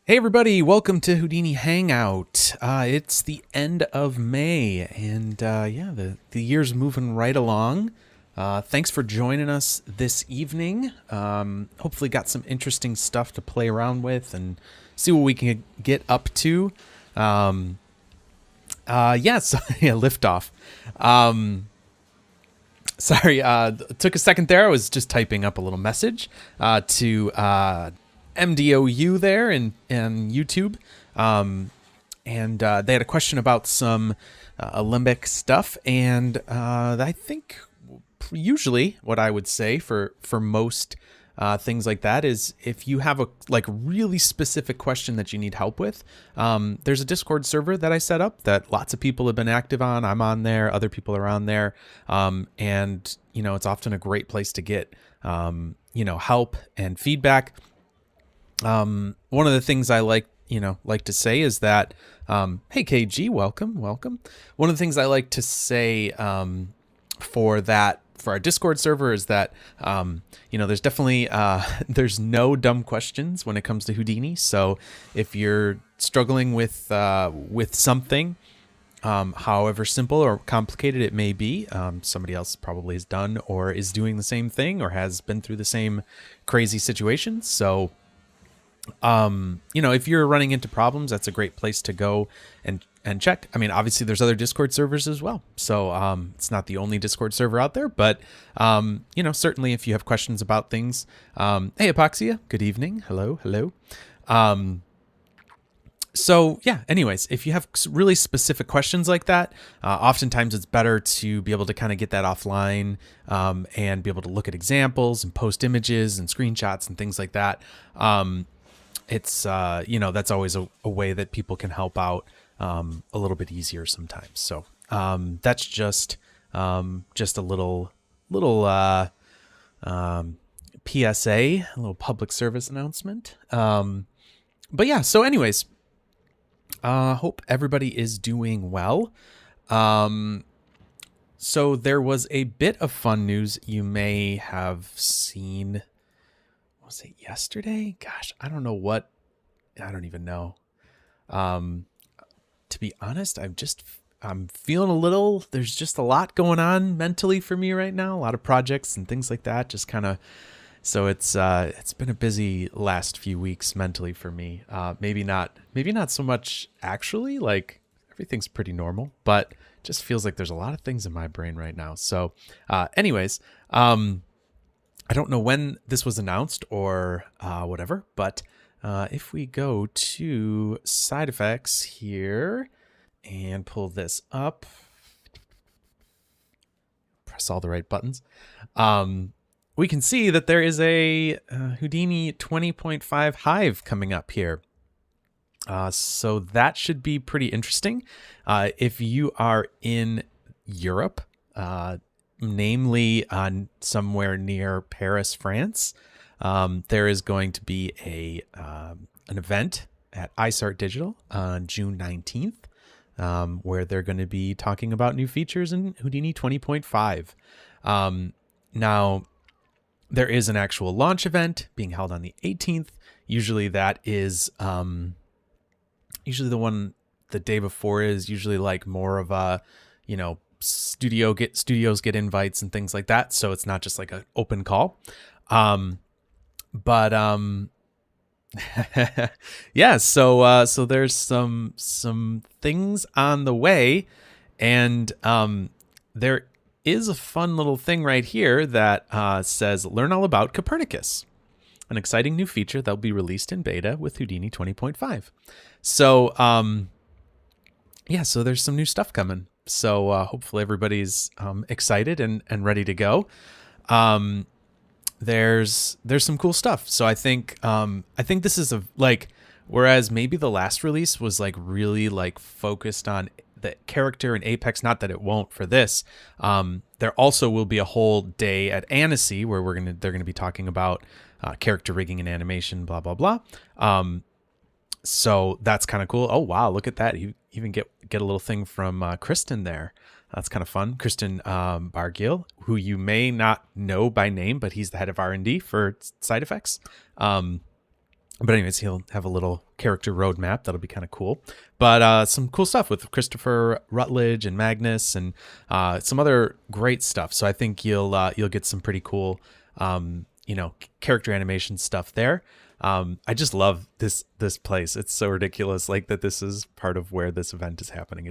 Hey everybody, welcome to Houdini Hangout. It's the end of May, and the year's moving right along. Thanks for joining us this evening. Hopefully got some interesting stuff to play around with and see what we can get up to. Liftoff. Sorry, took a second there. I was just typing up a little message to MDOU there in YouTube. And they had a question about some Alembic stuff. And I think usually what I would say for most things like that is if you have a really specific question that you need help with, there's a Discord server that I set up that lots of people have been active on. I'm on there, other people are on there, and it's often a great place to get help and feedback. One of the things I like to say is that hey KG, welcome. One of the things I like to say for our Discord server is that there's definitely there's no dumb questions when it comes to Houdini. So if you're struggling with something, however simple or complicated it may be, somebody else probably has done or is doing the same thing or has been through the same crazy situation. So if you're running into problems, that's a great place to go and check. I mean, obviously there's other Discord servers as well. So, it's not the only Discord server out there, but, certainly if you have questions about things, hey, Epoxia, good evening. Hello. Anyways, if you have really specific questions like that, oftentimes it's better to be able to kind of get that offline, and be able to look at examples and post images and screenshots and things like that. It's that's always a way that people can help out a little bit easier sometimes. So that's just a little PSA, a little public service announcement. But yeah, so anyways, hope everybody is doing well. So there was a bit of fun news you may have seen. Was it yesterday? Gosh, I don't even know. To be honest, I'm feeling there's just a lot going on mentally for me right now. A lot of projects and things like that. Just kind of, so it's been a busy last few weeks mentally for me. Maybe not so much actually, like everything's pretty normal, but just feels like there's a lot of things in my brain right now. So, anyways, I don't know when this was announced or whatever, but if we go to side effects here and pull this up, press all the right buttons, we can see that there is a Houdini 20.5 Hive coming up here. So that should be pretty interesting. If you are in Europe, namely somewhere near Paris, France, there is going to be an event at iSart Digital on June 19th, where they're going to be talking about new features in Houdini 20.5. Now, there is an actual launch event being held on the 18th. Usually that is usually the day before is usually like more of a, studios get invites and things like that, so it's not just like an open call. Yeah, so there's some things on the way, and there is a fun little thing right here that says learn all about Copernicus, an exciting new feature that will be released in beta with Houdini 20.5. So so there's some new stuff coming. So hopefully everybody's excited and ready to go. There's some cool stuff. So I think this is whereas maybe the last release was really focused on the character in Apex, not that it won't for this. There also will be a whole day at Annecy where they're gonna be talking about character rigging and animation, blah blah blah. So that's kind of cool. Oh wow, look at that! You even get a little thing from Kristen there. That's kind of fun. Kristen Bargiel, who you may not know by name, but he's the head of R&D for side effects. But anyways, he'll have a little character roadmap. That'll be kind of cool. But some cool stuff with Christopher Rutledge and Magnus and some other great stuff. So I think you'll get some pretty cool, character animation stuff there. I just love this place. It's so ridiculous, like that this is part of where this event is happening.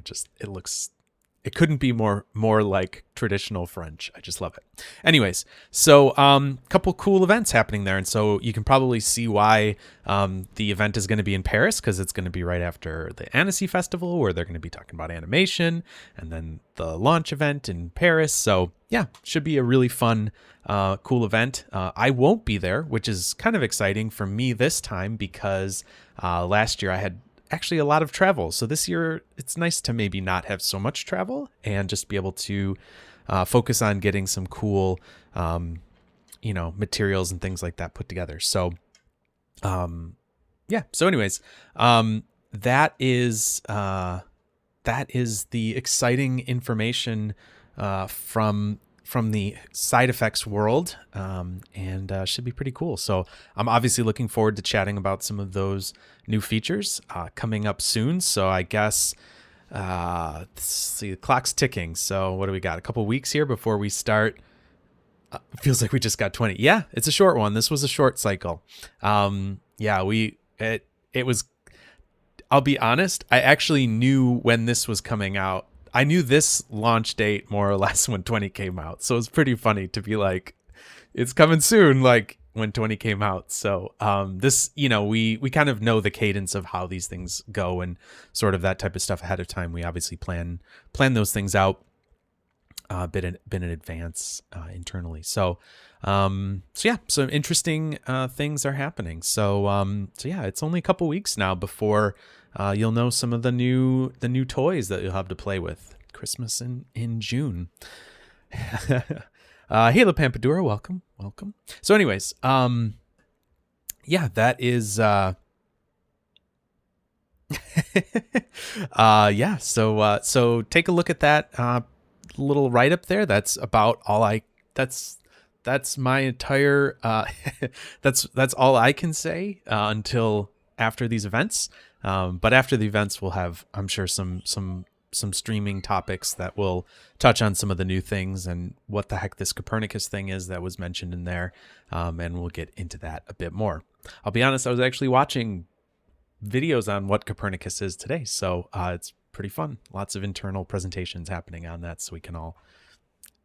It couldn't be more like traditional French. I just love it. Anyways, so couple cool events happening there, and so you can probably see why the event is going to be in Paris, because it's going to be right after the Annecy Festival, where they're going to be talking about animation, and then the launch event in Paris. So yeah, should be a really fun, cool event. I won't be there, which is kind of exciting for me this time, because last year I had actually a lot of travel. So this year it's nice to maybe not have so much travel and just be able to focus on getting some cool, materials and things like that put together. So, yeah. So anyways, that is the exciting information from the side effects world, and should be pretty cool. So I'm obviously looking forward to chatting about some of those new features coming up soon. So I guess, let's see, the clock's ticking. So what do we got? A couple weeks here before we start. Feels like we just got 20. Yeah, it's a short one. This was a short cycle. It was, I'll be honest, I actually knew when this was coming out. I knew this launch date more or less when 20 came out. So it's pretty funny to be like, it's coming soon, like when 20 came out. So this, we kind of know the cadence of how these things go and sort of that type of stuff ahead of time. We obviously plan those things out a bit in advance internally. So yeah, some interesting things are happening. So yeah, it's only a couple weeks now before you'll know some of the new toys that you'll have to play with. Christmas in June. Halo Pampadura, welcome. So anyways, yeah, that is yeah, so take a look at that little write up there. That's about all that's my entire that's all I can say until after these events. But after the events, we'll have, I'm sure, some streaming topics that will touch on some of the new things and what the heck this Copernicus thing is that was mentioned in there. And we'll get into that a bit more. I'll be honest, I was actually watching videos on what Copernicus is today. So it's pretty fun. Lots of internal presentations happening on that, so we can all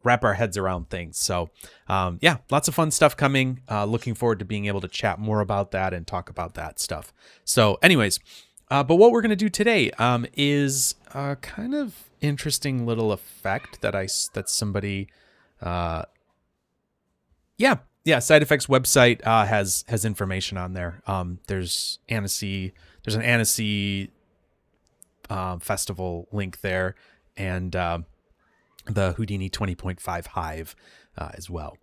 wrap our heads around things. So yeah, lots of fun stuff coming. Looking forward to being able to chat more about that and talk about that stuff. So anyways, but what we're going to do today is a kind of interesting little effect that somebody Side Effects website has information on there. There's an Annecy festival link there, and the Houdini 20.5 Hive as well.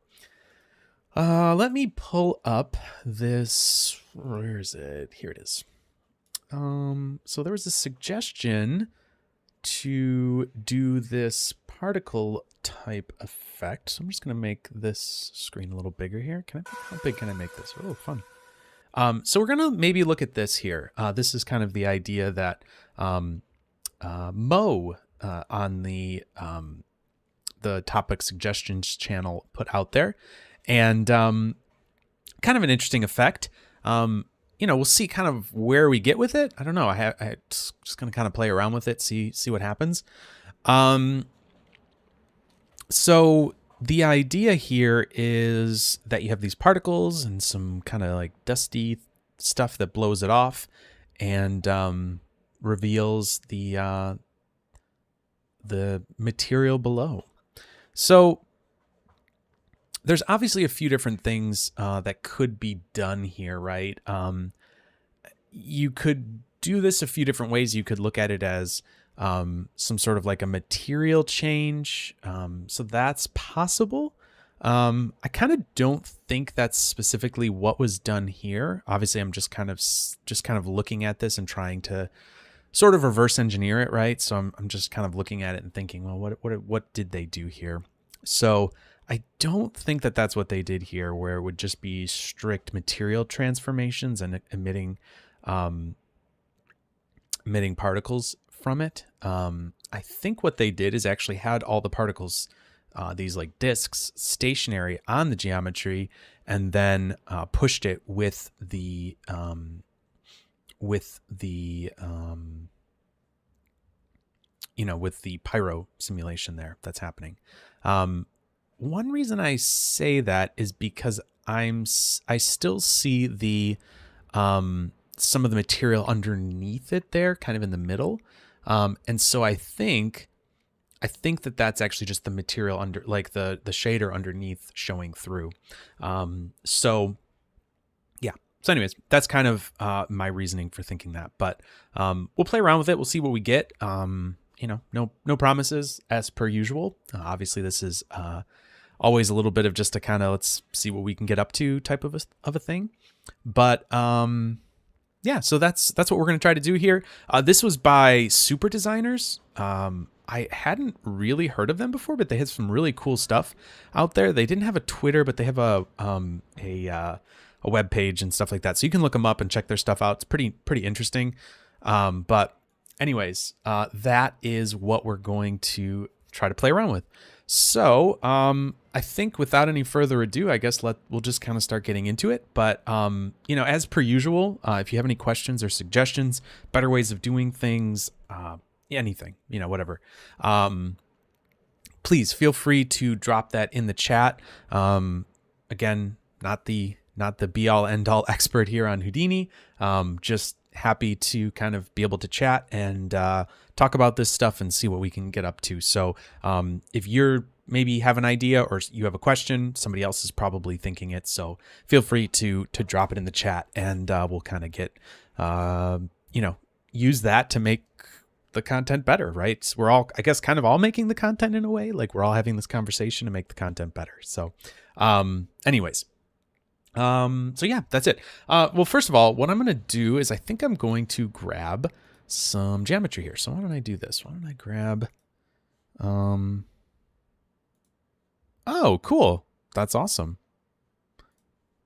Let me pull up this. Where is it? Here it is. So there was a suggestion to do this particle type effect. So I'm just going to make this screen a little bigger here. How big can I make this? Oh, fun. So we're going to maybe look at this here. This is kind of the idea that Mo on the topic suggestions channel put out there, and kind of an interesting effect. We'll see kind of where we get with it. I don't know. I just going to kind of play around with it, see what happens. So the idea here is that you have these particles and some kind of like dusty stuff that blows it off and reveals the material below. So there's obviously a few different things that could be done here, right? You could do this a few different ways. You could look at it as some sort of like a material change. So that's possible. I kind of don't think that's specifically what was done here. Obviously, I'm just kind of looking at this and trying to sort of reverse engineer it, right? So I'm just kind of looking at it and thinking, well, what did they do here? So I don't think that that's what they did here, where it would just be strict material transformations and emitting particles from it. I think what they did is actually had all the particles, these like disks, stationary on the geometry, and then pushed it with the with the Pyro simulation there that's happening. One reason I say that is because I still see the some of the material underneath it there, kind of in the middle, and so I think that that's actually just the material under, like the shader underneath showing through. So yeah. So anyways, that's kind of my reasoning for thinking that. But we'll play around with it. We'll see what we get. No promises as per usual. Obviously, this is always a little bit of just a kind of let's see what we can get up to type of a thing. But yeah, so that's what we're going to try to do here. This was by Super Designers. I hadn't really heard of them before, but they had some really cool stuff out there. They didn't have a Twitter, but they have a web page and stuff like that. So you can look them up and check their stuff out. It's pretty interesting. But anyways, that is what we're going to try to play around with. So I think without any further ado, I guess we'll just kind of start getting into it. But as per usual, if you have any questions or suggestions, better ways of doing things, anything, whatever, please feel free to drop that in the chat. Again, not the be all end all expert here on Houdini. Just happy to kind of be able to chat and talk about this stuff and see what we can get up to. So if you're maybe have an idea or you have a question, somebody else is probably thinking it. So feel free to drop it in the chat, and we'll kind of get use that to make the content better, right? We're all, I guess, kind of all making the content in a way. Like we're all having this conversation to make the content better. So anyways. So yeah, that's it. Well, first of all, what I'm going to do is I think I'm going to grab some geometry here. So why don't I do this? Why don't I grab, oh, cool. That's awesome.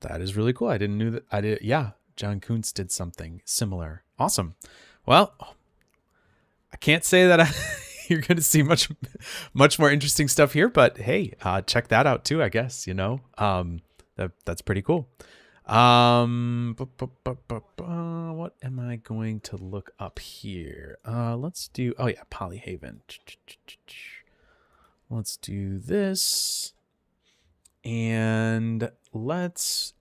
That is really cool. I didn't know that. I did. Yeah. John Kuntz did something similar. Awesome. Well, I can't say that you're going to see much more interesting stuff here, but hey, check that out too, I guess, that's pretty cool. What am I going to look up here? Let's do, oh yeah, Polyhaven. Let's do this. And let's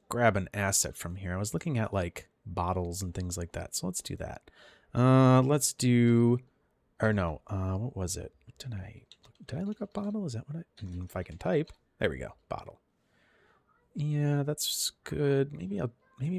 grab an asset from here. I was looking at like bottles and things like that. So let's do that. Let's do, or no, what was it? Did I look up bottle? Is that what if I can type? There we go. Bottle. Yeah, that's good. Maybe it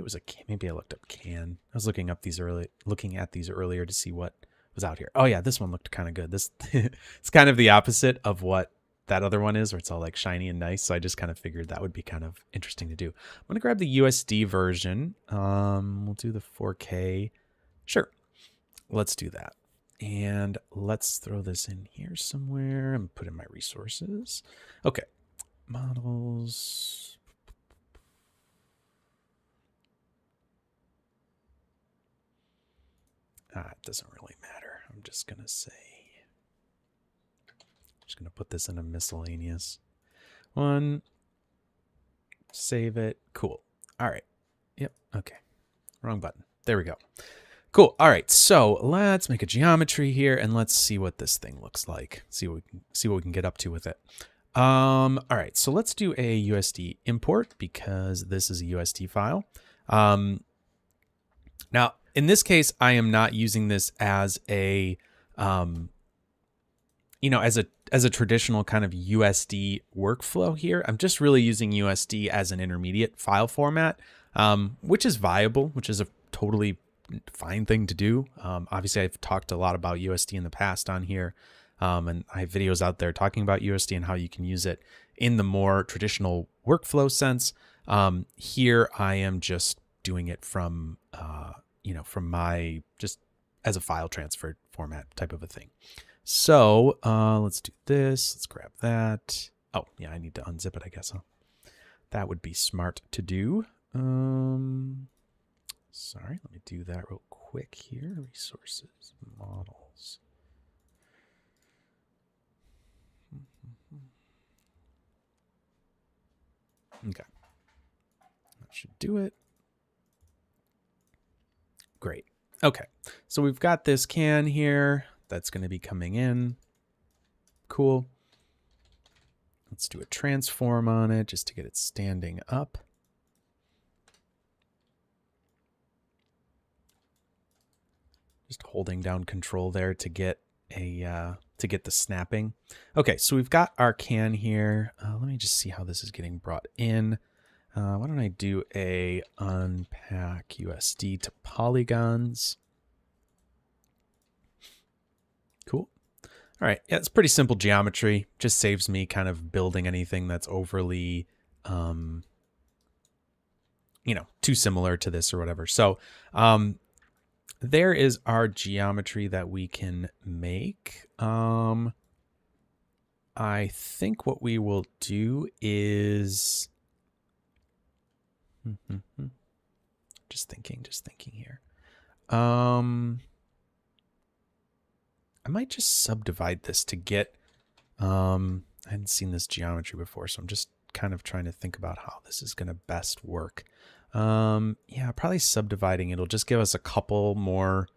was maybe I looked up can. I was looking at these earlier to see what was out here. Oh yeah, this one looked kind of good. This it's kind of the opposite of what that other one is, where it's all like shiny and nice. So I just kind of figured that would be kind of interesting to do. I'm gonna grab the USD version. We'll do the 4K. Sure, let's do that. And let's throw this in here somewhere and put in my resources. Okay, models. It doesn't really matter. I'm just going to say, just going to put this in a miscellaneous one. Save it. Cool. All right. Yep. Okay. Wrong button. There we go. Cool. All right. So let's make a geometry here and let's see what this thing looks like. See what we can get up to with it. All right. So let's do a USD import because this is a USD file. Now, in this case, I am not using this as a, as a traditional kind of USD workflow here. I'm just really using USD as an intermediate file format, which is viable, which is a totally fine thing to do. Obviously, I've talked a lot about USD in the past on here, and I have videos out there talking about USD and how you can use it in the more traditional workflow sense. Here, I am just doing it from from my, just as a file transfer format type of a thing. So let's do this. Let's grab that. Oh, yeah, I need to unzip it, I guess, huh? That would be smart to do. Sorry, let me do that real quick here. Resources, models. Okay. That should do it. Great. Okay. So we've got this can here that's going to be coming in. Cool. Let's do a transform on it just to get it standing up. Just holding down control there to get the snapping. Okay, so we've got our can here. Let me just see how this is getting brought in. Why don't I do a unpack USD to polygons? Cool. All right, yeah, it's pretty simple geometry. Just saves me kind of building anything that's overly, too similar to this or whatever. So there is our geometry that we can make. I think what we will do is... Just thinking here. I might just subdivide this to get, I hadn't seen this geometry before, so I'm just kind of trying to think about how this is going to best work. Yeah, probably subdividing it'll just give us a couple more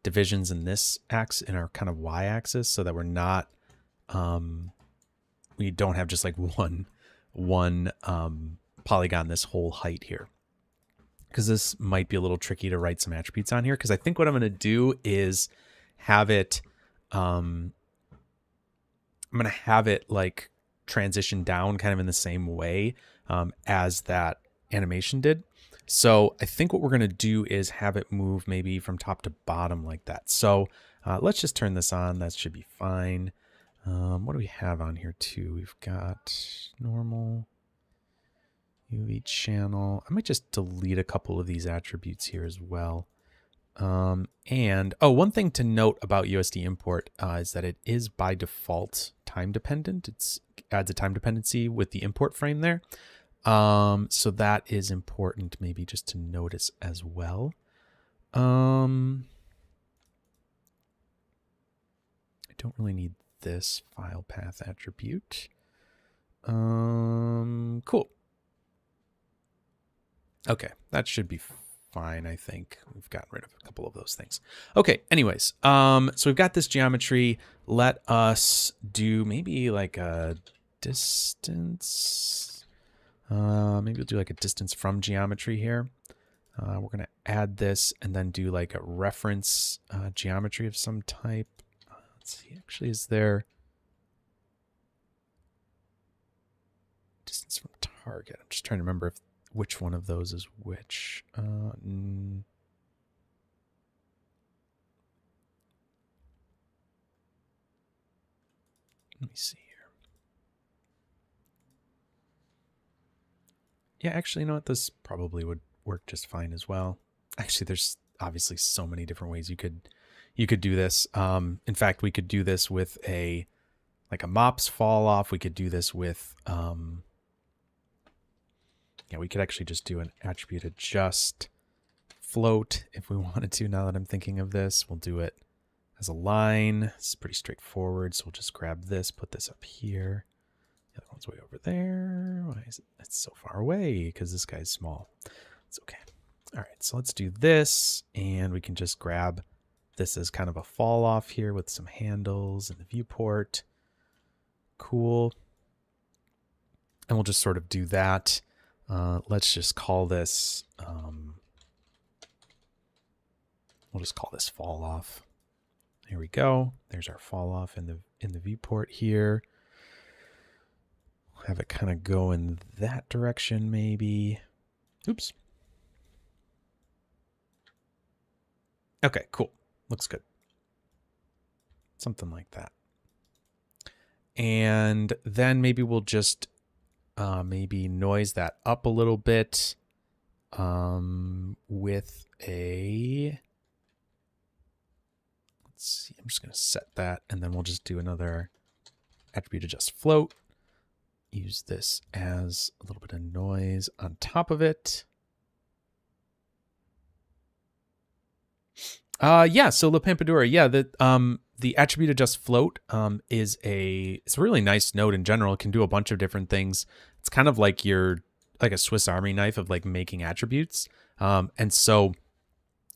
divisions in this axis, in our kind of y-axis, so that we're not, we don't have just like one polygon this whole height here. Because this might be a little tricky to write some attributes on here, because I think what I'm going to do is have it, I'm going to have it like transition down kind of in the same way as that animation did. So I think what we're going to do is have it move maybe from top to bottom like that. So let's just turn this on. That should be fine. What do we have on here too? We've got normal, UV channel. I might just delete a couple of these attributes here as well. And one thing to note about USD import is that it is by default time dependent. It adds a time dependency with the import frame there. So that is important maybe just to notice as well. I don't really need this file path attribute. Cool. Okay, that should be fine, I think. We've gotten rid of a couple of those things. Okay, anyways, so we've got this geometry. Let us do maybe like a distance. Maybe we'll do like a distance from geometry here. We're going to add this and then do like a reference geometry of some type. Let's see, actually, is there distance from target? I'm just trying to remember which one of those is which. Let me see here. Yeah, actually, you know what? This probably would work just fine as well. Actually, there's obviously so many different ways you could do this. In fact, we could do this with a MOPS fall off. We could do this with yeah, we could actually just do an attribute adjust float if we wanted to. Now that I'm thinking of this, we'll do it as a line. It's pretty straightforward. So we'll just grab this, put this up here. The other one's way over there. Why is it? It's so far away because this guy's small. It's okay. All right, so let's do this, and we can just grab this as kind of a fall off here with some handles and the viewport. Cool. And we'll just sort of do that. Let's just call this, we'll just call this fall off. Here we go. There's our fall off in the viewport here. Have it kind of go in that direction maybe. Oops. Okay, cool. Looks good. Something like that. And then maybe we'll just maybe noise that up a little bit with a, let's see, I'm just going to set that, and then we'll just do another attribute adjust float. use this as a little bit of noise on top of it. Yeah, so La Pampadura, yeah, the attribute adjust float it's a really nice node in general. It can do a bunch of different things. It's kind of like like a Swiss Army knife of like making attributes. And so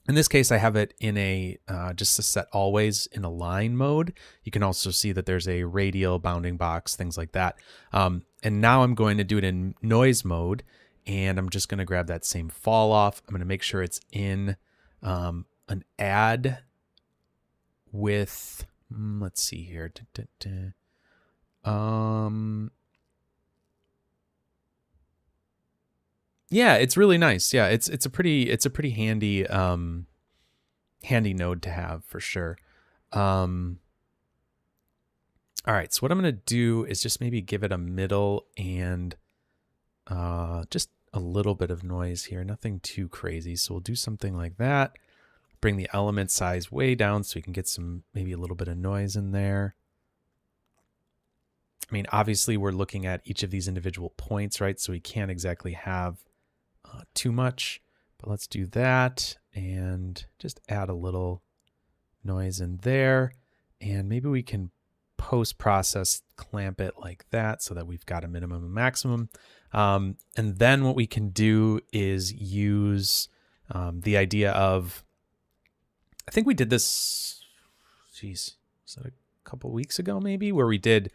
in this case, I have it in a just to set always in a line mode. You can also see that there's a radial bounding box, things like that. And now I'm going to do it in noise mode, and I'm just going to grab that same fall off. I'm going to make sure it's in an add with, let's see here. Yeah, it's really nice. Yeah, it's a pretty handy handy node to have for sure. All right, so what I'm going to do is just maybe give it a middle and just a little bit of noise here, nothing too crazy. So we'll do something like that. Bring the element size way down so we can get some, maybe a little bit of noise in there. I mean, obviously we're looking at each of these individual points, right? So we can't exactly have too much, but let's do that and just add a little noise in there. And maybe we can post-process clamp it like that so that we've got a minimum and maximum. And then what we can do is use the idea of, I think we did this, geez, was that a couple weeks ago maybe, where we did,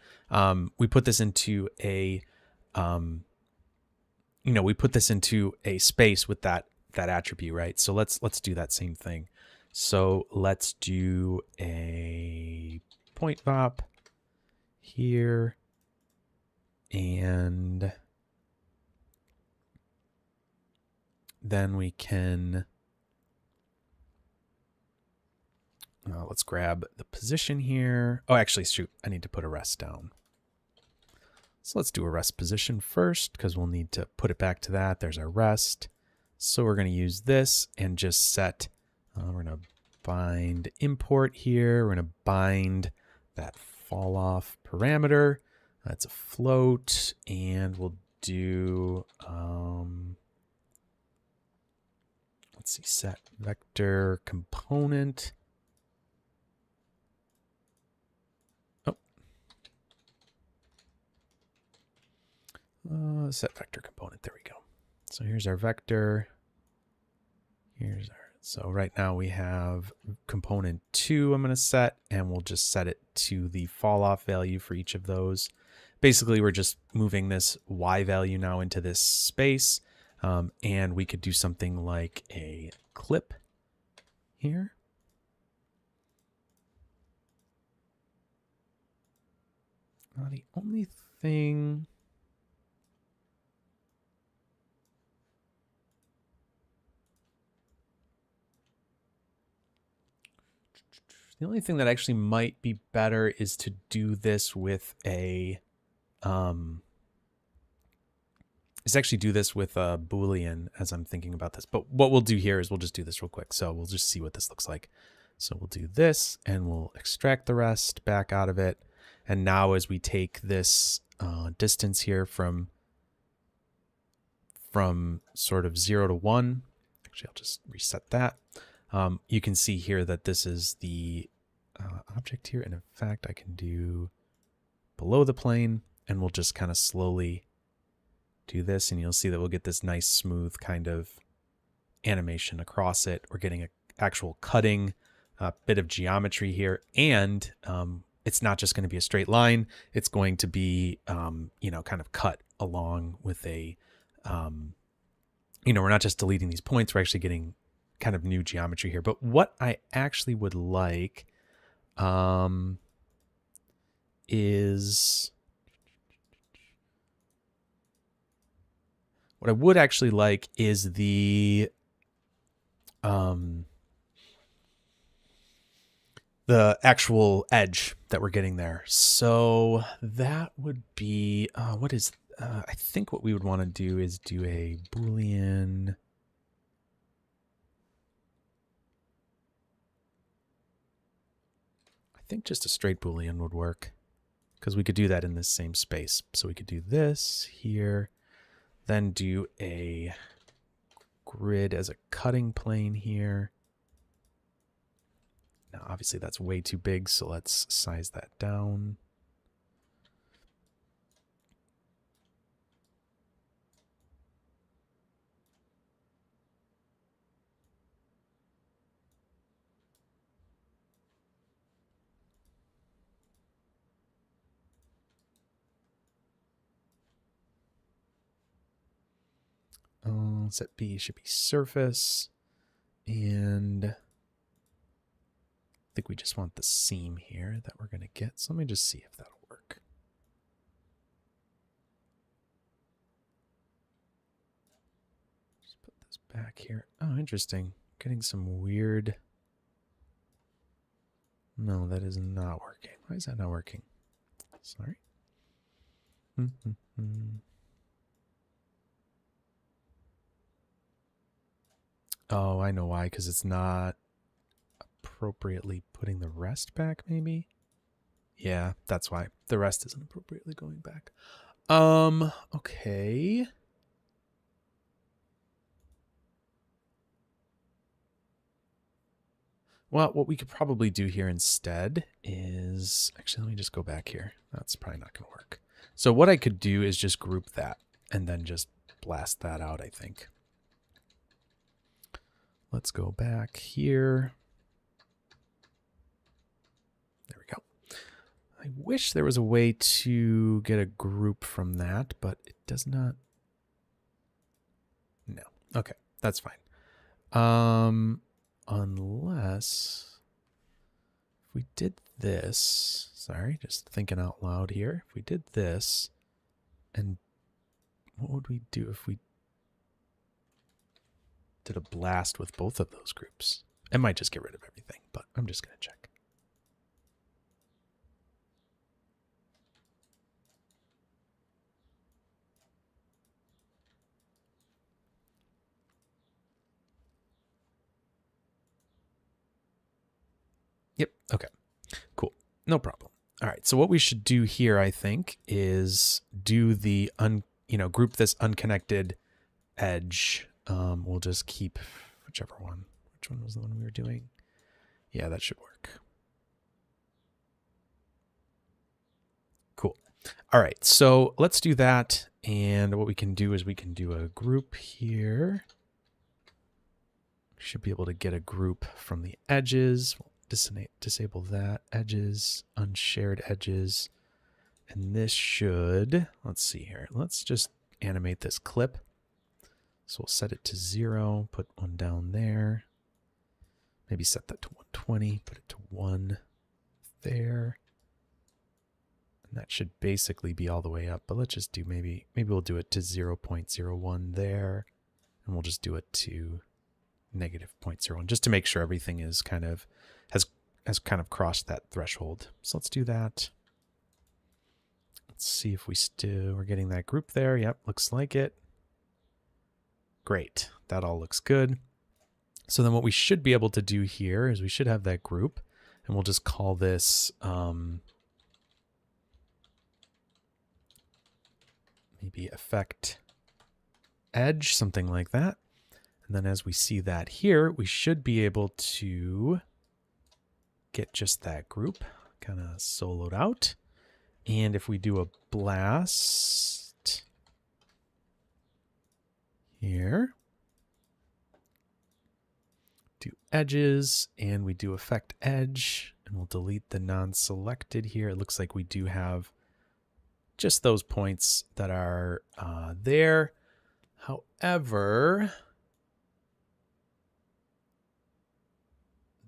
we put this into a, we put this into a space with that attribute, right? So let's do that same thing. So let's do a point vop here, and then we can, let's grab the position here. Oh, actually, shoot, I need to put a rest down. So let's do a rest position first, because we'll need to put it back to that. There's our rest. So we're going to use this and just set, we're going to bind import here. We're going to bind that fall off parameter. That's a float, and we'll do, let's see, set vector component. Set vector component. There we go. So here's our vector. So right now we have component 2 I'm going to set, and we'll just set it to the fall off value for each of those. Basically, we're just moving this Y value now into this space. And we could do something like a clip here. The only thing, that actually might be better is to do this with a, Boolean as I'm thinking about this. But what we'll do here is we'll just do this real quick. So we'll just see what this looks like. So we'll do this, and we'll extract the rest back out of it. And now as we take this distance here from sort of 0 to 1, actually I'll just reset that. You can see here that this is the object here. And in fact, I can do below the plane, and we'll just kind of slowly do this. And you'll see that we'll get this nice smooth kind of animation across it. We're getting an actual cutting bit of geometry here. And it's not just going to be a straight line. It's going to be, kind of cut along with a, we're not just deleting these points. We're actually getting kind of new geometry here. But what I actually would like is, what I would actually like is the actual edge that we're getting there. So that would be, I think what we would want to do is do a Boolean. I think just a straight Boolean would work. because we could do that in this same space. So we could do this here, then do a grid as a cutting plane here. Now, obviously that's way too big, so let's size that down. Set B should be surface, and I think we just want the seam here that we're going to get. So let me just see if that'll work. Just put this back here. Oh, interesting. Getting some weird... No, that is not working. Why is that not working? Sorry. Oh, I know why, because it's not appropriately putting the rest back, maybe? Yeah, that's why. The rest isn't appropriately going back. Okay. Well, what we could probably do here instead is... Actually, let me just go back here. That's probably not going to work. So what I could do is just group that and then just blast that out, I think. Let's go back here. There we go. I wish there was a way to get a group from that, but it does not. No. Okay, that's fine. Unless if we did this, sorry, just thinking out loud here. If we did this, and what would we do if we did a blast with both of those groups? It might just get rid of everything, but I'm just going to check. Yep. Okay. Cool. No problem. All right. So what we should do here, I think, is do the group this unconnected edge. We'll just keep whichever one. Which one was the one we were doing? Yeah, that should work. Cool. All right. So let's do that. And what we can do is we can do a group here. Should be able to get a group from the edges. We'll disable that. Edges, unshared edges. And this should, let's see here. Let's just animate this clip. So we'll set it to 0, put one down there. Maybe set that to 120, put it to 1 there. And that should basically be all the way up. But let's just do maybe we'll do it to 0.01 there. And we'll just do it to -0.01 just to make sure everything is kind of has kind of crossed that threshold. So let's do that. Let's see if we're getting that group there. Yep, looks like it. Great. That all looks good. So then what we should be able to do here is we should have that group, and we'll just call this maybe effect edge, something like that. And then as we see that here, we should be able to get just that group kind of soloed out. And if we do a blast here, do edges, and we do effect edge, and we'll delete the non-selected here. It looks like we do have just those points that are there. However,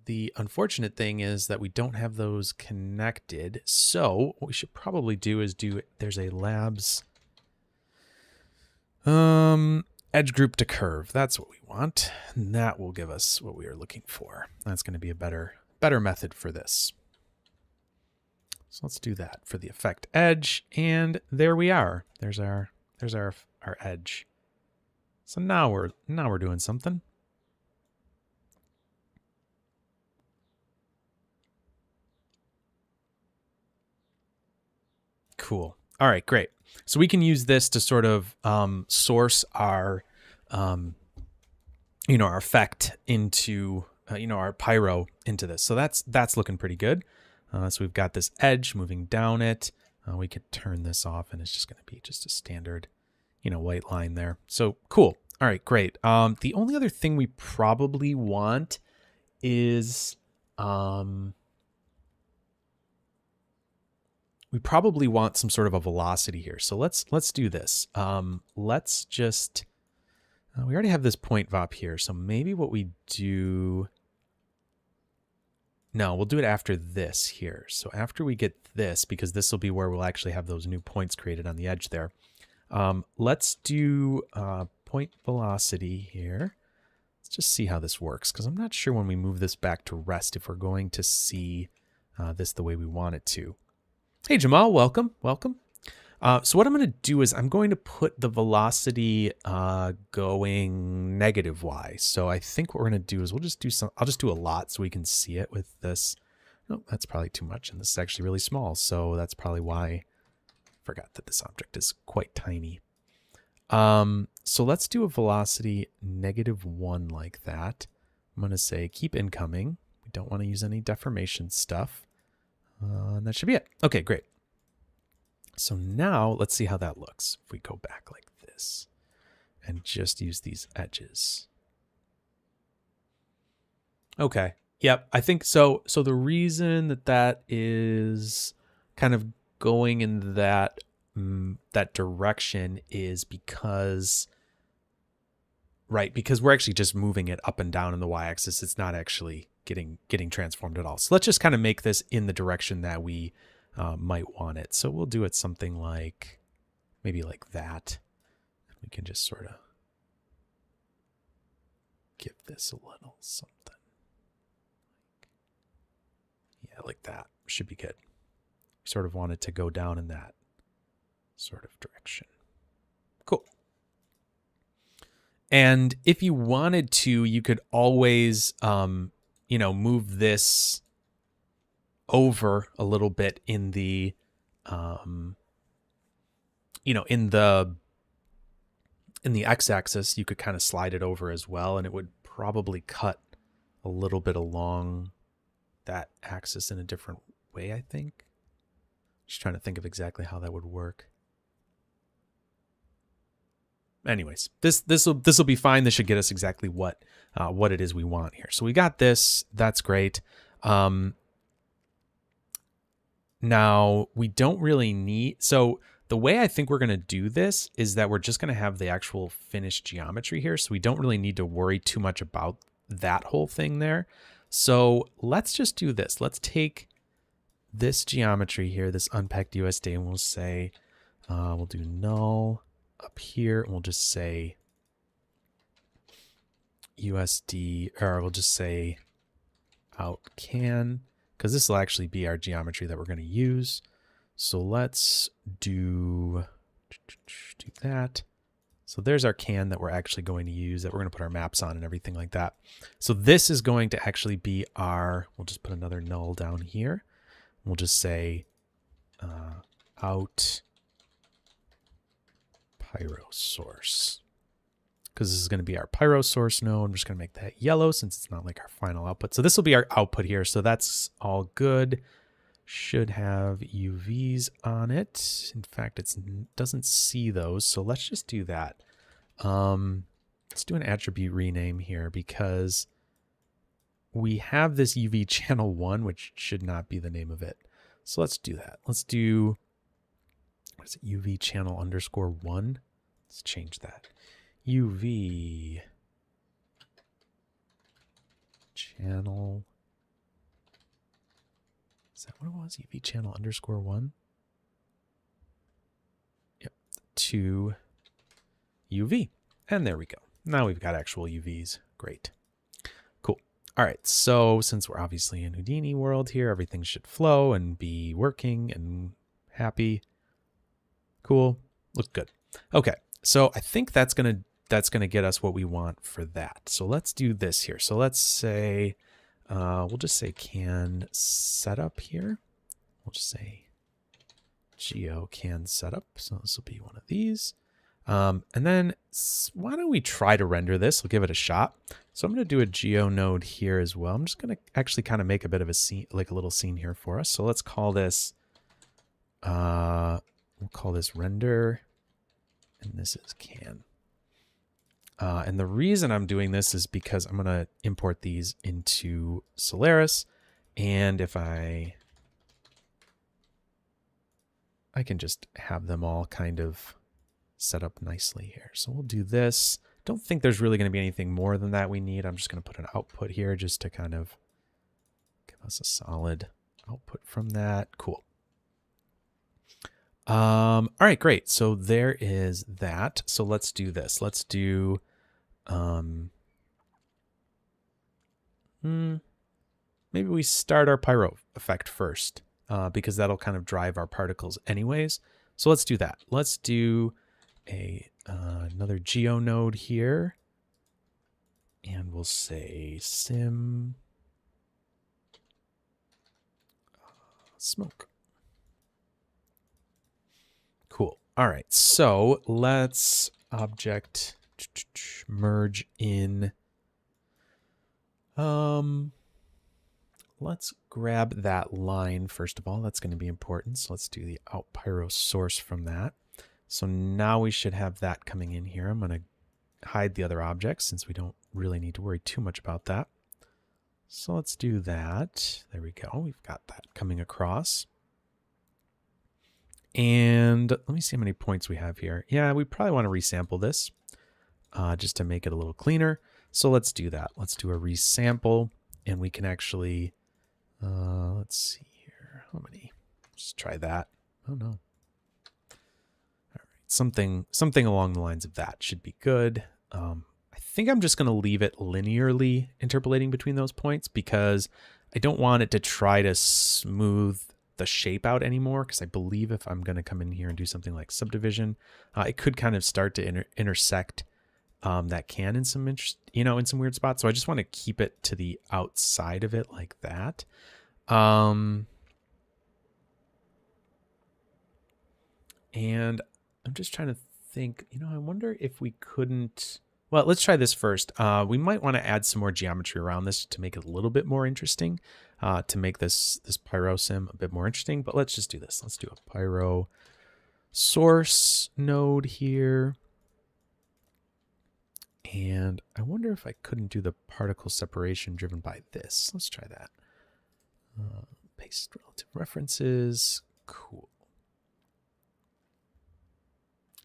the unfortunate thing is that we don't have those connected. So what we should probably do is there's a labs edge group to curve. That's what we want. And that will give us what we are looking for. That's going to be a better method for this. So let's do that for the effect edge. And there we are. There's our edge. So now we're doing something. Cool. All right, great. So we can use this to sort of source our, our effect into, our Pyro into this. So that's looking pretty good. So we've got this edge moving down it. We could turn this off, and it's just going to be just a standard, white line there. So cool. All right, great. The only other thing we probably want is we probably want some sort of a velocity here. So let's do this. Let's just we already have this point vop here. So maybe what we do. No, we'll do it after this here. So after we get this, because this will be where we'll actually have those new points created on the edge there. Let's do point velocity here. Let's just see how this works, because I'm not sure when we move this back to rest if we're going to see this the way we want it to. Hey, Jamal, welcome, welcome. So what I'm going to do is I'm going to put the velocity going negative y. So I think what we're going to do is I'll just do a lot so we can see it with this. Oh, that's probably too much, and this is actually really small. So that's probably why I forgot that this object is quite tiny. So let's do a velocity -1 like that. I'm going to say keep incoming. We don't want to use any deformation stuff. And that should be it. Okay, great. So now let's see how that looks. If we go back like this and just use these edges. Okay. Yep. I think so. So the reason that is kind of going in that direction is because we're actually just moving it up and down in the y-axis. It's not actually getting transformed at all. So let's just kind of make this in the direction that we might want it. So we'll do it something like maybe like that. We can just sort of give this a little something. Yeah, like that should be good. We sort of want it to go down in that sort of direction. Cool. And if you wanted to, you could always, move this over a little bit in the, in the x-axis. You could kind of slide it over as well, and it would probably cut a little bit along that axis in a different way, I think. Just trying to think of exactly how that would work. Anyways, this will be fine. This should get us exactly what it is we want here. So we got this. That's great. Now we don't really need. So the way I think we're going to do this is that we're just going to have the actual finished geometry here. So we don't really need to worry too much about that whole thing there. So let's just do this. Let's take this geometry here, this unpacked USD, and we'll say we'll do null up here, and we'll just say USD, or we'll just say out can, because this will actually be our geometry that we're going to use. So let's do that. So there's our can that we're actually going to use, that we're going to put our maps on and everything like that. So this is going to actually be our, we'll just put another null down here. We'll just say out Pyro source, because this is going to be our Pyro source node. I'm just going to make that yellow since it's not like our final output. So this will be our output here. So that's all good. Should have UVs on it. In fact, it doesn't see those. So let's just do that. Let's do an attribute rename here, because we have this UV channel 1, which should not be the name of it. So let's do that. Let's do, what is it, UV channel _1. Let's change that. UV channel. Is that what it was? UV channel _1. Yep. To UV. And there we go. Now we've got actual UVs. Great. Cool. All right. So since we're obviously in Houdini world here, everything should flow and be working and happy. Cool. Looks good. Okay. So I think that's gonna get us what we want for that. So let's do this here. So let's say we'll just say can setup here. We'll just say geo can setup. So this will be one of these. And then why don't we try to render this? We'll give it a shot. So I'm going to do a geo node here as well. I'm just going to actually kind of make a bit of a scene, like a little scene here for us. So let's call this, we'll call this render, and this is can. And the reason I'm doing this is because I'm going to import these into Solaris. And if I can just have them all kind of set up nicely here. So we'll do this. Don't think there's really going to be anything more than that we need. I'm just going to put an output here just to kind of give us a solid output from that. Cool. All right, great. So there is that. So let's do this. Let's do, maybe we start our Pyro effect first, because that'll kind of drive our particles anyways. So let's do that. Let's do another geo node here, and we'll say sim smoke. Cool. All right, so let's object merge in. Let's grab that line first of all. That's going to be important. So let's do the out Pyro source from that. So now we should have that coming in here. I'm going to hide the other objects since we don't really need to worry too much about that. So let's do that. There we go. We've got that coming across. And let me see how many points we have here. Yeah, we probably want to resample this just to make it a little cleaner. So let's do that. Let's do a resample, and we can actually, let's see here. How many? Let's try that. Oh no. Something along the lines of that should be good. I think I'm just going to leave it linearly interpolating between those points because I don't want it to try to smooth the shape out anymore, because I believe if I'm going to come in here and do something like subdivision, it could kind of start to intersect that can in some in some weird spots. So I just want to keep it to the outside of it like that. And I'm just trying to think, I wonder if we couldn't, well, let's try this first. We might want to add some more geometry around this to make it a little bit more interesting, to make this Pyro sim a bit more interesting, but let's just do this. Let's do a Pyro source node here. And I wonder if I couldn't do the particle separation driven by this. Let's try that. Paste relative references. Cool.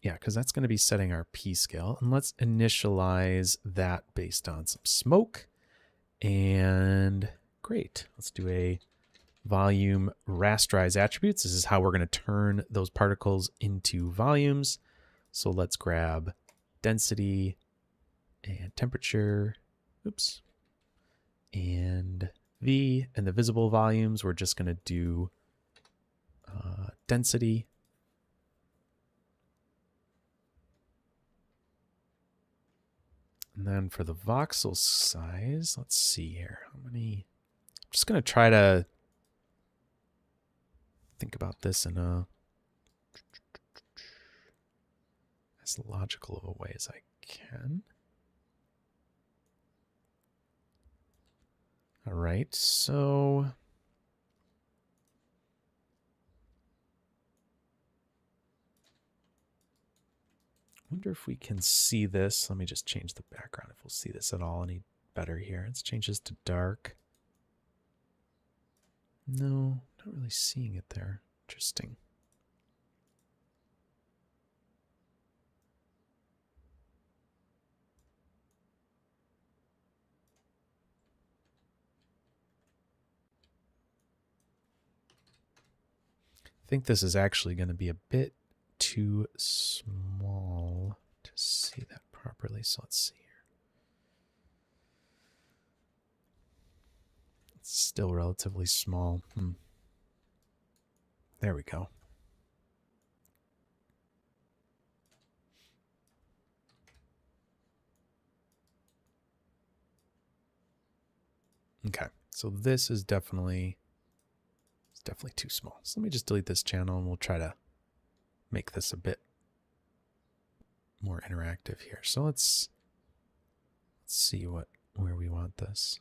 Yeah, because that's going to be setting our P scale. And let's initialize that based on some smoke. And great. Let's do a volume rasterize attributes. This is how we're going to turn those particles into volumes. So let's grab density and temperature. Oops. And V, and the visible volumes, we're just going to do density. And then for the voxel size, let's see here. How many? I'm just going to try to think about this in as logical of a way as I can. All right, so I wonder if we can see this. Let me just change the background if we'll see this at all any better here. Let's change this to dark. No, not really seeing it there. Interesting. I think this is actually going to be a bit too small to see that properly. So let's see here. It's still relatively small. There we go. Okay, so this is definitely too small. So let me just delete this channel and we'll try to make this a bit more interactive here. So let's see where we want this.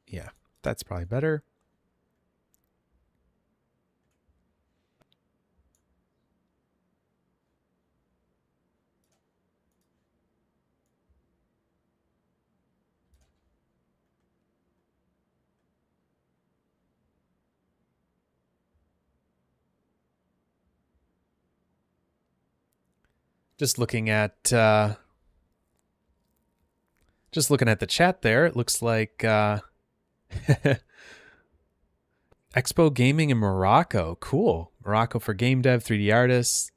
Yeah, that's probably better. Just looking at the chat there, it looks like Expo Gaming in Morocco. Cool. Morocco for game dev, 3D artists.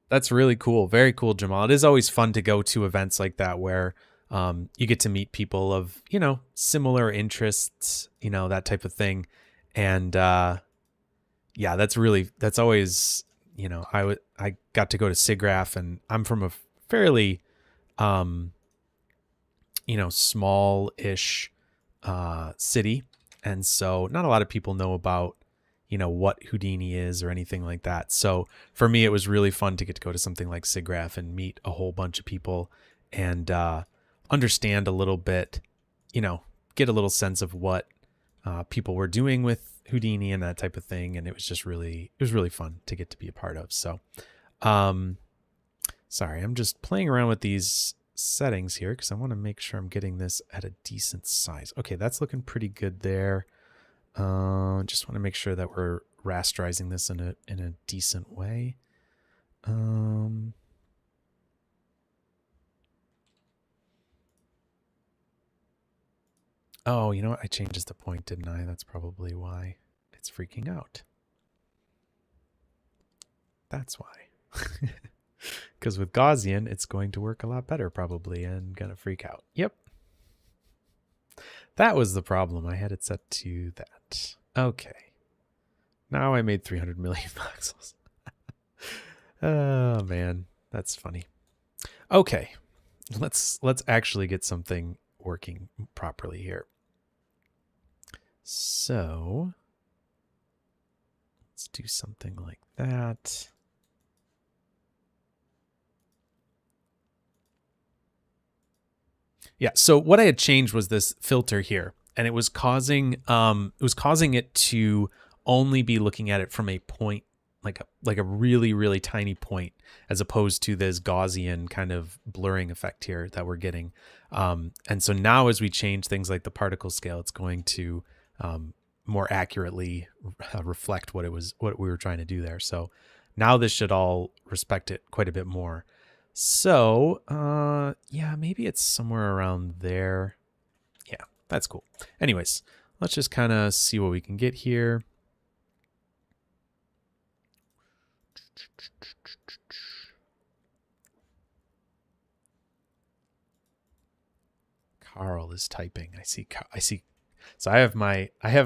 That's really cool. Very cool, Jamal. It is always fun to go to events like that where you get to meet people of, similar interests, that type of thing. And yeah, that's always, I got to go to SIGGRAPH, and I'm from a fairly, small-ish city. And so not a lot of people know about, what Houdini is or anything like that. So for me, it was really fun to get to go to something like SIGGRAPH and meet a whole bunch of people and understand a little bit, get a little sense of what people were doing with Houdini and that type of thing. And it was really fun to get to be a part of. So, sorry, I'm just playing around with these settings here because I want to make sure I'm getting this at a decent size. Okay, that's looking pretty good there. Just want to make sure that we're rasterizing this in a decent way. Oh, you know what? I changed this to point, didn't I? That's probably why it's freaking out. That's why. Because with Gaussian, it's going to work a lot better probably and gonna freak out. Yep. That was the problem. I had it set to that. Okay. Now I made 300 million voxels. Oh man, that's funny. Okay. Let's actually get something working properly here. So let's do something like that. Yeah, so what I had changed was this filter here, and it was causing it to only be looking at it from a point, like a really, really tiny point, as opposed to this Gaussian kind of blurring effect here that we're getting. And so now as we change things like the particle scale, it's going to more accurately reflect what we were trying to do there. So now this should all respect it quite a bit more. So, yeah, maybe it's somewhere around there. Yeah, that's cool. Anyways, let's just kind of see what we can get here. Carl is typing. I see. So I have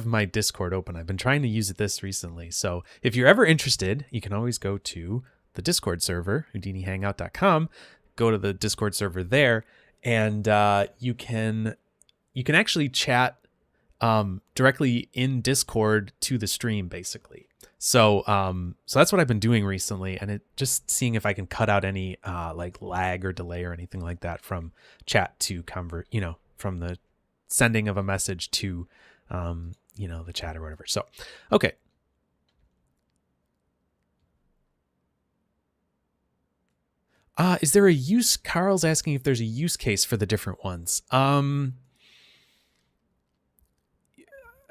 my Discord open. I've been trying to use this recently. So if you're ever interested, you can always go to the Discord server, HoudiniHangout.com, go to the Discord server there, and you can actually chat directly in Discord to the stream, basically. So so that's what I've been doing recently, and just seeing if I can cut out any like lag or delay or anything like that from chat to from the sending of a message to the chat or whatever. So okay. Is there a use? Carl's asking if there's a use case for the different ones.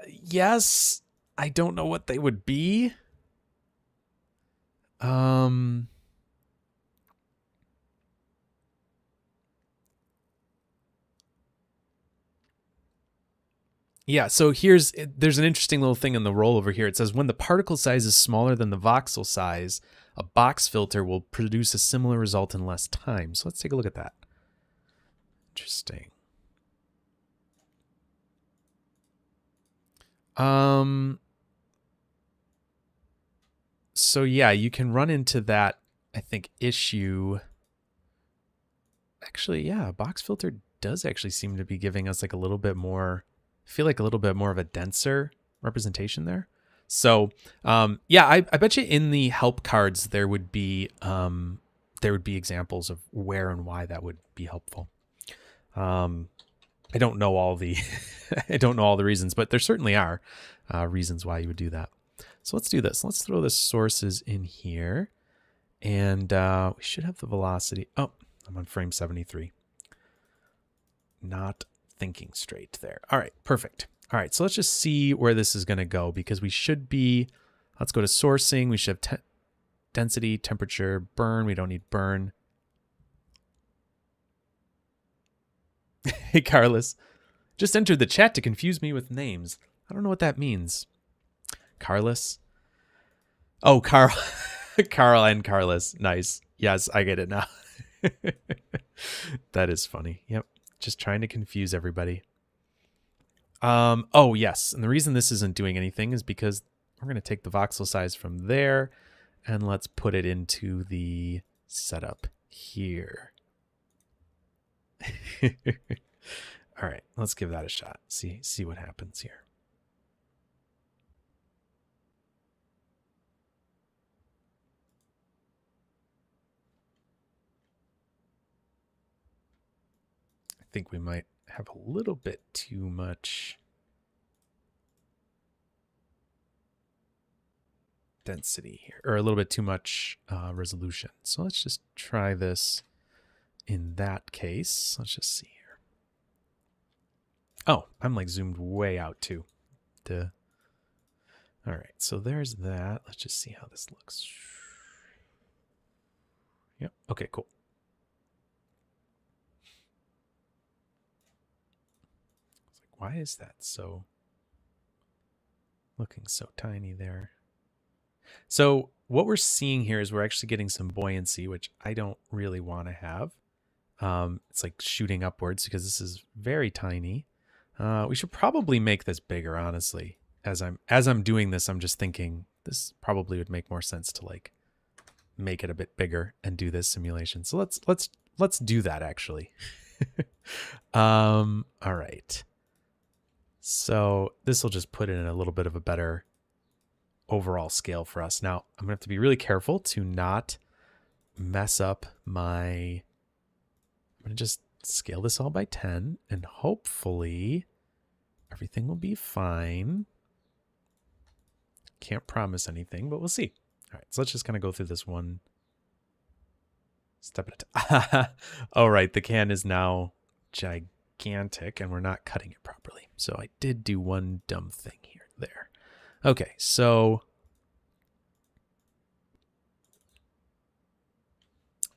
Yes, I don't know what they would be. Yeah, so there's an interesting little thing in the rollover here. It says when the particle size is smaller than the voxel size, a box filter will produce a similar result in less time. So let's take a look at that. Interesting. So yeah, you can run into that, I think, issue. Actually, yeah, box filter does actually seem to be giving us like a little bit more, I feel like a little bit more of a denser representation there. So yeah, I bet you in the help cards there would be examples of where and why that would be helpful. I don't know all the I don't know all the reasons, but there certainly are reasons why you would do that. So let's do this. Let's throw the sources in here, and we should have the velocity. Oh, I'm on frame 73. Not thinking straight there. All right, perfect. All right, so let's just see where this is going to go, because we should be, let's go to sourcing. We should have density, temperature, burn. We don't need burn. Hey, Carlos. Just entered the chat to confuse me with names. I don't know what that means. Carlos? Oh, Carl. Carl and Carlos. Nice. Yes, I get it now. That is funny. Yep. Just trying to confuse everybody. Oh, yes. And the reason this isn't doing anything is because we're going to take the voxel size from there and let's put it into the setup here. All right, let's give that a shot. See what happens here. I think we might have a little bit too much density here, or a little bit too much resolution. So let's just try this in that case. Let's just see here. Oh, I'm like zoomed way out too. Duh. All right, so there's that. Let's just see how this looks. Yep, okay, cool. Why is that so looking so tiny there? So what we're seeing here is we're actually getting some buoyancy, which I don't really want to have. It's like shooting upwards because this is very tiny. We should probably make this bigger, honestly. As I'm doing this, I'm just thinking this probably would make more sense to like make it a bit bigger and do this simulation. So let's do that actually. All right. So this will just put it in a little bit of a better overall scale for us. Now, I'm going to have to be really careful to not mess up my... I'm going to just scale this all by 10, and hopefully everything will be fine. Can't promise anything, but we'll see. All right, so let's just kind of go through this one step at a time. All right, the can is now gigantic, and we're not cutting it properly. So I did do one dumb thing here. There. Okay, so...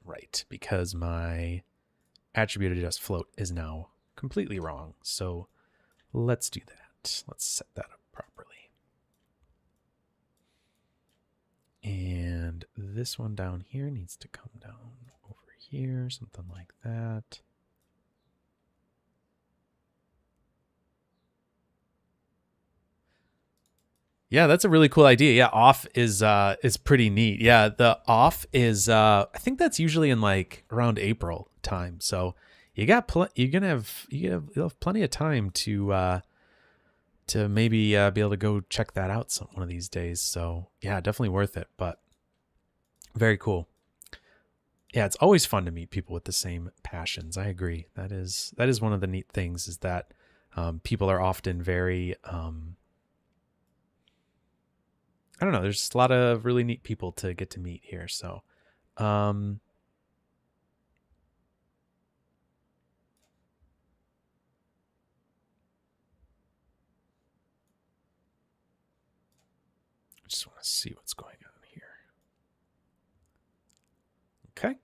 Right, because my attribute adjust float is now completely wrong. So let's do that. Let's set that up properly. And this one down here needs to come down over here, something like that. Yeah, that's a really cool idea. Yeah, off is pretty neat. Yeah, the off is I think that's usually in like around April time. So you got you'll have plenty of time to maybe be able to go check that out one of these days. So yeah, definitely worth it. But very cool. Yeah, it's always fun to meet people with the same passions. I agree. That is one of the neat things is that people are often very I don't know. There's a lot of really neat people to get to meet here. So, I just want to see what's going on here. Okay.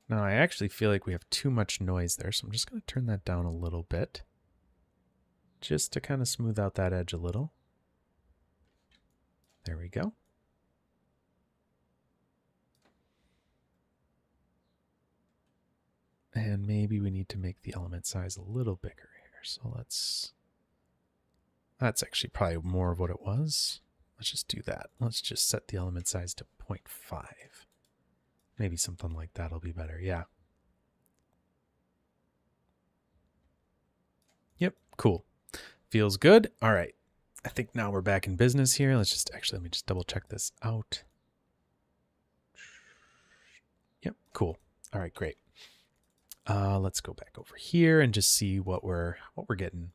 Now, I actually feel like we have too much noise there, so I'm just going to turn that down a little bit. Just to kind of smooth out that edge a little. There we go. And maybe we need to make the element size a little bigger here. So that's actually probably more of what it was. Let's just do that. Let's just set the element size to 0.5. Maybe something like that'll be better. Yeah. cool. Feels good. All right. I think now we're back in business here. Let me just double check this out. Yep, cool. All right, great. Let's go back over here and just see what we're getting.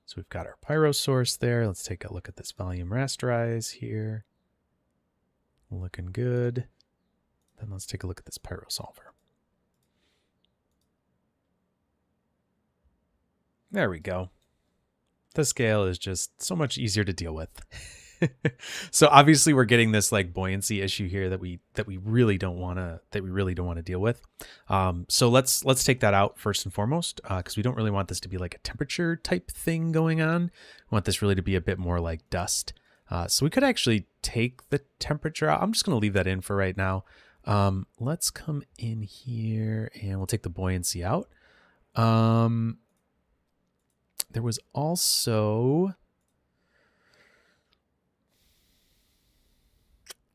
So we've got our Pyro source there. Let's take a look at this volume rasterize here. Looking good. Then let's take a look at this Pyro solver. There we go. The scale is just so much easier to deal with. So obviously we're getting this like buoyancy issue here that we really don't want to deal with. So let's take that out first and foremost, because we don't really want this to be like a temperature type thing going on. We want this really to be a bit more like dust. So we could actually take the temperature out. I'm just going to leave that in for right now. Let's come in here and we'll take the buoyancy out. There was also...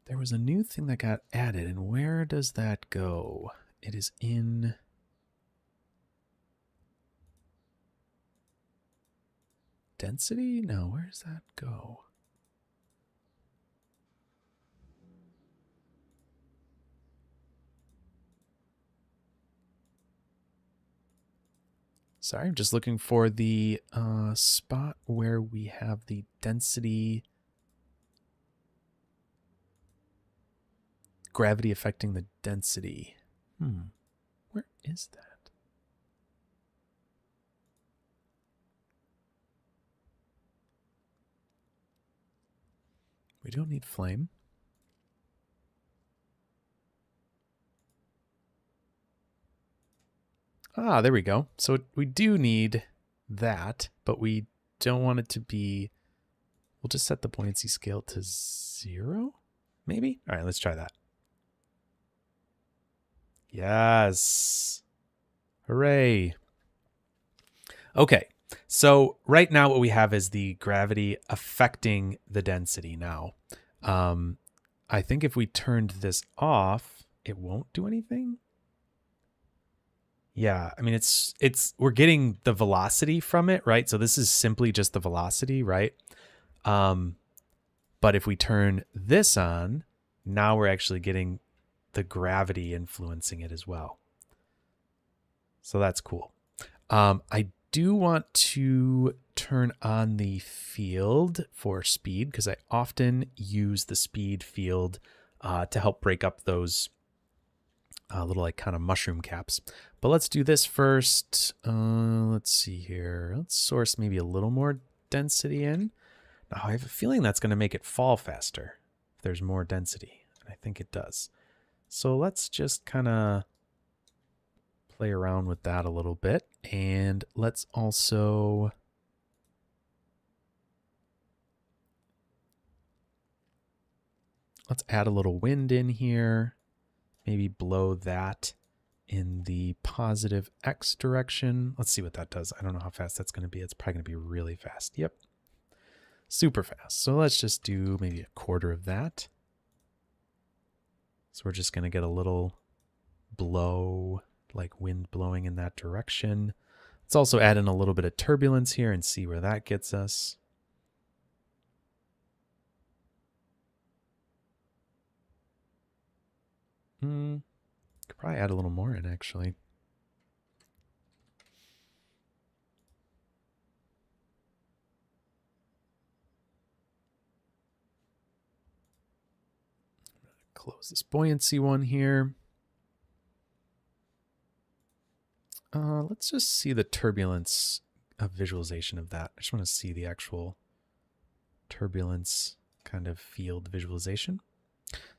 There was a new thing that got added, and where does that go? It is in... Density? No, where does that go? Sorry, I'm just looking for the spot where we have the density... Gravity affecting the density. Where is that? We don't need flame. Ah, there we go. So we do need that, but we don't want it to be... We'll just set the buoyancy scale to 0, maybe? All right, let's try that. Yes. Hooray. Okay. So right now what we have is the gravity affecting the density now. I think if we turned this off, it won't do anything. Yeah, I mean, we're getting the velocity from it, right? So this is simply just the velocity, right? But if we turn this on, now we're actually getting the gravity influencing it as well. So that's cool. I do want to turn on the field for speed because I often use the speed field to help break up those little like kind of mushroom caps. But let's do this first. Let's see here. Let's source maybe a little more density in. Now I have a feeling that's going to make it fall faster if there's more density. And I think it does. So let's just kind of play around with that a little bit. And let's also... Let's add a little wind in here. Maybe blow that in the positive X direction. Let's see what that does. I don't know how fast that's going to be. It's probably going to be really fast. Yep. Super fast. So let's just do maybe a quarter of that. So we're just going to get a little blow, like wind blowing in that direction. Let's also add in a little bit of turbulence here and see where that gets us. Could probably add a little more in, actually. Close this buoyancy one here. Let's just see the turbulence visualization of that. I just want to see the actual turbulence kind of field visualization.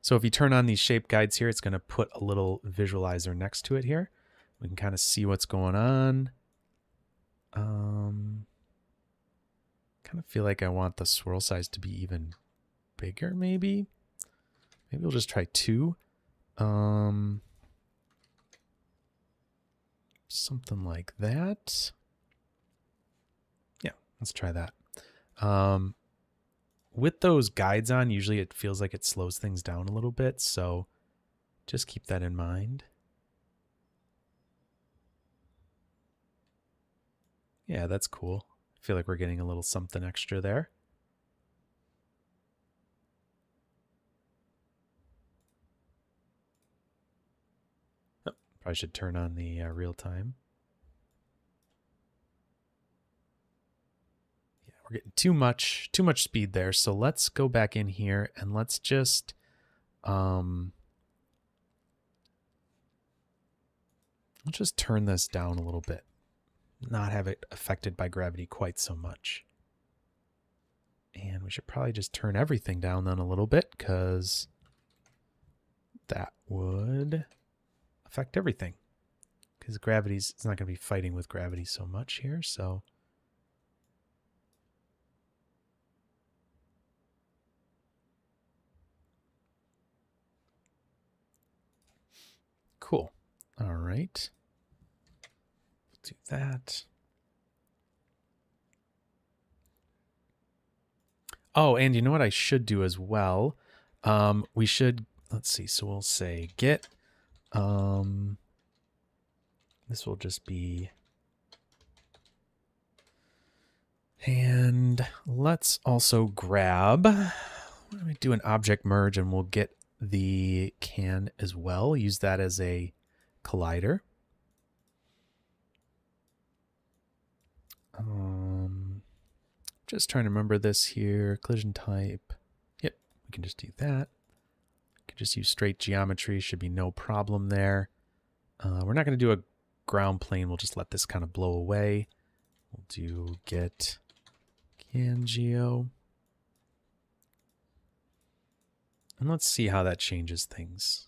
So if you turn on these shape guides here, it's going to put a little visualizer next to it here. We can kind of see what's going on. Kind of feel like I want the swirl size to be even bigger, maybe. Maybe we'll just try 2. Something like that. Yeah, let's try that. With those guides on, usually it feels like it slows things down a little bit, so just keep that in mind. Yeah, that's cool. I feel like we're getting a little something extra there. Oh, probably should turn on the real time. Yeah, we're getting too much speed there. So let's go back in here and let's just let's just turn this down a little bit. Not have it affected by gravity quite so much. And we should probably just turn everything down then a little bit, because that would affect everything. Because it's not going to be fighting with gravity so much here, so. Cool. All right. Do that. Oh, and you know what I should do as well? We should, let's see, so we'll say git, this will just be, and let's also grab, let me do an object merge and we'll get the can as well. Use that as a collider. Just trying to remember this here. Collision type. Yep, we can just do that. We can just use straight geometry. Should be no problem there. We're not going to do a ground plane. We'll just let this kind of blow away. We'll do get can geo. And let's see how that changes things.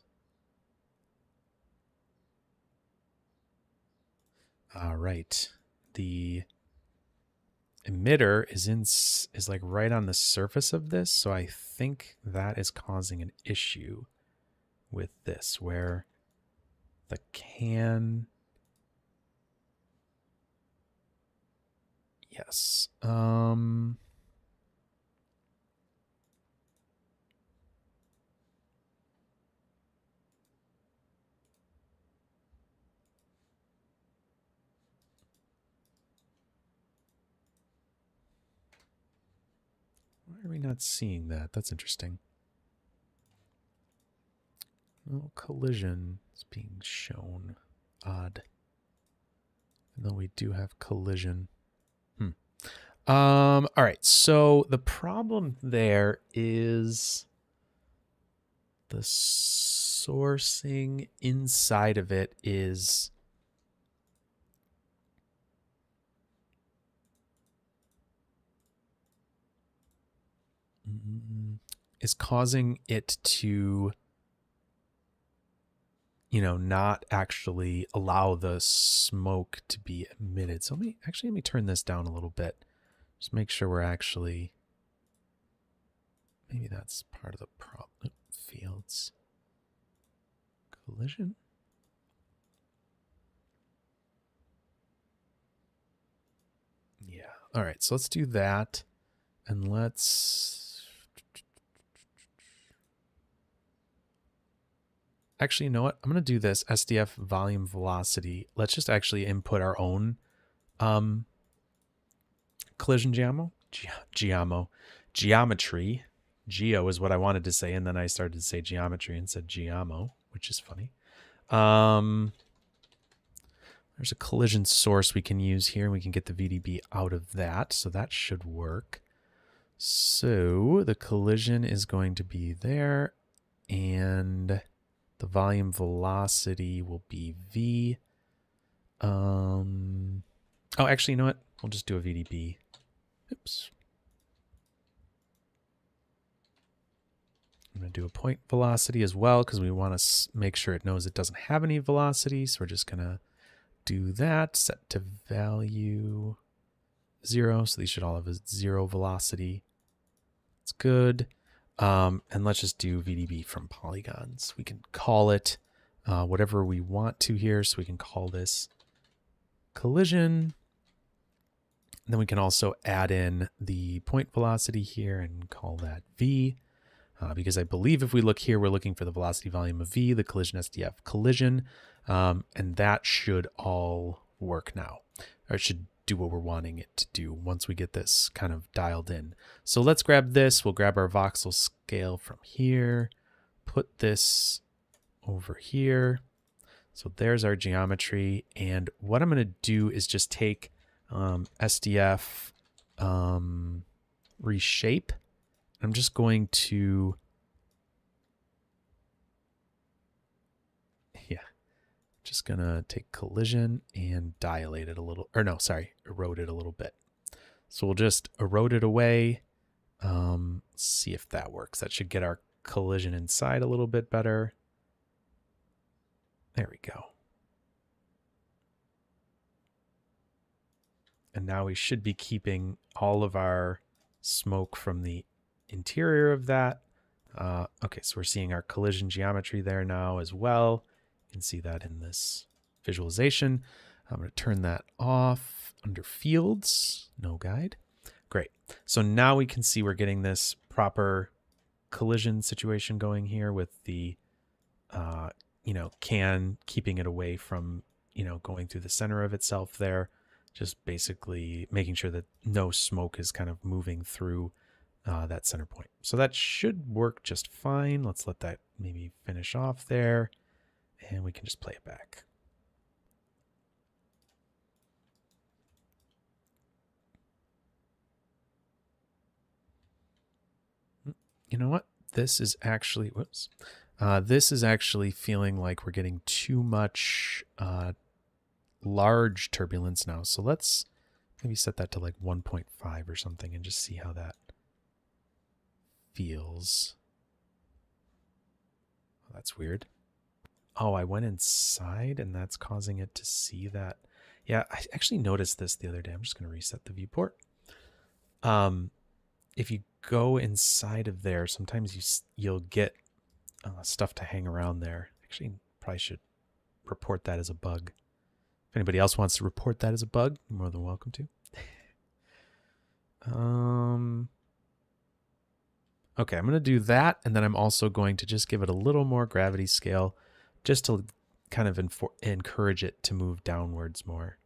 All right. The emitter is like right on the surface of this, so I think that is causing an issue with this, where the can, yes, why are we not seeing that? That's interesting. No collision is being shown. Odd. Even though we do have collision. All right. So the problem there is the sourcing inside of it is causing it to, you know, not actually allow the smoke to be emitted. So let me turn this down a little bit. Just make sure we're actually, maybe that's part of the problem. Fields. Collision. Yeah. All right. So let's do that. And let's, actually, you know what? I'm going to do this SDF volume velocity. Let's just actually input our own collision geometry. Geo is what I wanted to say, and then I started to say geometry and said geomo, which is funny. There's a collision source we can use here, and we can get the VDB out of that, so that should work. So the collision is going to be there, and the volume velocity will be V. Oh, actually, you know what? We'll just do a VDB. Oops. I'm going to do a point velocity as well, because we want to make sure it knows it doesn't have any velocity. So we're just going to do that. Set to value 0. So these should all have a 0 velocity. It's good. And let's just do VDB from polygons. We can call it whatever we want to here. So we can call this collision. And then we can also add in the point velocity here and call that V. Because I believe if we look here, we're looking for the velocity volume of V, the collision SDF collision. And that should all work now, or it should do what we're wanting it to do once we get this kind of dialed in. So let's grab this. We'll grab our voxel scale from here, put this over here. So there's our geometry. And what I'm going to do is just take SDF reshape. I'm just going to, just going to take collision and dilate it a little, or no, sorry, erode it a little bit. So we'll just erode it away. See if that works. That should get our collision inside a little bit better. There we go. And now we should be keeping all of our smoke from the interior of that. Okay, so we're seeing our collision geometry there now as well. You can see that in this visualization. I'm going to turn that off under fields, no guide. Great. So now we can see we're getting this proper collision situation going here with the, can keeping it away from, going through the center of itself there. Just basically making sure that no smoke is kind of moving through that center point. So that should work just fine. Let's let that maybe finish off there. And we can just play it back. You know what? This is actually, this is actually feeling like we're getting too much large turbulence now. So let's maybe set that to like 1.5 or something and just see how that feels. Oh, that's weird. Oh, I went inside and that's causing it to see that. Yeah, I actually noticed this the other day. I'm just going to reset the viewport. If you go inside of there, sometimes you'll get stuff to hang around there. Actually, probably should report that as a bug. If anybody else wants to report that as a bug, you're more than welcome to. Okay, I'm going to do that, and then I'm also going to just give it a little more gravity scale just to kind of encourage it to move downwards more.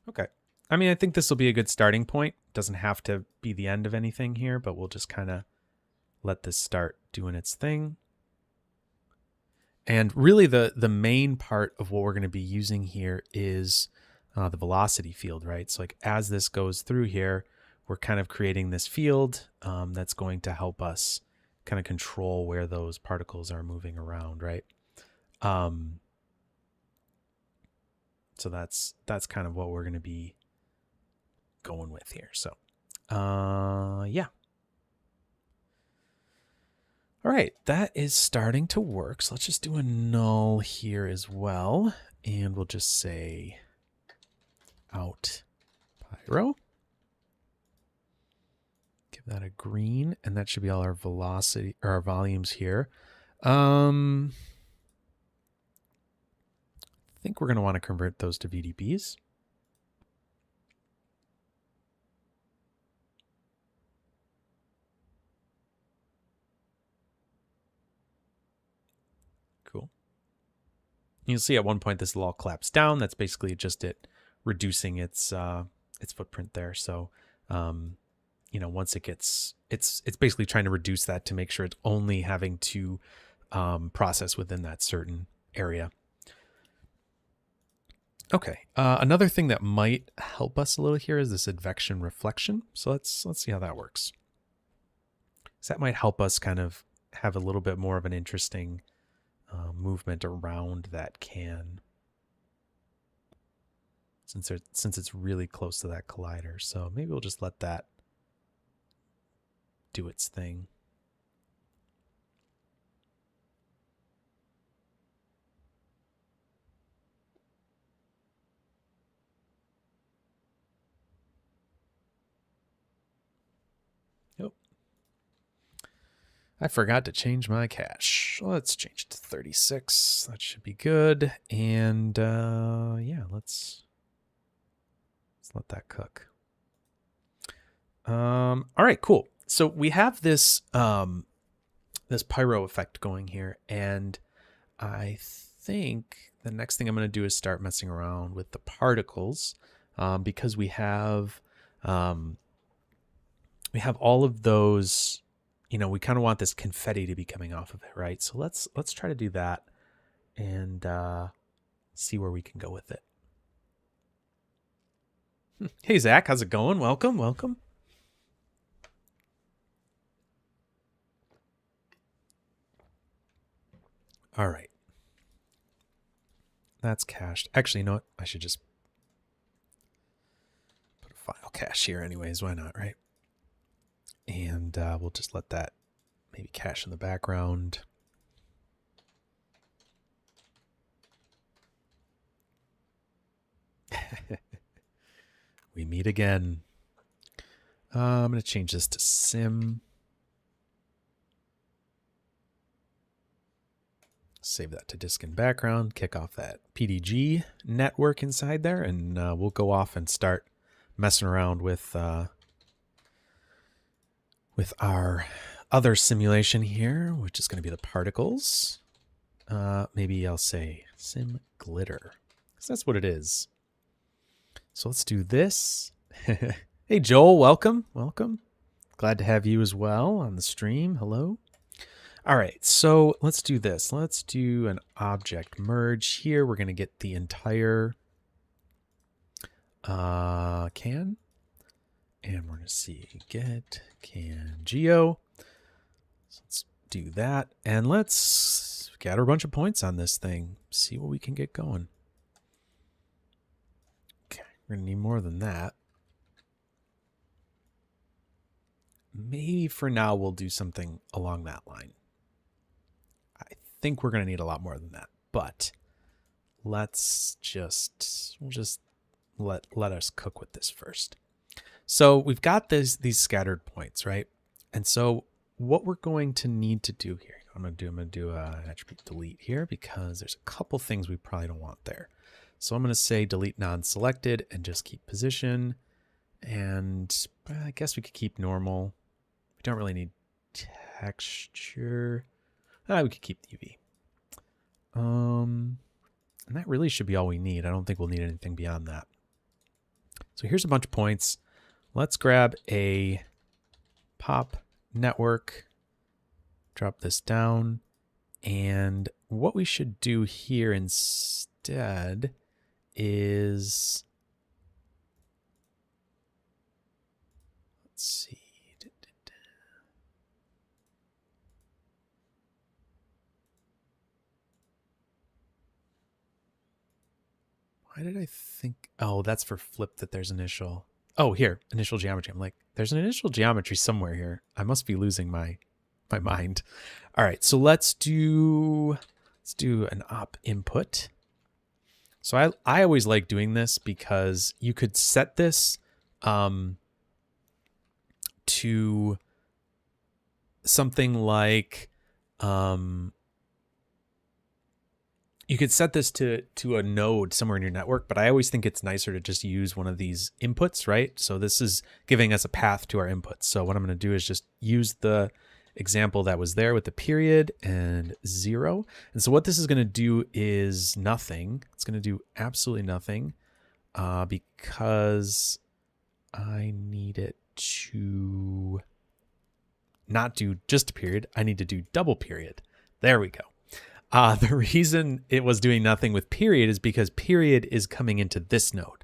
Okay. I mean, I think this will be a good starting point. Doesn't have to be the end of anything here, but we'll just kind of let this start doing its thing. And really the main part of what we're going to be using here is the velocity field, right? So like as this goes through here, we're kind of creating this field that's going to help us kind of control where those particles are moving around, right? So that's kind of what we're going to be going with here. So, yeah. All right, that is starting to work. So let's just do a null here as well. And we'll just say out Pyro. Give that a green, and that should be all our velocity or our volumes here. I think we're going to want to convert those to VDPs. Cool. You'll see at one point this will all collapse down. That's basically just it reducing its footprint there. So, you know, once it gets, it's basically trying to reduce that to make sure it's only having to process within that certain area. Okay, another thing that might help us a little here is this advection reflection. So let's see how that works. So that might help us kind of have a little bit more of an interesting movement around that can, since it's really close to that collider. So maybe we'll just let that do its thing. I forgot to change my cache. Let's change it to 36. That should be good. And yeah, let's let that cook. All right, cool. So we have this this pyro effect going here, and I think the next thing I'm going to do is start messing around with the particles, because we have all of those. You know, we kind of want this confetti to be coming off of it, right? So let's try to do that and see where we can go with it. Hey Zach, how's it going? Welcome. All right. That's cached. Actually, you know what? I should just put a file cache here anyways. Why not, right? And we'll just let that maybe cache in the background. We meet again. I'm going to change this to sim. Save that to disk in background. Kick off that PDG network inside there, and we'll go off and start messing around with our other simulation here, which is going to be the particles. Maybe I'll say sim glitter, because that's what it is. So let's do this. Hey Joel, welcome. Glad to have you as well on the stream. Hello. All right, so let's do this. Let's do an object merge here. We're going to get the entire can. And we're going to see get can geo. So let's do that. And let's gather a bunch of points on this thing. See what we can get going. Okay, we're going to need more than that. Maybe for now we'll do something along that line. I think we're going to need a lot more than that. But let's just, let us cook with this first. So we've got these scattered points, right? And so what we're going to need to do here, I'm going to do an attribute delete here, because there's a couple things we probably don't want there. So I'm going to say delete non-selected and just keep position. And I guess we could keep normal. We don't really need texture. We could keep the UV. And that really should be all we need. I don't think we'll need anything beyond that. So here's a bunch of points. Let's grab a pop network, drop this down, and what we should do here instead is, let's see. Why did I think, oh, that's for flip that there's initial. Oh, here, initial geometry. I'm like, there's an initial geometry somewhere here. I must be losing my mind. All right, so let's do an op input. So I always like doing this because you could set this to something like you could set this to a node somewhere in your network, but I always think it's nicer to just use one of these inputs, right? So this is giving us a path to our inputs. So what I'm going to do is just use the example that was there with the period and 0. And so what this is going to do is nothing. It's going to do absolutely nothing because I need it to not do just a period. I need to do double period. There we go. The reason it was doing nothing with period is because period is coming into this node.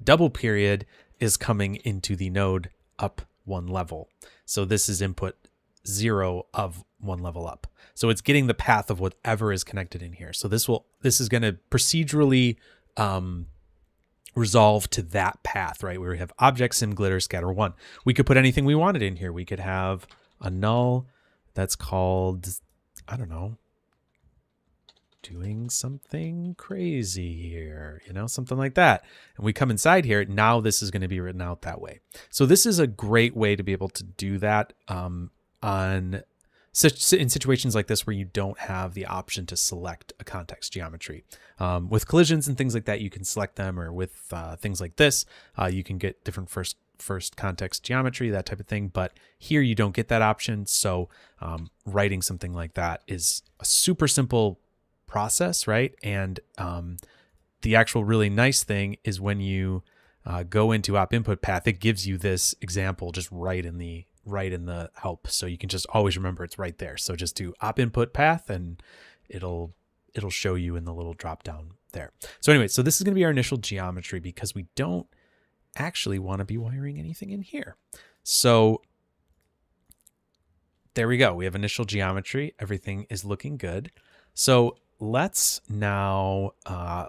Double period is coming into the node up one level. So this is input 0 of one level up. So it's getting the path of whatever is connected in here. So this is going to procedurally resolve to that path, right? Where we have object sim glitter scatter 1. We could put anything we wanted in here. We could have a null that's called, I don't know, doing something crazy here, you know, something like that. And we come inside here. Now this is going to be written out that way. So this is a great way to be able to do that on in situations like this where you don't have the option to select a context geometry. With collisions and things like that, you can select them, or with things like this, you can get different first context geometry, that type of thing. But here you don't get that option. So writing something like that is a super simple process, right? And the actual really nice thing is when you go into op input path, it gives you this example just right in the help, so you can just always remember it's right there. So just do op input path and it'll show you in the little drop down there. So anyway, so this is going to be our initial geometry because we don't actually want to be wiring anything in here. So there we go. We have initial geometry. Everything is looking good. So let's now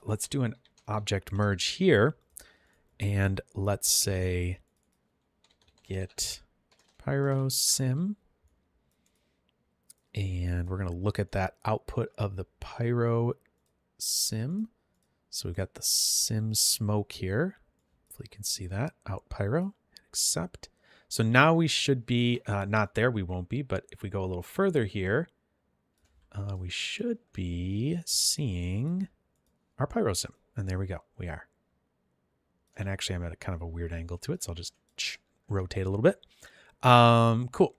let's do an object merge here, and let's say get Pyro sim, and we're going to look at that output of the Pyro sim. So we've got the sim smoke here. Hopefully you can see that. Out Pyro, accept. So now we should be not there. We won't be, but if we go a little further here, we should be seeing our Pyro sim. And there we go. We are. And actually I'm at a kind of a weird angle to it, so I'll just rotate a little bit. Cool.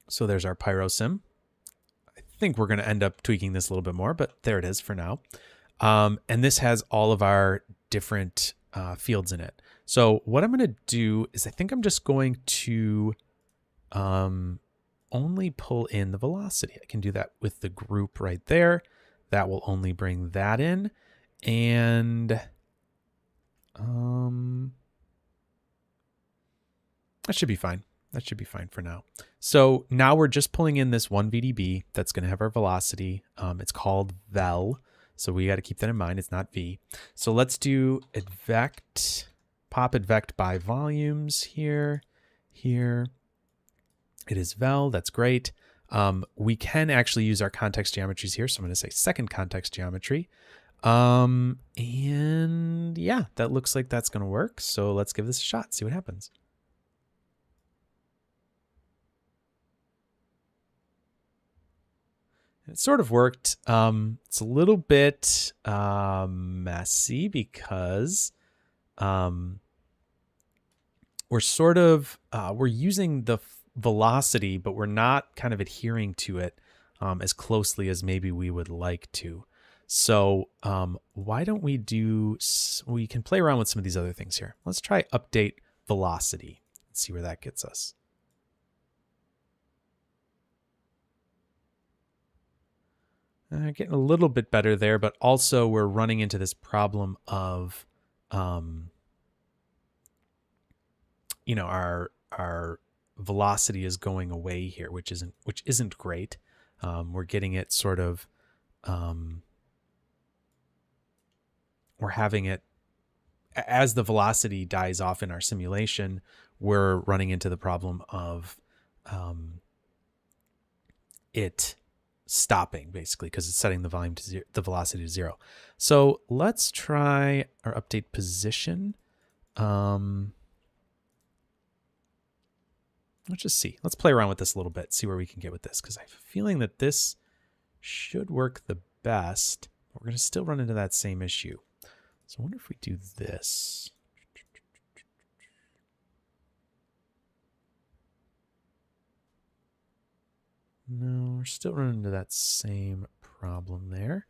So there's our Pyro sim. I think we're going to end up tweaking this a little bit more, but there it is for now. And this has all of our different fields in it. So what I'm going to do is I think I'm just going to only pull in the velocity. I can do that with the group right there. That will only bring that in. And that should be fine. That should be fine for now. So now we're just pulling in this one VDB that's going to have our velocity. It's called vel. So we got to keep that in mind. It's not V. So let's do advect, pop advect by volumes here, here. It is vel. That's great. We can actually use our context geometries here. So I'm going to say second context geometry. And yeah, that looks like that's going to work. So let's give this a shot, see what happens. It sort of worked. It's a little bit messy because we're sort of we're using the velocity, but we're not kind of adhering to it as closely as maybe we would like to. So why don't we can play around with some of these other things here. Let's try update velocity and see where that gets us. Getting a little bit better there, but also we're running into this problem of, you know, our velocity is going away here, which isn't great. We're getting it sort of, we're having it as the velocity dies off in our simulation. We're running into the problem of it stopping basically because it's setting the volume to zero, the velocity to 0. So let's try our update position. Let's just see. Let's play around with this a little bit, see where we can get with this, because I have a feeling that this should work the best. We're going to still run into that same issue. So I wonder if we do this. No, we're still running into that same problem there.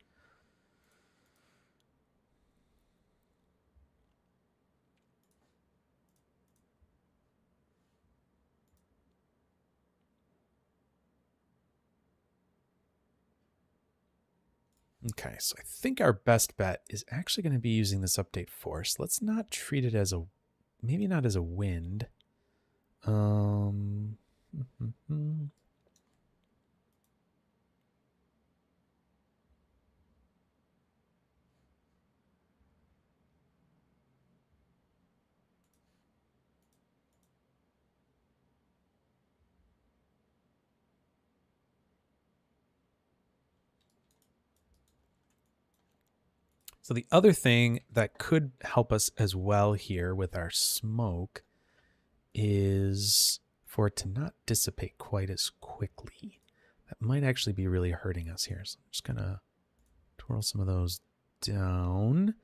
Okay, so I think our best bet is actually going to be using this update force. Let's not treat it as maybe not as a wind. So the other thing that could help us as well here with our smoke is for it to not dissipate quite as quickly. That might actually be really hurting us here. So I'm just going to twirl some of those down.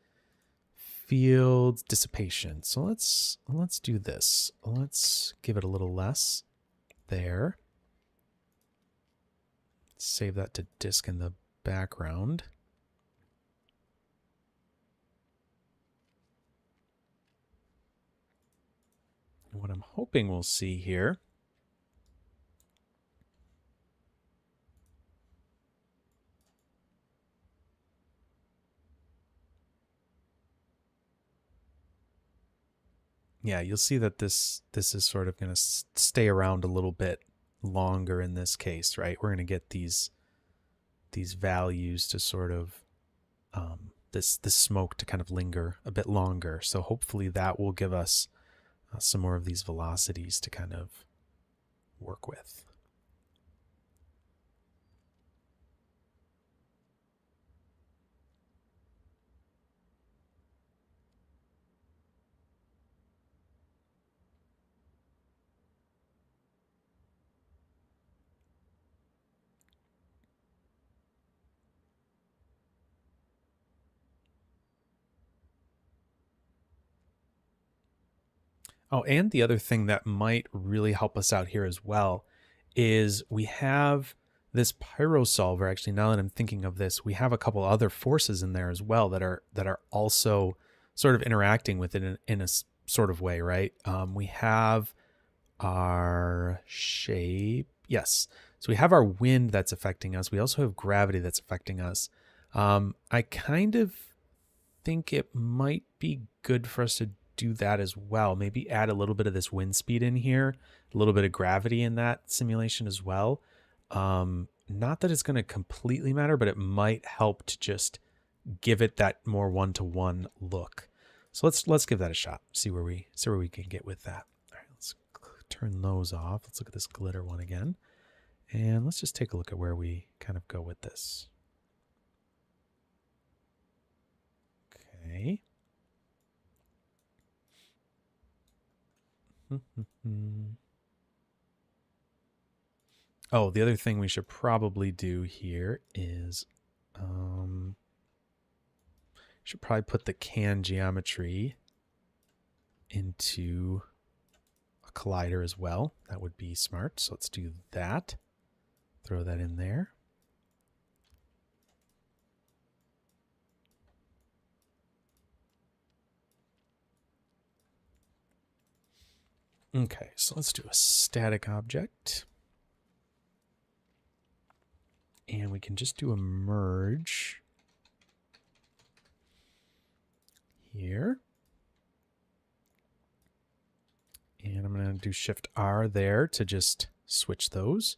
Fields, dissipation. So let's do this. Let's give it a little less there. Save that to disk in the background. And what I'm hoping we'll see here you'll see that this is sort of going to stay around a little bit longer in this case, right? We're going to get these values to sort of this smoke to kind of linger a bit longer. So hopefully that will give us some more of these velocities to kind of work with. Oh, and the other thing that might really help us out here as well is we have this Pyro solver. Actually, now that I'm thinking of this, we have a couple other forces in there as well that are also sort of interacting with it in a sort of way, right? We have our shape. Yes. So we have our wind that's affecting us. We also have gravity that's affecting us. I kind of think it might be good for us to do that as well. Maybe add a little bit of this wind speed in here, a little bit of gravity in that simulation as well. Not that it's going to completely matter, but it might help to just give it that more one-to-one look. So let's give that a shot. See where we can get with that. All right, let's turn those off. Let's look at this glitter one again. And let's just take a look at where we kind of go with this. Okay. Oh, the other thing we should probably do here is should probably put the can geometry into a collider as well. That would be smart. So let's do that. Throw that in there. Okay, so let's do a static object. And we can just do a merge here. And I'm going to do Shift R there to just switch those.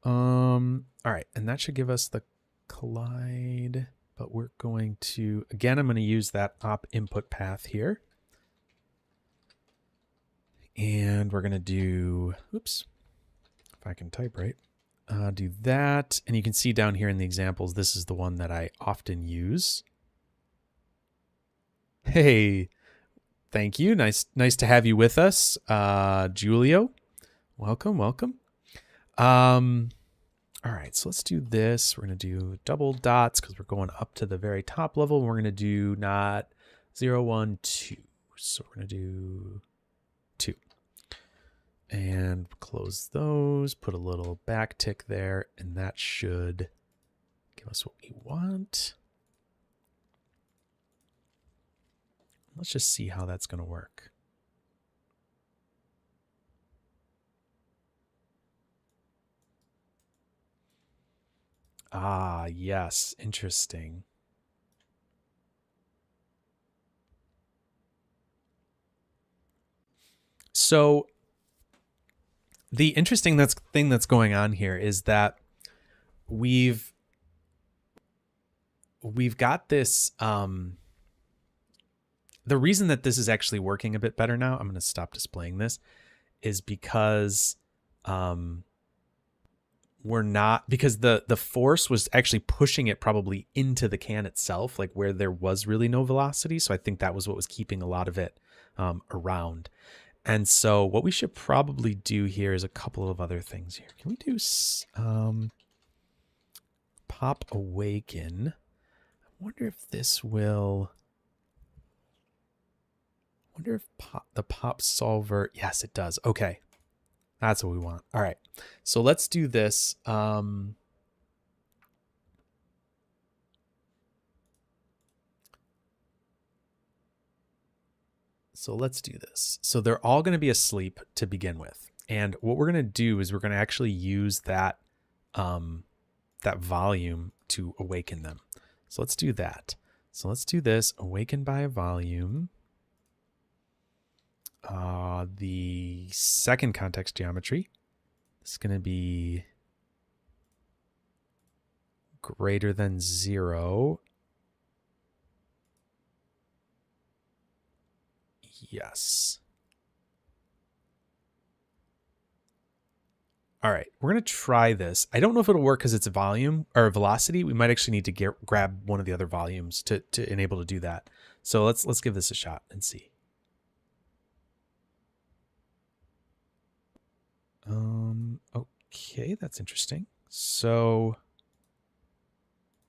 All right, and that should give us the collide, but we're going to, again, I'm going to use that op input path here. And we're going to do, oops, if I can type right, do that. And you can see down here in the examples, this is the one that I often use. Hey, thank you. Nice to have you with us, Julio. Welcome. All right, so let's do this. We're going to do double dots because we're going up to the very top level. We're going to do not 0, 1, 2. So we're going to do 2. And close those, put a little back tick there, and that should give us what we want. Let's just see how that's going to work. Ah, yes, interesting. So the interesting thing that's going on here is that we've got this, the reason that this is actually working a bit better now, I'm going to stop displaying this, is because because the force was actually pushing it probably into the can itself, like where there was really no velocity. So I think that was what was keeping a lot of it around. And so what we should probably do here is a couple of other things here. Can we do pop awaken? I wonder if this will... I wonder if the pop solver... Yes, it does. Okay. That's what we want. All right. So let's do this. So let's do this. So they're all going to be asleep to begin with. And what we're going to do is we're going to actually use that, that volume to awaken them. So let's do that. So let's do this. Awaken by a volume. The second context geometry is going to be greater than 0. Yes. All right, we're going to try this. I don't know if it'll work because it's a volume or velocity. We might actually need to grab one of the other volumes to enable to do that. So let's give this a shot and see. Okay, that's interesting. So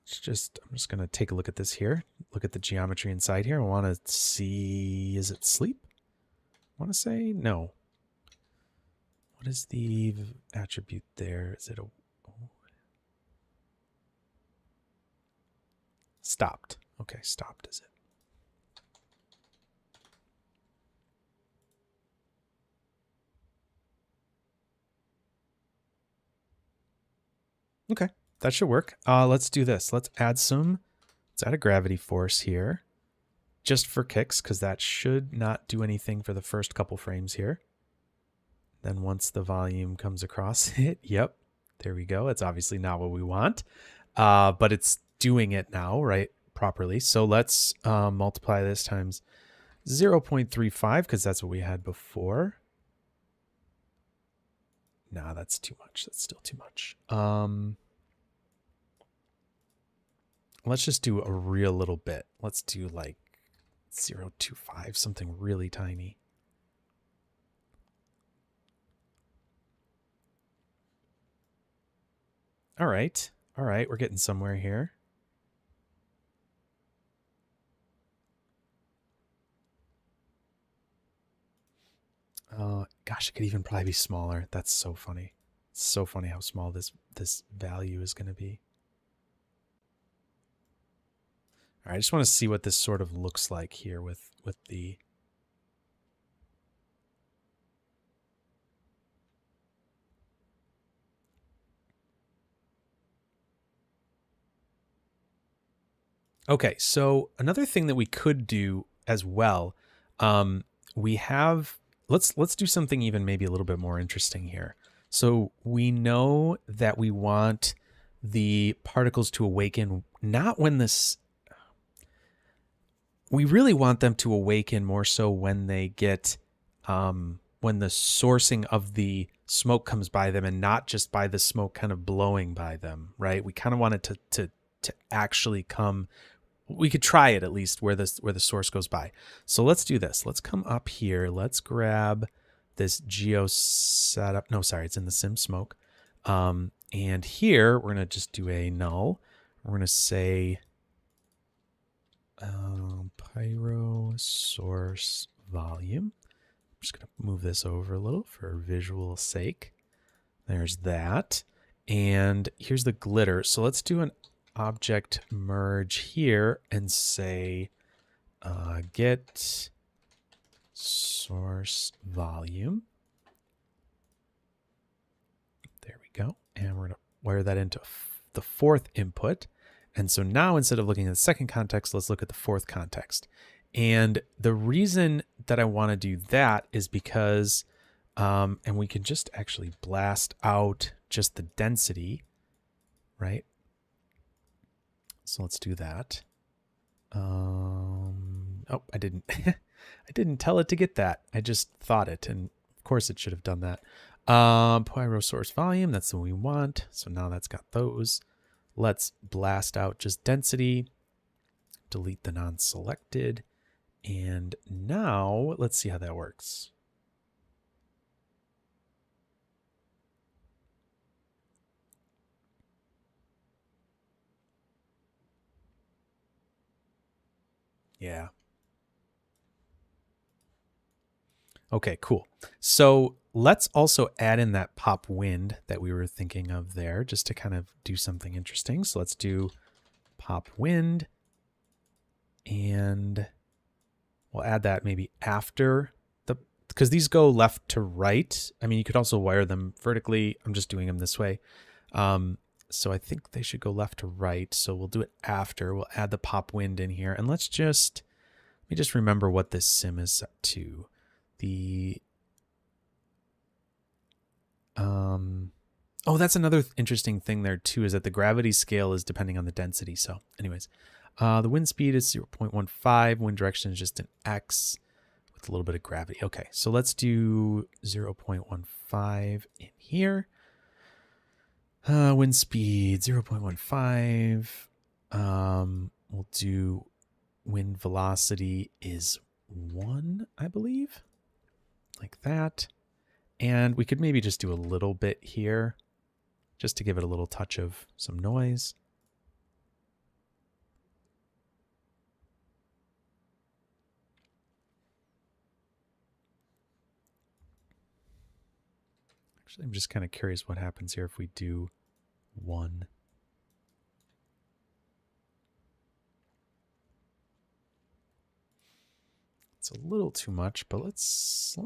I'm just going to take a look at this here. Look at the geometry inside here. I want to see, is it sleep? I want to say no. What is the attribute there? Is it a... Stopped. Okay, stopped is it. Okay, that should work. Let's do this. Let's add a gravity force here just for kicks, because that should not do anything for the first couple frames here. Then once the volume comes across it, yep, there we go. It's obviously not what we want, but it's doing it now, right, properly. So let's multiply this times 0.35, because that's what we had before. Nah, that's too much. That's still too much. Let's just do a real little bit. Let's do like 0.25, something really tiny. All right. All right, we're getting somewhere here. Gosh, it could even probably be smaller. That's so funny. It's so funny how small this value is going to be. All right, I just want to see what this sort of looks like here with the... Okay, so another thing that we could do as well, we have... Let's do something even maybe a little bit more interesting here. So we know that we want the particles to awaken not when this... We really want them to awaken more so when they get... when the sourcing of the smoke comes by them and not just by the smoke kind of blowing by them, right? We kind of want it to actually come... We could try it at least where the source goes by. So let's do this. Let's come up here. Let's grab this geo setup. No, sorry, it's in the sim smoke. And here we're gonna just do a null. We're gonna say Pyro source volume. I'm just gonna move this over a little for visual sake. There's that. And here's the glitter. So let's do an object merge here and say get source volume. There we go. And we're going to wire that into the fourth input. And so now instead of looking at the second context, let's look at the fourth context. And the reason that I want to do that is because, and we can just actually blast out just the density, right? So let's do that. Oh, I didn't. I didn't tell it to get that. I just thought it, and of course it should have done that. Pyro source volume. That's what we want. So now that's got those. Let's blast out just density. Delete the non-selected, and now let's see how that works. Yeah. Okay, cool. So let's also add in that pop wind that we were thinking of there, just to kind of do something interesting. So let's do pop wind, and we'll add that maybe after the, because these go left to right. I mean, you could also wire them vertically. I'm just doing them this way. So I think they should go left to right. So we'll do it after. We'll add the pop wind in here, and let me just remember what this sim is set to. The oh, that's another interesting thing there too, is that the gravity scale is depending on the density. So anyways, the wind speed is 0.15. Wind direction is just an X with a little bit of gravity. Okay, so let's do 0.15 in here. Wind speed 0.15. We'll do wind velocity is 1, I believe, like that. And we could maybe just do a little bit here, just to give it a little touch of some noise. Actually, I'm just kind of curious what happens here if we do 1. It's a little too much, but let's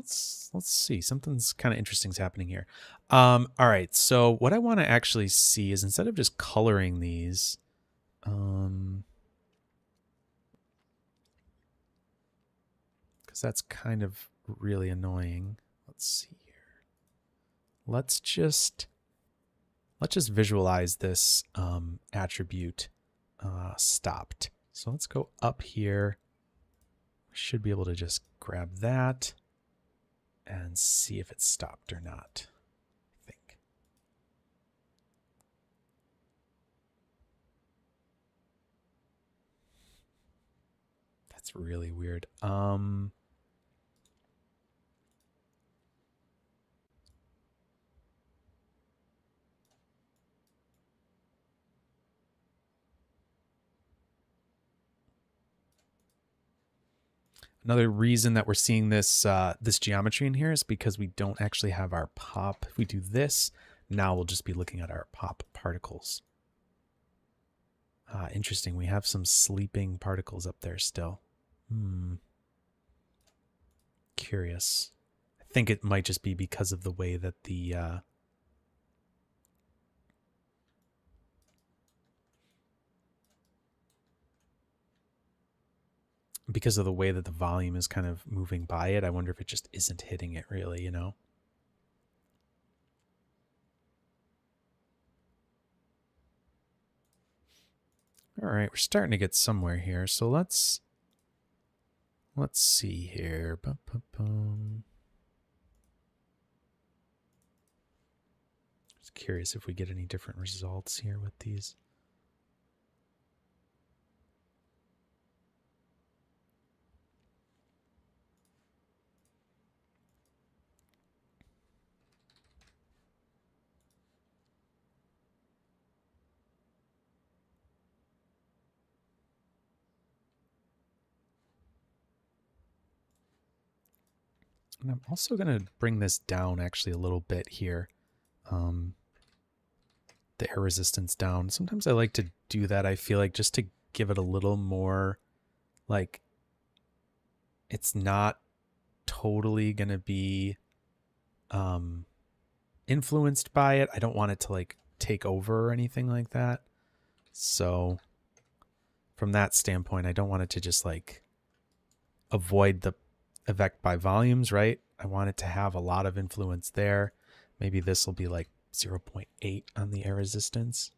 see. Something's kind of interesting's happening here. All right. So what I want to actually see is, instead of just coloring these, because that's kind of really annoying. Let's see here. Let's just visualize this attribute stopped. So let's go up here. Should be able to just grab that and see if it's stopped or not, I think. That's really weird. Another reason that we're seeing this this geometry in here is because we don't actually have our pop. If we do this, now we'll just be looking at our pop particles. Interesting. We have some sleeping particles up there still. Curious. I think it might just be because of the way that the volume is kind of moving by it. I wonder if it just isn't hitting it really, you know? All right, we're starting to get somewhere here. So let's see here. Just curious if we get any different results here with these. And I'm also going to bring this down actually a little bit here. The air resistance down. Sometimes I like to do that, I feel like, just to give it a little more, like, it's not totally going to be influenced by it. I don't want it to like take over or anything like that. So from that standpoint, I don't want it to just like avoid the effect by volumes, right? I want it to have a lot of influence there. Maybe this will be like 0.8 on the air resistance.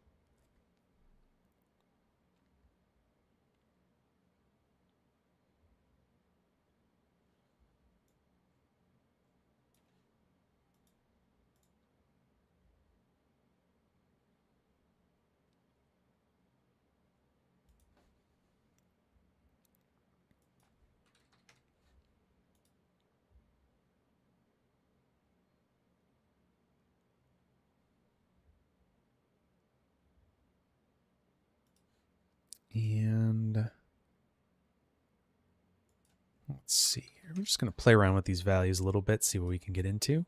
And Let's see. We're just going to play around with these values a little bit, see what we can get into.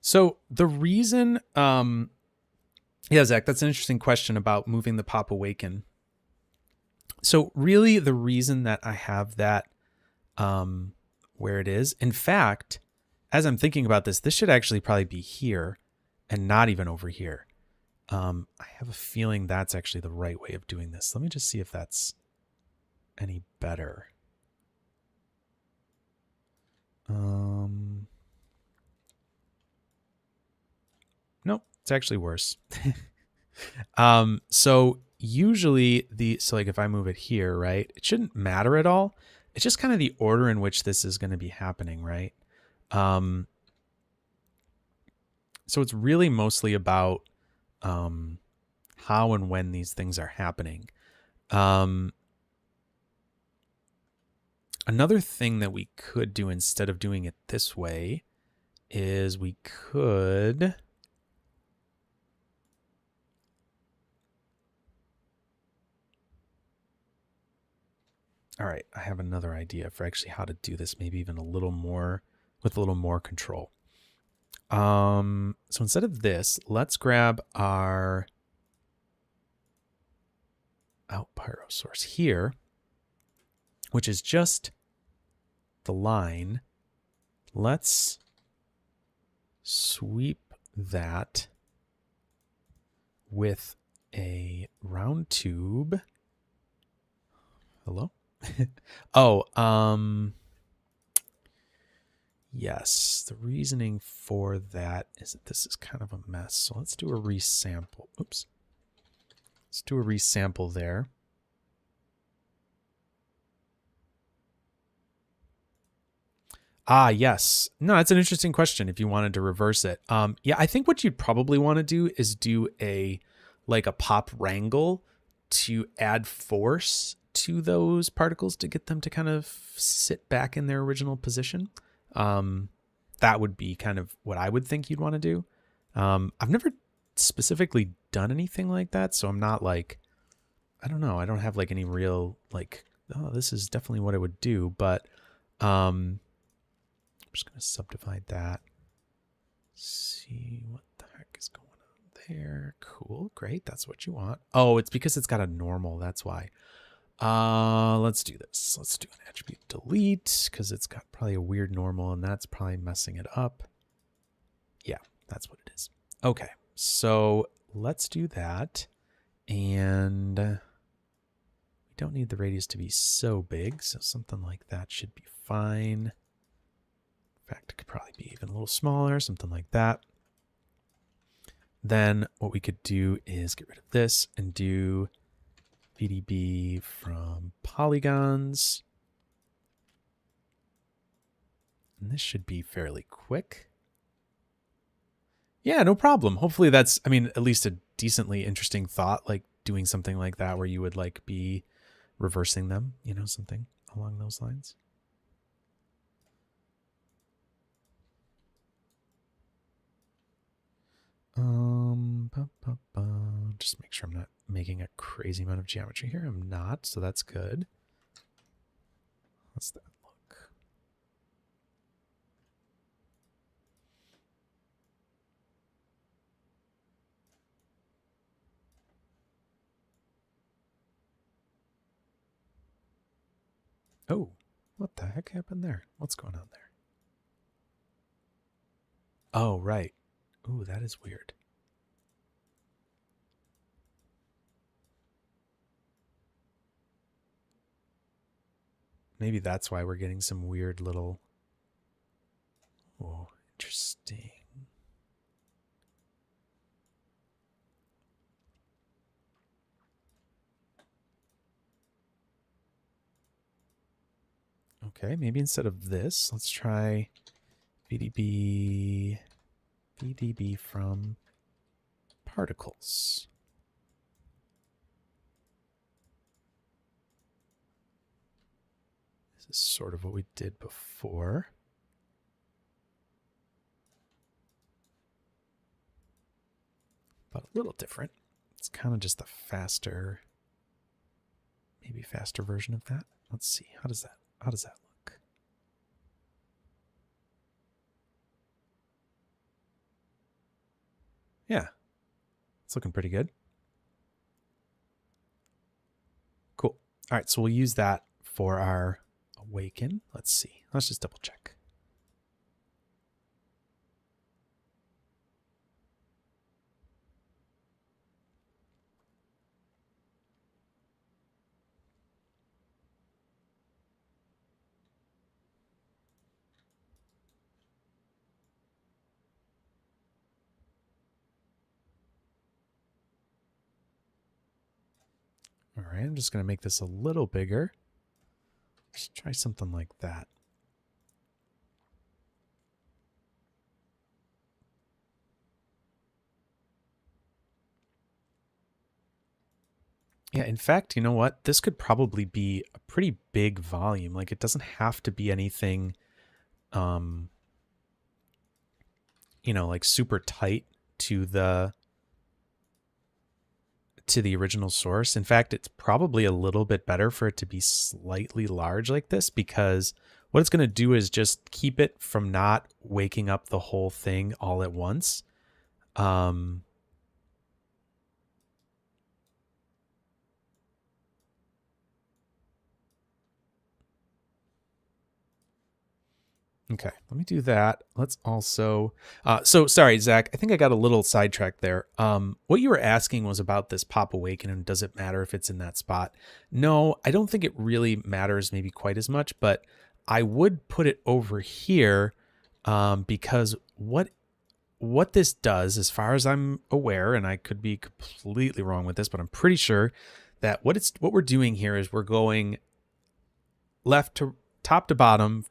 So the reason, yeah, Zach, that's an interesting question about moving the pop awaken. So really the reason that I have that where it is, in fact, as I'm thinking about this, this should actually probably be here and not even over here. I have a feeling that's actually the right way of doing this. Let me just see if that's any better. Nope, it's actually worse. So usually so like if I move it here, right, it shouldn't matter at all. It's just kind of the order in which this is going to be happening, right? So it's really mostly about how and when these things are happening. Another thing that we could do instead of doing it this way is we could... All right, I have another idea for actually how to do this, maybe even a little more, with a little more control. So instead of this, let's grab our Pyro source here, which is just the line. Let's sweep that with a round tube. Hello? Yes, the reasoning for that is that this is kind of a mess. So let's do a resample. Oops. Let's do a resample there. Yes. No, that's an interesting question if you wanted to reverse it. Yeah, I think what you'd probably want to do is do a pop wrangle to add force to those particles to get them to kind of sit back in their original position. That would be kind of what I would think you'd want to do. I've never specifically done anything like that, so I'm not like, I don't know. I don't have like any real like, oh, this is definitely what I would do, but I'm just going to subdivide that. See what the heck is going on there. Cool. Great. That's what you want. Oh, it's because it's got a normal. That's why. Let's do this. Let's do an attribute delete because it's got probably a weird normal and that's probably messing it up. Yeah, that's what it is. Okay. So let's do that. And we don't need the radius to be so big. So something like that should be fine. In fact, it could probably be even a little smaller, something like that. Then what we could do is get rid of this and do VDB from polygons. And this should be fairly quick. Yeah, no problem. Hopefully that's, I mean, at least a decently interesting thought, like doing something like that where you would like be reversing them, you know, something along those lines. Just make sure I'm not making a crazy amount of geometry here. I'm not, so that's good. How's that look? Oh, what the heck happened there? What's going on there? Oh, right. Ooh, that is weird. Maybe that's why we're getting some weird little... Oh, interesting. Okay, maybe instead of this, let's try VDB from particles. This is sort of what we did before. but a little different. It's kind of just a faster, maybe faster version of that. Let's see. How does that look? Yeah, it's looking pretty good. Cool. All right, so we'll use that for our awaken. Let's see. Let's just double check. All right, I'm just going to make this a little bigger. Let's try something like that. Yeah, in fact, you know what? This could probably be a pretty big volume. Like, it doesn't have to be anything, you know, like super tight to the original source. In fact, it's probably a little bit better for it to be slightly large like this, because what it's going to do is just keep it from not waking up the whole thing all at once. Okay, let me do that. Let's also, so sorry, Zach, I think I got a little sidetracked there. What you were asking was about this pop awaken and does it matter if it's in that spot? No, I don't think it really matters maybe quite as much, but I would put it over here because what this does, as far as I'm aware, and I could be completely wrong with this, but I'm pretty sure that what we're doing here is we're going left to top to bottom,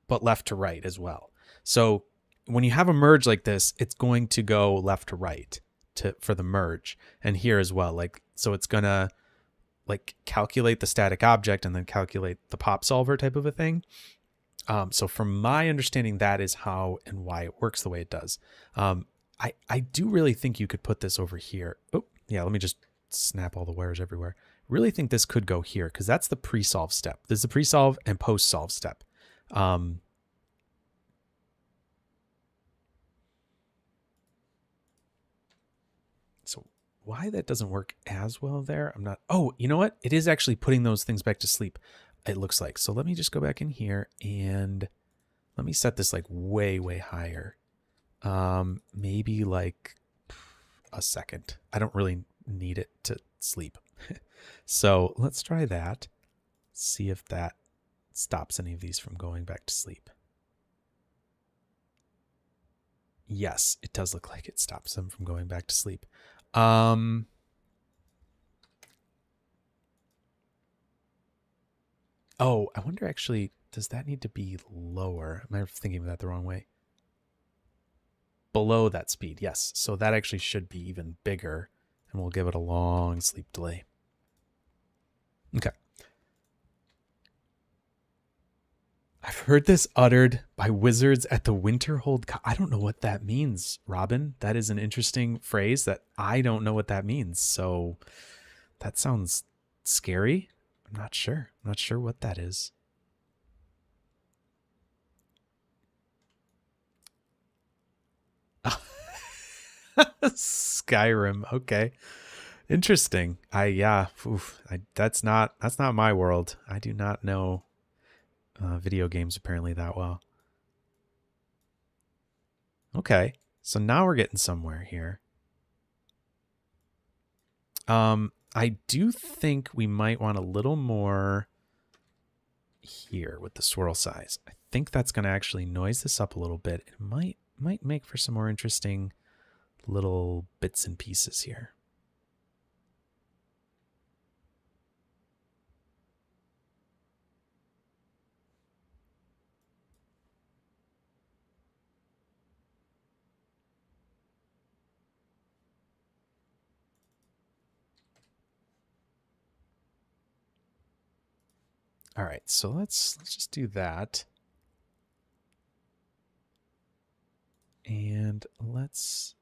but left to right as well. So when you have a merge like this, it's going to go left to right for the merge, and here as well. Like, so it's gonna like calculate the static object and then calculate the pop solver type of a thing. So from my understanding, that is how and why it works the way it does. I do really think you could put this over here. Oh yeah, let me just snap all the wires everywhere. Really think this could go here because that's the pre-solve step. This is the pre-solve and post-solve step. So why that doesn't work as well there, I'm not. Oh, you know what? It is actually putting those things back to sleep, it looks like. So let me just go back in here and let me set this like way, way higher. Maybe like a second. I don't really need it to sleep. So let's try that. See if that stops any of these from going back to sleep. Yes, it does look like it stops them from going back to sleep. Oh, I wonder actually, does that need to be lower? Am I thinking of that the wrong way? Below that speed, yes. So that actually should be even bigger, and we'll give it a long sleep delay. Okay. I've heard this uttered by wizards at the Winterhold. I don't know what that means, Robin. That is an interesting phrase that I don't know what that means. So that sounds scary. I'm not sure. I'm not sure what that is. Skyrim. Okay. Interesting. That's not my world. I do not know video games apparently that well. Okay. So now we're getting somewhere here. I do think we might want a little more here with the swirl size. I think that's going to actually noise this up a little bit. It might make for some more interesting little bits and pieces here. All right, so let's just do that. And let's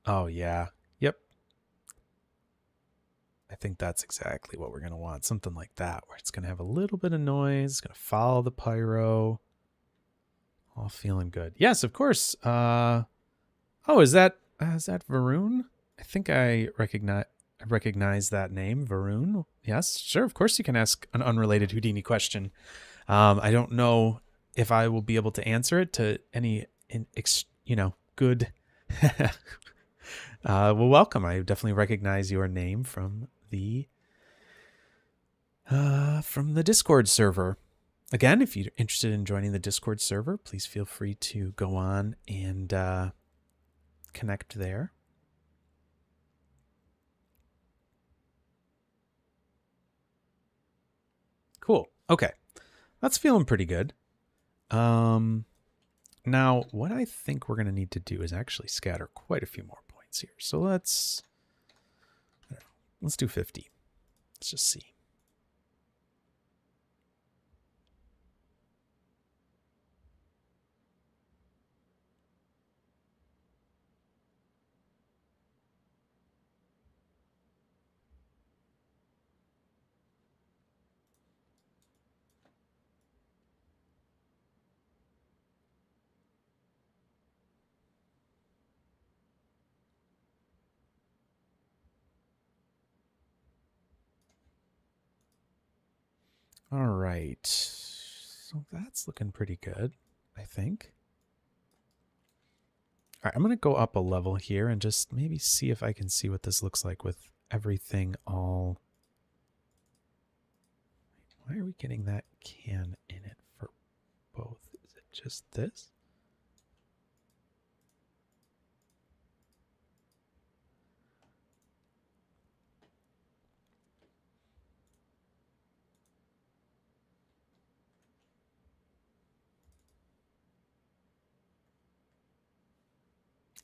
Oh, yeah. Yep. I think that's exactly what we're going to want. Something like that, where it's going to have a little bit of noise. It's going to follow the pyro. All feeling good. Yes, of course. Oh, is that Varun? I think I recognize that name, Varun. Yes, sure. Of course, you can ask an unrelated Houdini question. I don't know if I will be able to answer it to any, good. Well, welcome. I definitely recognize your name from the Discord server. Again, if you're interested in joining the Discord server, please feel free to go on and connect there. Cool. Okay. That's feeling pretty good. Now, what I think we're going to need to do is actually scatter quite a few more points here. So let's do 50. Let's just see. All right. So that's looking pretty good, I think. All right, I'm going to go up a level here and just maybe see if I can see what this looks like with everything all... Why are we getting that can in it for both? Is it just this?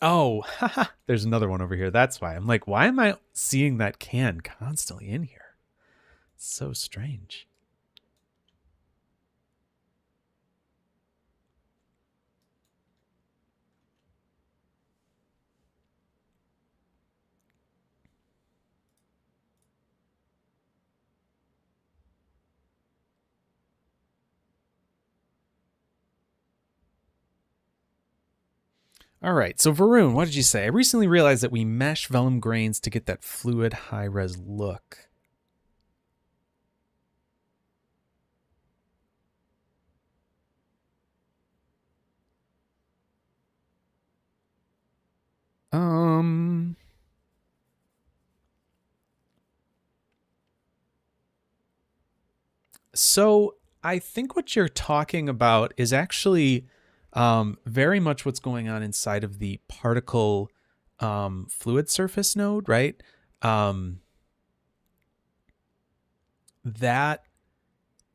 Oh, there's another one over here. That's why. I'm like, why am I seeing that can constantly in here? It's so strange. All right, so Varun, what did you say? I recently realized that we mesh vellum grains to get that fluid high-res look. So I think what you're talking about is actually very much what's going on inside of the particle fluid surface node, right? That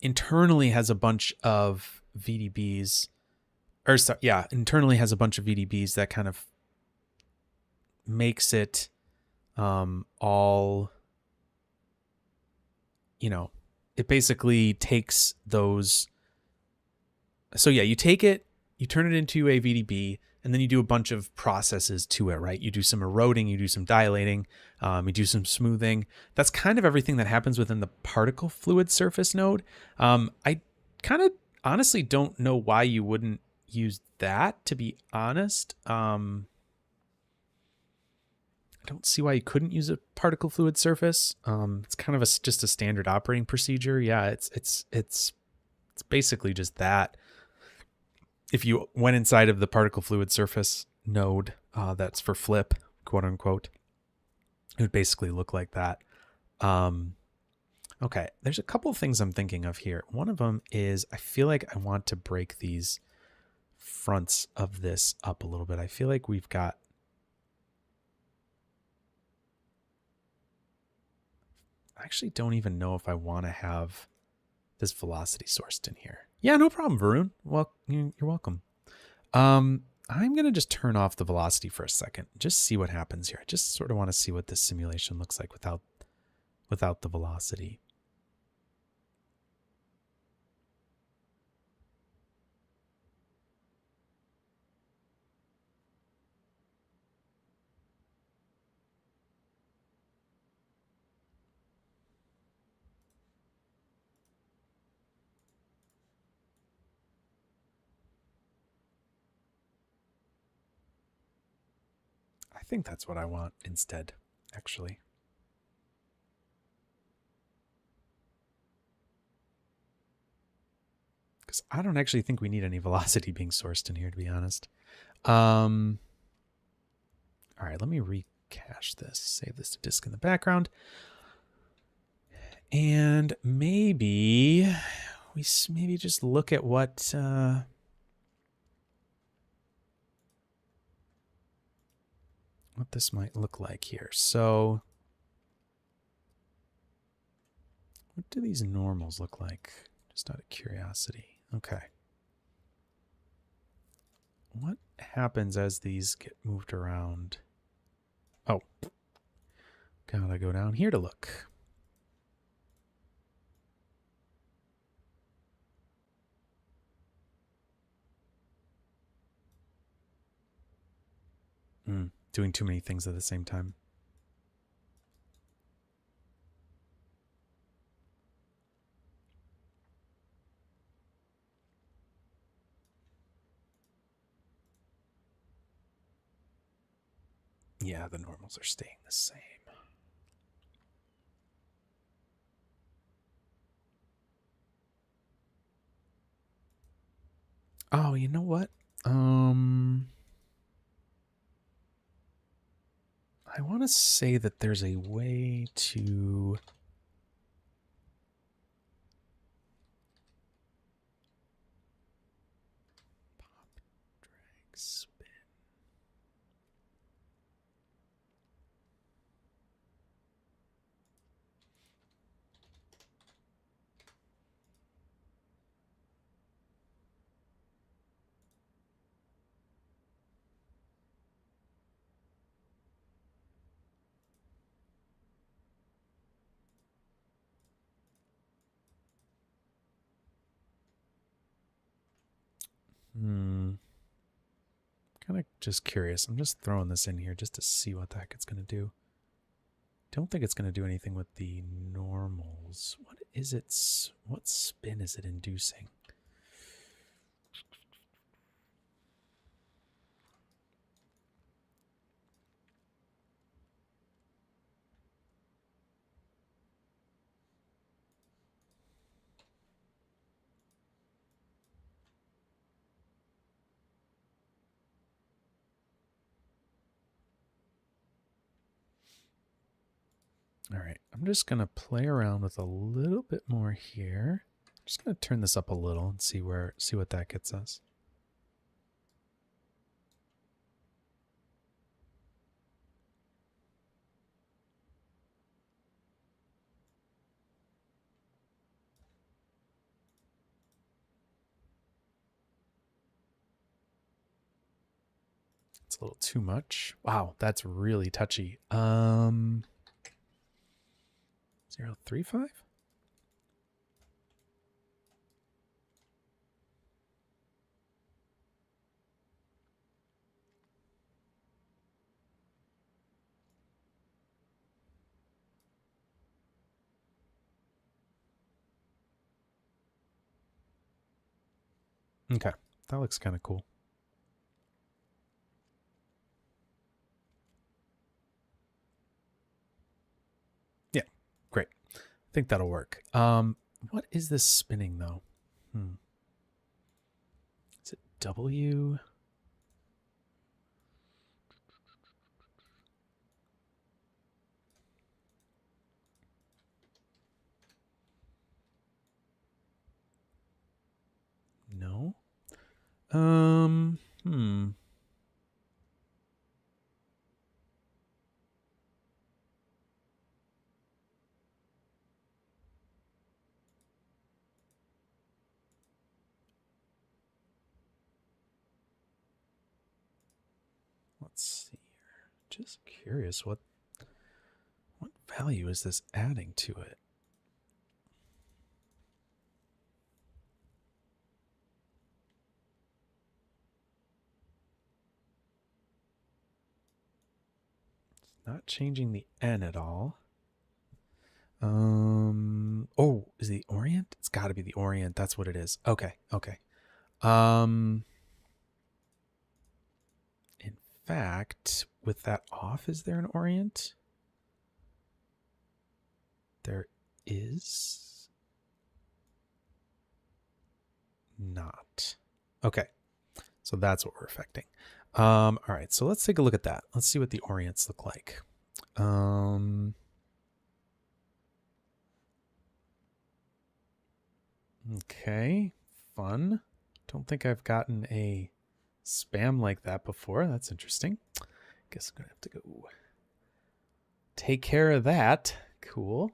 internally has a bunch of VDBs, or sorry, yeah, internally has a bunch of VDBs that kind of makes it all, it basically takes those. So yeah, you take it, you turn it into a VDB, and then you do a bunch of processes to it, right? You do some eroding, you do some dilating, you do some smoothing. That's kind of everything that happens within the particle fluid surface node. I kind of honestly don't know why you wouldn't use that, to be honest. I don't see why you couldn't use a particle fluid surface. It's kind of just a standard operating procedure. Yeah, it's basically just that. If you went inside of the particle fluid surface node, that's for flip, quote unquote, it would basically look like that. Okay, there's a couple of things I'm thinking of here. One of them is I feel like I want to break these fronts of this up a little bit. I feel like we've got... I actually don't even know if I want to have this velocity sourced in here. Yeah, no problem, Varun. Well, you're welcome. I'm going to just turn off the velocity for a second. Just see what happens here. I just sort of want to see what this simulation looks like without the velocity. think that's what I want instead, actually. Because I don't actually think we need any velocity being sourced in here, to be honest. All right, let me recache this. Save this to disk in the background. And maybe we just look at what this might look like here. So what do these normals look like? Just out of curiosity. Okay. What happens as these get moved around? Oh, gotta go down here to look. Doing too many things at the same time. Yeah, the normals are staying the same. Oh, you know what? I want to say that there's a way to pop, drag, spin. Kind of just curious. I'm just throwing this in here just to see what the heck it's going to do. Don't think it's going to do anything with the normals. What is it? What spin is it inducing? All right, I'm just going to play around with a little bit more here. Just going to turn this up a little and see what that gets us. It's a little too much. Wow, that's really touchy. 0.35? Okay, that looks kind of cool. Yeah, great. I think that'll work. What is this spinning though? Is it W? No. Let's see here. Just curious, what value is this adding to it? It's not changing the N at all. Oh, is the orient? It's got to be the orient. That's what it is. Okay, okay. In fact, with that off, is there an orient? There is not. Okay, so that's what we're affecting. All right, so let's take a look at that. Let's see what the orients look like. Okay, fun. Don't think I've gotten a spam like that before. That's interesting. Guess I'm gonna have to go take care of that. Cool.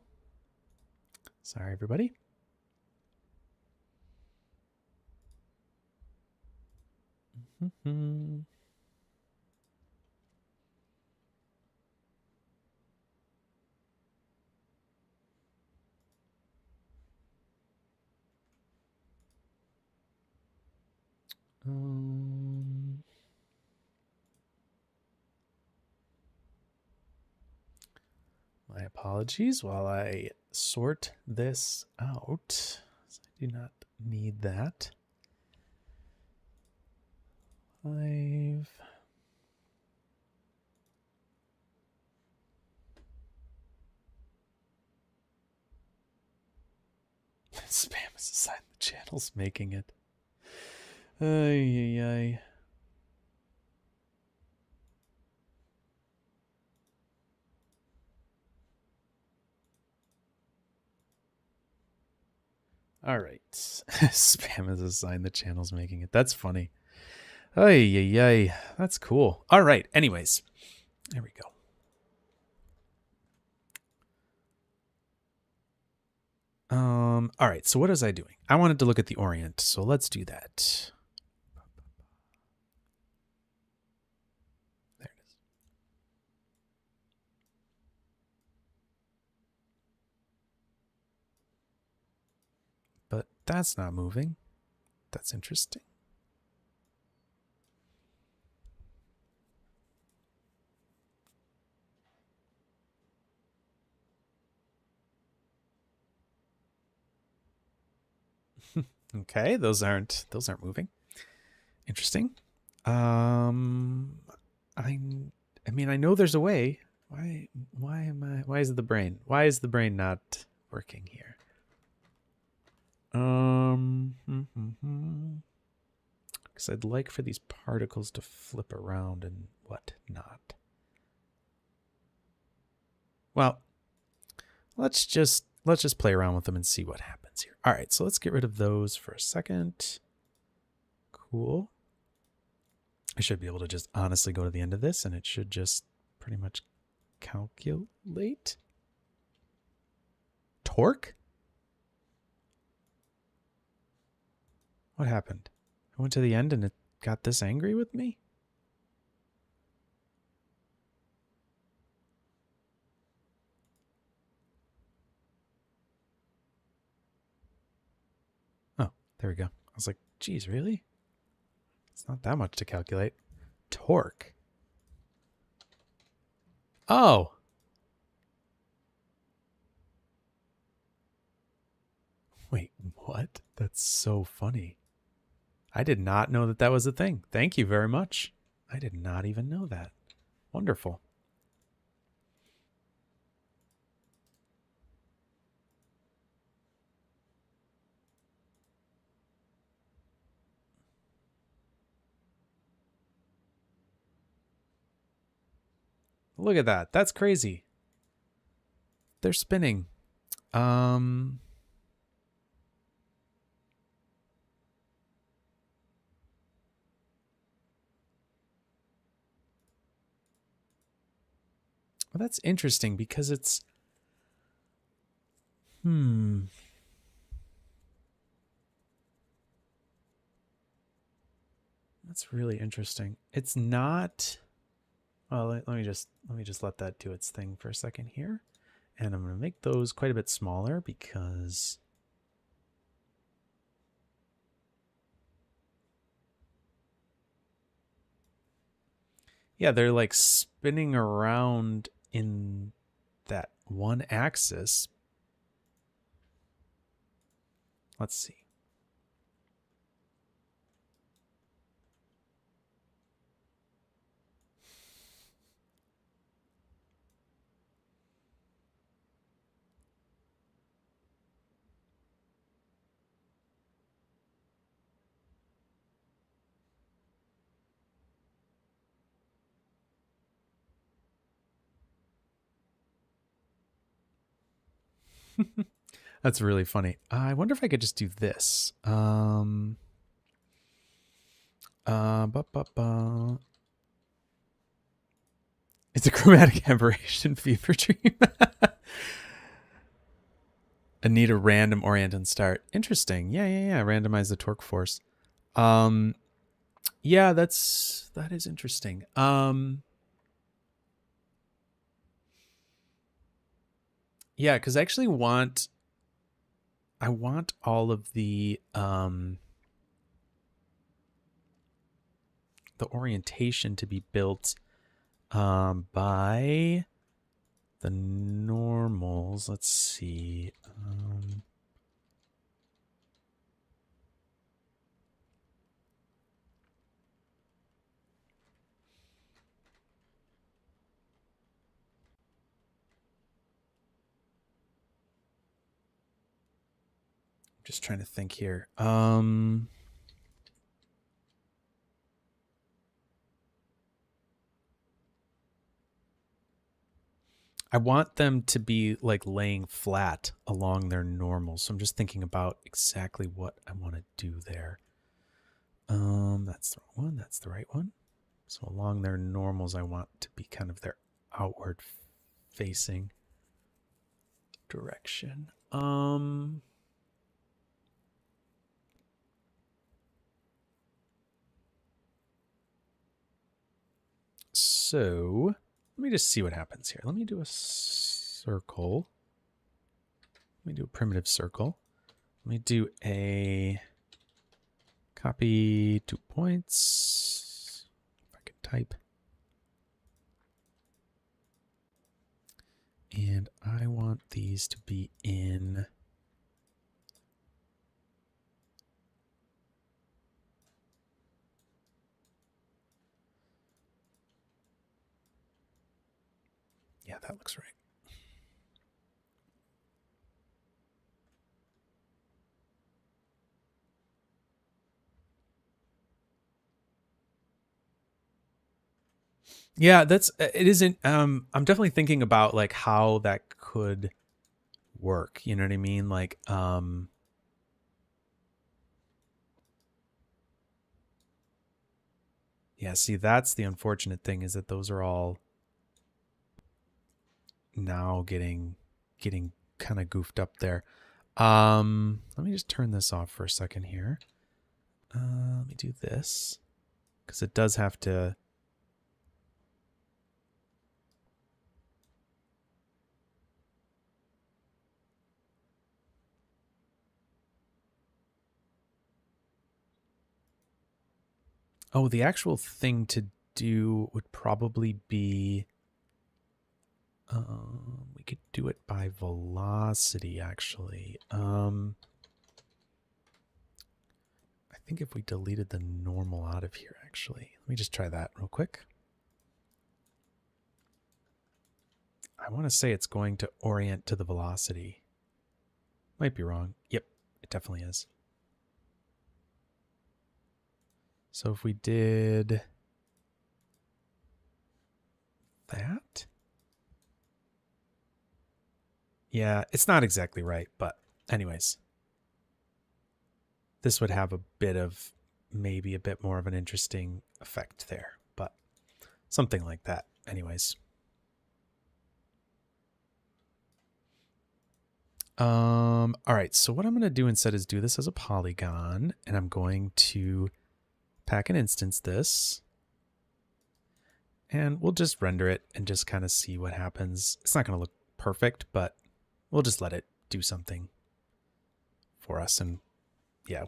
Sorry, everybody. My apologies while I sort this out. I do not need that. 5. Spam is a sign the channel's making it. Ay, ay, ay. All right. Spam is a sign the channel's making it. That's funny. Ay, ay, ay. That's cool. All right. Anyways, there we go. All right. So what was I doing? I wanted to look at the orient. So let's do that. There it is. But that's not moving. That's interesting. Okay, those aren't moving. Interesting. I mean, I know there's a way. Why is the brain not working here? Because I'd like for these particles to flip around and whatnot. Well, let's just play around with them and see what happens here. All right, so let's get rid of those for a second. Cool. I should be able to just honestly go to the end of this and it should just pretty much calculate. Torque? What happened? I went to the end and it got this angry with me? Oh, there we go. I was like, geez, really? It's not that much to calculate. Torque. Oh. Wait, what? That's so funny. I did not know that that was a thing. Thank you very much. I did not even know that. Wonderful. Look at that. That's crazy. They're spinning. Well, that's interesting because it's... That's really interesting. It's not... Well, let me just let that do its thing for a second here. And I'm going to make those quite a bit smaller because... Yeah, they're like spinning around in that one axis. Let's see. That's really funny. I wonder if I could just do this. Ba, ba, ba. It's a chromatic aberration fever dream. I need a random orient and start. Interesting. Yeah. Randomize the torque force. Yeah, that is interesting. Yeah, because I actually want all of the orientation to be built by the normals. Let's see. Just trying to think here. I want them to be like laying flat along their normals. So I'm just thinking about exactly what I want to do there. That's the wrong one. That's the right one. So along their normals, I want to be kind of their outward facing direction. So let me just see what happens here. Let me do a circle. Let me do a primitive circle. Let me do a copy 2 points. If I can type. And I want these to be in yeah, that looks right. Yeah, it isn't I'm definitely thinking about like how that could work, you know what I mean? Like yeah, see, that's the unfortunate thing, is that those are all now getting kind of goofed up there. Let me just turn this off for a second here. Let me do this, because it does have to. Oh, the actual thing to do would probably be, we could do it by velocity, actually. I think if we deleted the normal out of here, actually. Let me just try that real quick. I want to say it's going to orient to the velocity. Might be wrong. Yep, it definitely is. So if we did that. Yeah, it's not exactly right, but anyways. This would have a bit of, maybe a bit more of an interesting effect there, but something like that. Anyways. All right, so what I'm going to do instead is do this as a polygon, and I'm going to pack an instance this, and we'll just render it and just kind of see what happens. It's not going to look perfect, but we'll just let it do something for us. And yeah,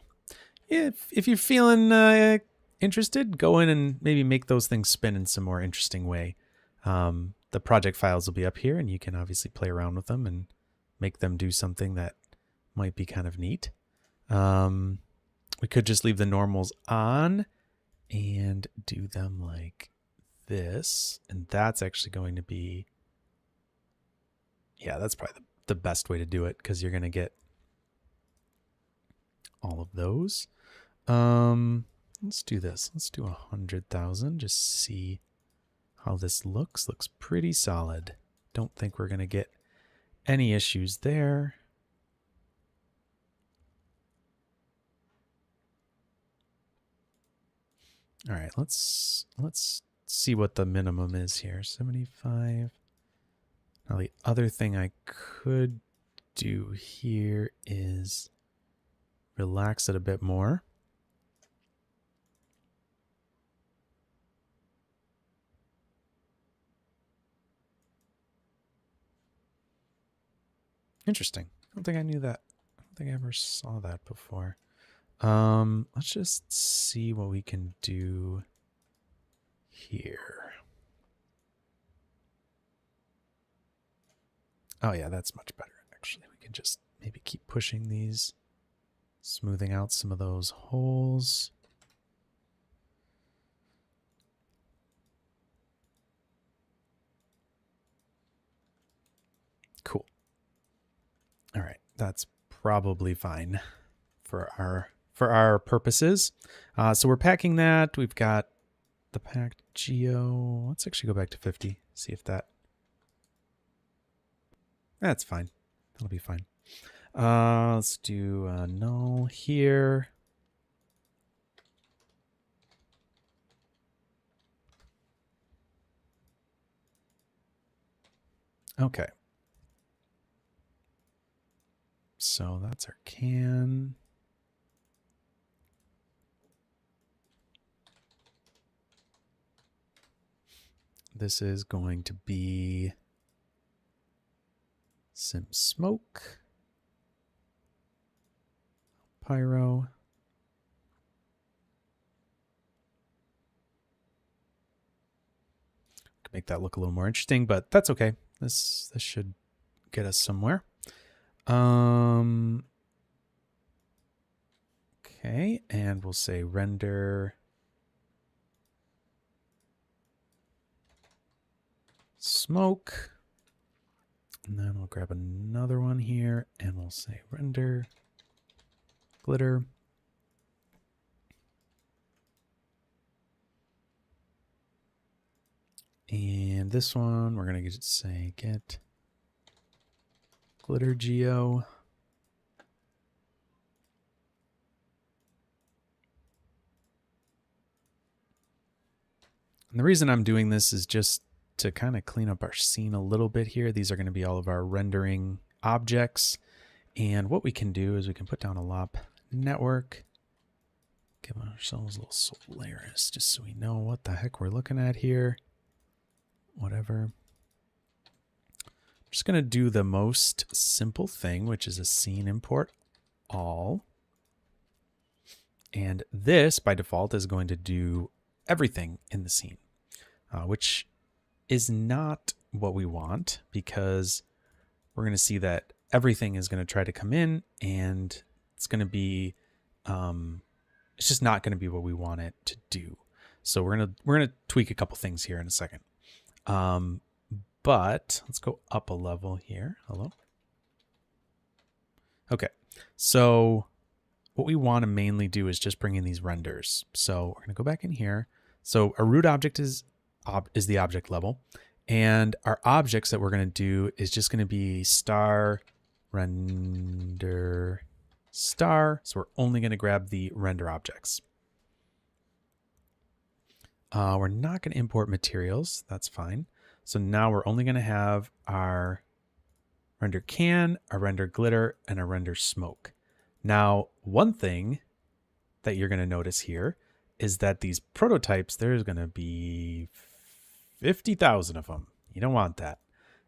if you're feeling interested, go in and maybe make those things spin in some more interesting way. The project files will be up here, and you can obviously play around with them and make them do something that might be kind of neat. We could just leave the normals on and do them like this, and that's actually going to be, yeah, that's probably the best way to do it, because you're going to get all of those. Let's do this. Let's do 100,000. Just see how this looks. Looks pretty solid. Don't think we're going to get any issues there. All right, let's see what the minimum is here. 75. Now the other thing I could do here is relax it a bit more. Interesting. I don't think I knew that. I don't think I ever saw that before. Let's just see what we can do here. Oh yeah, that's much better actually. We can just maybe keep pushing these, smoothing out some of those holes. Cool. All right, that's probably fine for our purposes. So we're packing that. We've got the packed geo. Let's actually go back to 50. See if that's fine. That'll be fine. Let's do null here. Okay. So that's our can. This is going to be some smoke. Pyro. Could make that look a little more interesting, but that's okay. This should get us somewhere. Okay, and we'll say render smoke. And then we'll grab another one here and we'll say render glitter. And this one, we're going to say get glitter geo. And the reason I'm doing this is just to kind of clean up our scene a little bit here. These are going to be all of our rendering objects. And what we can do is we can put down a lop network, give ourselves a little Solaris just so we know what the heck we're looking at here. Whatever. I'm just going to do the most simple thing, which is a scene import all. And this by default is going to do everything in the scene, which is not what we want, because we're going to see that everything is going to try to come in and it's going to be, it's just not going to be what we want it to do. So we're going to tweak a couple things here in a second. But let's go up a level here. Hello. Okay. So what we want to mainly do is just bring in these renders. So we're going to go back in here. So a root object is the object level, and our objects that we're going to do is just going to be star render star. So we're only going to grab the render objects. We're not going to import materials. That's fine. So now we're only going to have our render can, a render glitter, and a render smoke. Now, one thing that you're going to notice here is that these prototypes, there's going to be 50,000 of them. You don't want that,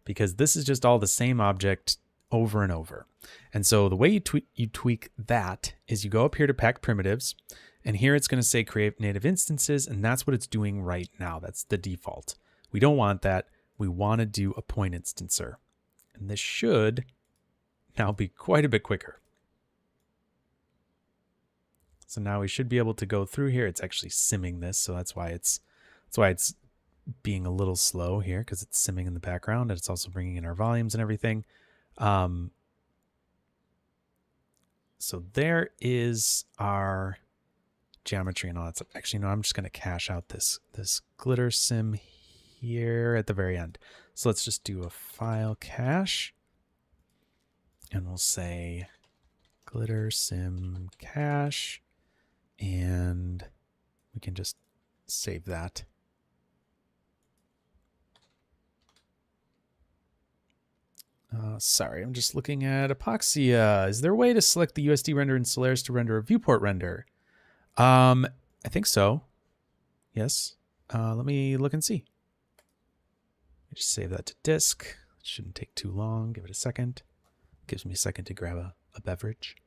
because this is just all the same object over and over. And so the way you tweak that is you go up here to pack primitives, and here it's going to say create native instances, and that's what it's doing right now. That's the default. We don't want that. We want to do a point instancer. And this should now be quite a bit quicker. So now we should be able to go through here. It's actually simming this, so that's why it's being a little slow here, because it's simming in the background, and it's also bringing in our volumes and everything. So there is our geometry and all that stuff. Actually, no, I'm just going to cache out this glitter sim here at the very end. So let's just do a file cache. And we'll say glitter sim cache, and we can just save that. Sorry, I'm just looking at Epoxia. Is there a way to select the USD render in Solaris to render a viewport render? I think so. Yes. Let me look and see. Just save that to disk. It shouldn't take too long. Give it a second. Gives me a second to grab a beverage.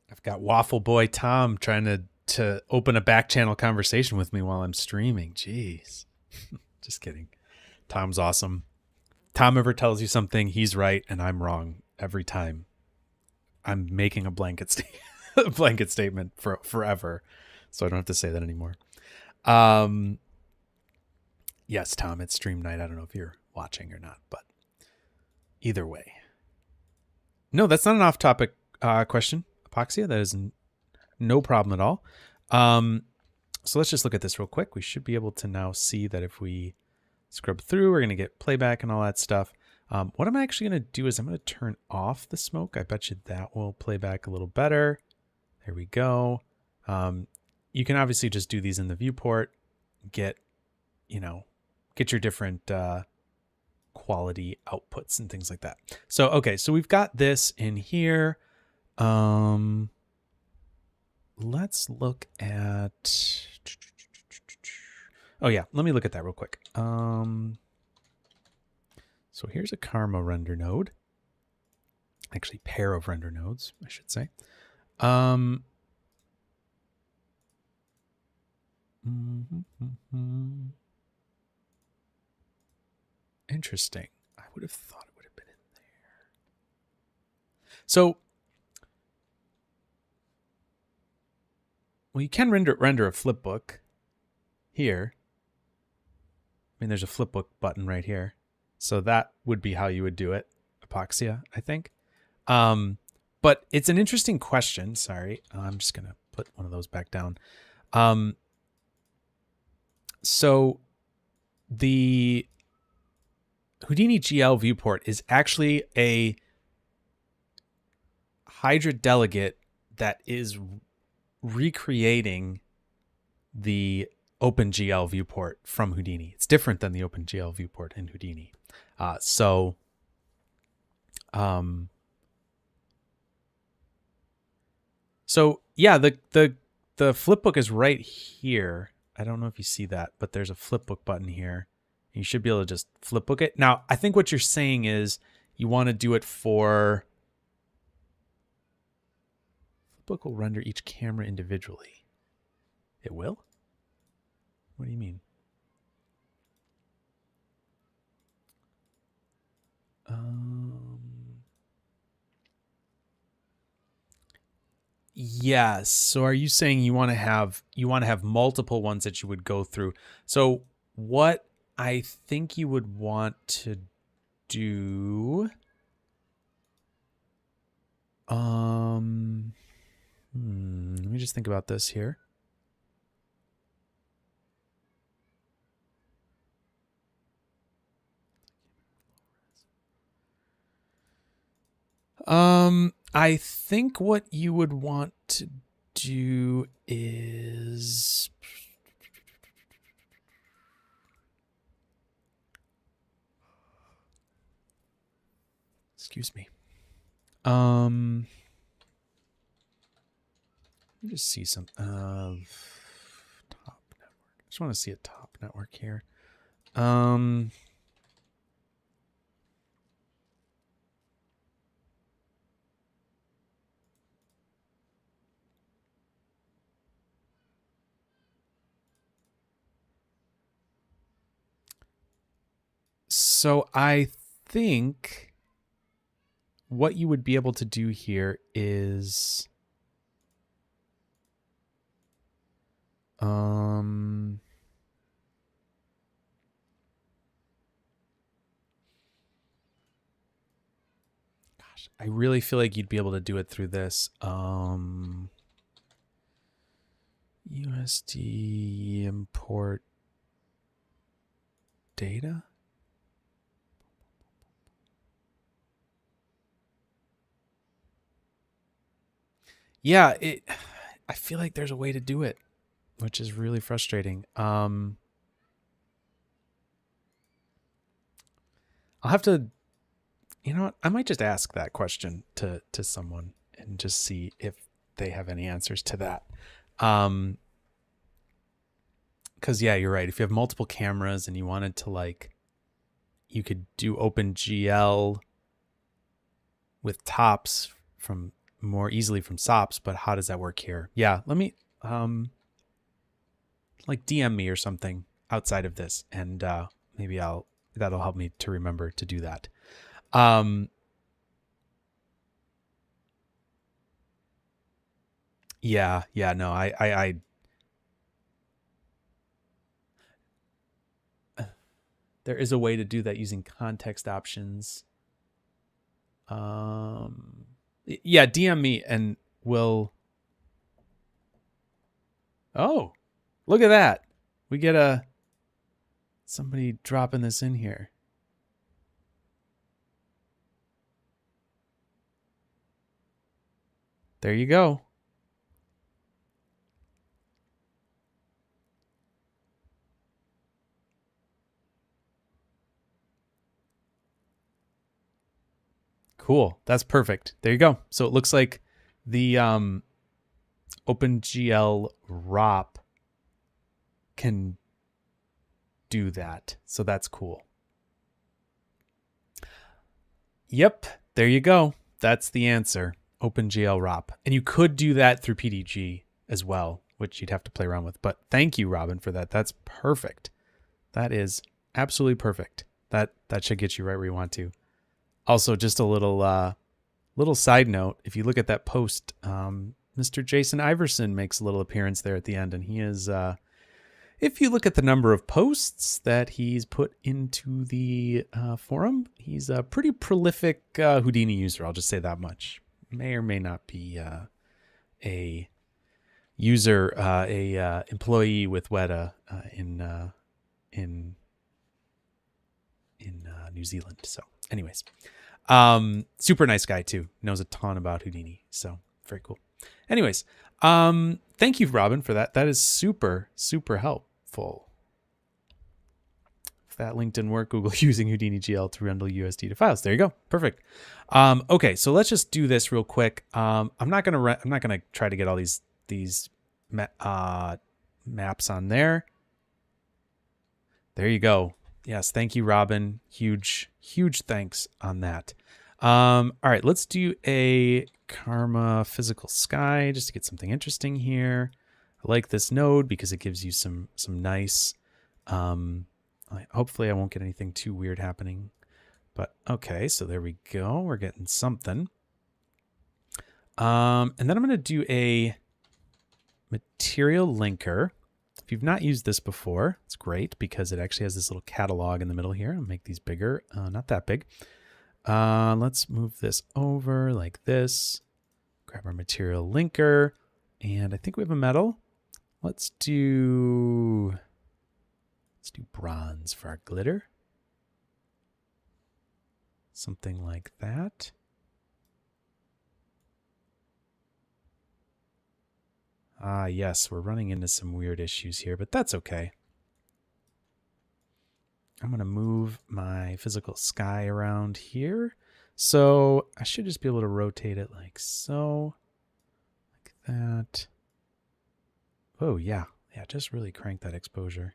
I've got Waffle Boy Tom trying to open a back channel conversation with me while I'm streaming. Jeez. Just kidding. Tom's awesome. Tom ever tells you something, he's right and I'm wrong every time. I'm making a blanket a blanket statement for forever, so I don't have to say that anymore. Yes, Tom, it's stream night. I don't know if you're watching or not, but either way. No, that's not an off-topic question, Epoxia. That is no problem at all. So let's just look at this real quick. We should be able to now see that if we scrub through, we're going to get playback and all that stuff. What I'm actually going to do is I'm going to turn off the smoke. I bet you that will play back a little better. There we go. You can obviously just do these in the viewport, get your different quality outputs and things like that. So, okay, so we've got this in here. Let's look at... Oh, yeah, let me look at that real quick. So here's a Karma render node. Actually, pair of render nodes, I should say. Interesting. I would have thought it would have been in there. So, well, you can render a flipbook here. I mean, there's a flipbook button right here. So that would be how you would do it, Epoxia, I think. But it's an interesting question. Sorry, I'm just going to put one of those back down. So the Houdini GL viewport is actually a Hydra delegate that is recreating the OpenGL viewport from Houdini. It's different than the OpenGL viewport in Houdini. So yeah, the flipbook is right here. I don't know if you see that, but there's a flipbook button here. You should be able to just flipbook it. Now, I think what you're saying is you want to do it for... Flipbook will render each camera individually. It will? What do you mean? Yes. So are you saying you want to have multiple ones that you would go through? So what I think you would want to do, let me just think about this here. I think what you would want to do is... Excuse me. Let me just see some of top network. I just want to see a top network here. So I think what you would be able to do here is... Gosh, I really feel like you'd be able to do it through this. USD import data. Yeah, I feel like there's a way to do it, which is really frustrating. I'll have to, you know what? I might just ask that question to someone and just see if they have any answers to that. Because yeah, you're right. If you have multiple cameras and you wanted to like, you could do OpenGL with tops from more easily from SOPs, but how does that work here? Yeah, let me like DM me or something outside of this, and maybe that'll help me to remember to do that. Yeah, no, I there is a way to do that using context options. Yeah, DM me and we'll. Oh, look at that. We get somebody dropping this in here. There you go. Cool. That's perfect. There you go. So it looks like the OpenGL ROP can do that. So that's cool. Yep. There you go. That's the answer. OpenGL ROP. And you could do that through PDG as well, which you'd have to play around with. But thank you, Robin, for that. That's perfect. That is absolutely perfect. That should get you right where you want to. Also, just a little side note. If you look at that post, Mr. Jason Iverson makes a little appearance there at the end, and he is, if you look at the number of posts that he's put into the forum, he's a pretty prolific Houdini user. I'll just say that much. May or may not be a user, employee with Weta in New Zealand. So, anyways. Super nice guy too. Knows a ton about Houdini. So very cool. Anyways, thank you, Robin, for that. That is super, super helpful. If that link didn't work, Google using Houdini GL to rendering USD to files. There you go. Perfect. Okay, so let's just do this real quick. I'm not gonna try to get all these maps on there. There you go. Yes, thank you, Robin. Huge thanks on that. All right, let's do a Karma Physical Sky just to get something interesting here. I like this node because it gives you some nice. Hopefully, I won't get anything too weird happening. But okay, so there we go. We're getting something. And then I'm going to do a material linker. If you've not used this before, it's great because it actually has this little catalog in the middle here. I'll make these bigger, not that big. Let's move this over like this. Grab our material linker, and I think we have a metal. Let's do bronze for our glitter. Something like that. Yes, we're running into some weird issues here, but that's okay. I'm going to move my physical sky around here. So I should just be able to rotate it like so. Like that. Oh, yeah. Yeah, just really crank that exposure.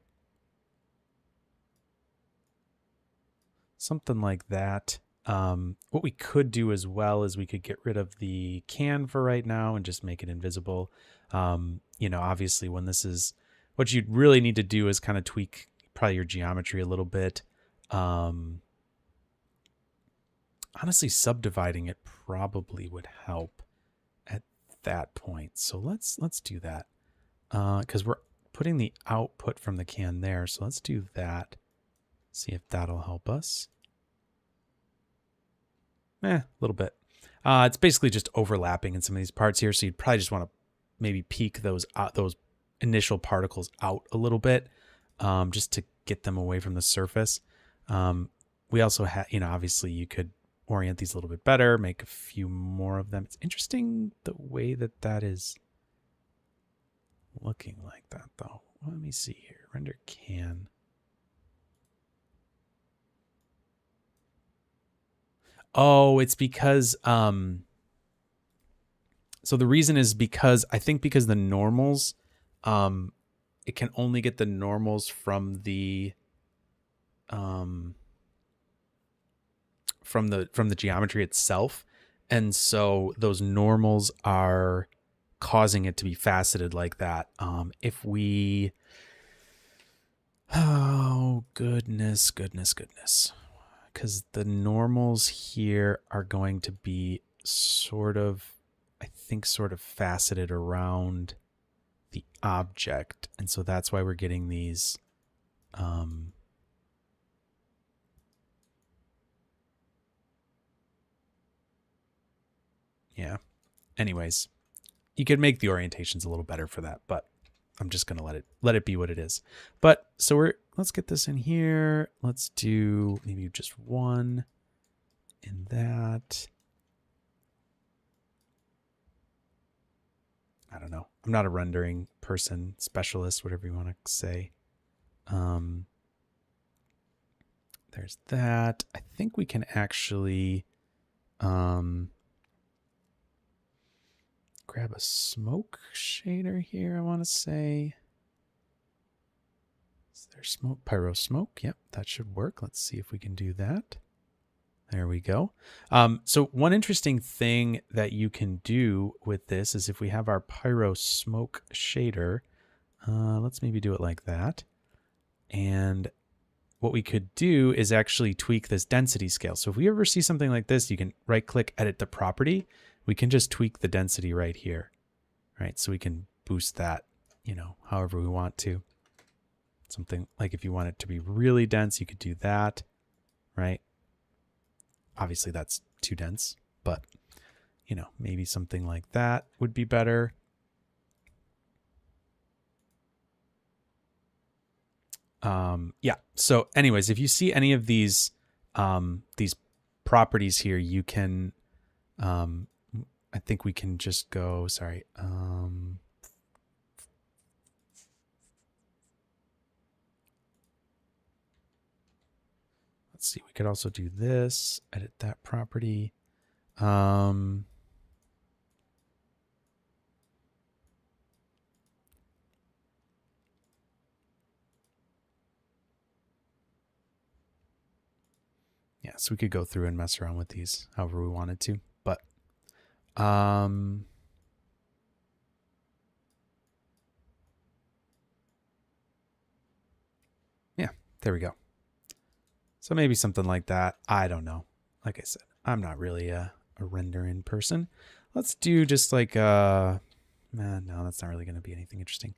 Something like that. What we could do as well is we could get rid of the can for right now and just make it invisible. Obviously when this is, what you'd really need to do is kind of tweak probably your geometry a little bit. Honestly, subdividing it probably would help at that point. So let's do that. Because we're putting the output from the can there. So let's do that. See if that'll help us. A little bit. It's basically just overlapping in some of these parts here. So you'd probably just want to maybe peek those initial particles out a little bit, just to get them away from the surface. We also have, obviously you could orient these a little bit better, make a few more of them. It's interesting the way that is looking like that, though. Let me see here. Render can. Oh, it's because so the reason is because I think because the normals, it can only get the normals from the from the geometry itself, and so those normals are causing it to be faceted like that. If we, oh goodness, because the normals here are going to be sort of, I think, sort of faceted around the object, and so that's why we're getting these yeah. Anyways, you could make the orientations a little better for that, but I'm just gonna let it be what it is. But so let's get this in here. Let's do maybe just one in that. I don't know. I'm not a rendering person, specialist, whatever you want to say. There's that. I think we can actually grab a smoke shader here, I want to say. Is there smoke? Pyro smoke. Yep, that should work. Let's see if we can do that. There we go. So one interesting thing that you can do with this is if we have our Pyro smoke shader, let's maybe do it like that. And what we could do is actually tweak this density scale. So if we ever see something like this, you can right click, edit the property. We can just tweak the density right here, right? So we can boost that, however we want to. Something like if you want it to be really dense, you could do that, right? Obviously that's too dense, but maybe something like that would be better. Yeah. So anyways, if you see any of these properties here, you can, I think we can just go, sorry. Let's see, we could also do this, edit that property. Yeah, so we could go through and mess around with these however we wanted to, but yeah, there we go. So maybe something like that. I don't know. Like I said, I'm not really a rendering person. Let's do just like no, that's not really going to be anything interesting.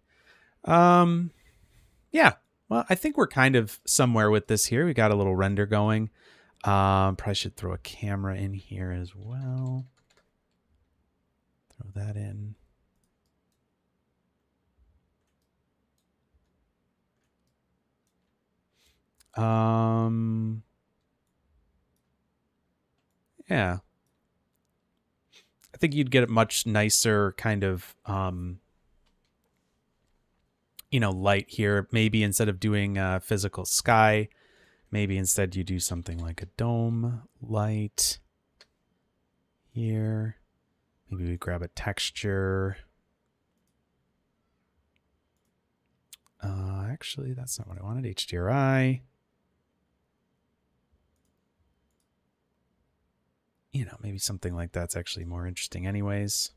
Yeah. Well, I think we're kind of somewhere with this here. We got a little render going. Probably should throw a camera in here as well. Throw that in. Yeah. I think you'd get a much nicer kind of, light here. Maybe instead of doing a physical sky, maybe instead you do something like a dome light here. Maybe we grab a texture. Actually, that's not what I wanted. HDRI. Maybe something like that's actually more interesting anyways.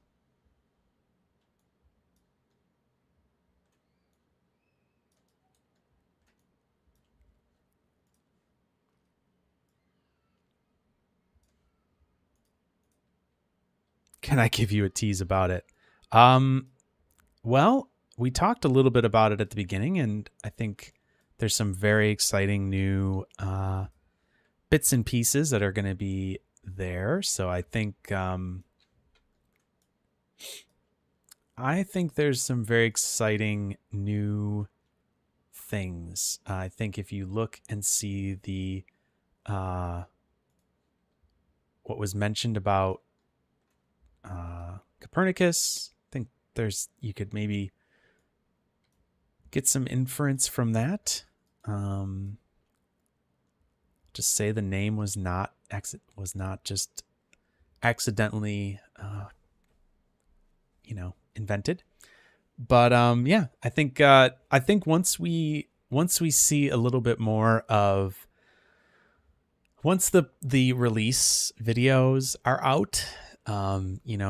Can I give you a tease about it? Well, we talked a little bit about it at the beginning, and I think there's some very exciting new bits and pieces that are going to be there. So I think there's some very exciting new things. I think if you look and see the what was mentioned about Copernicus, I think you could maybe get some inference from that. Just say the name was not just accidentally invented. But yeah, I think once we see a little bit more of, once the release videos are out,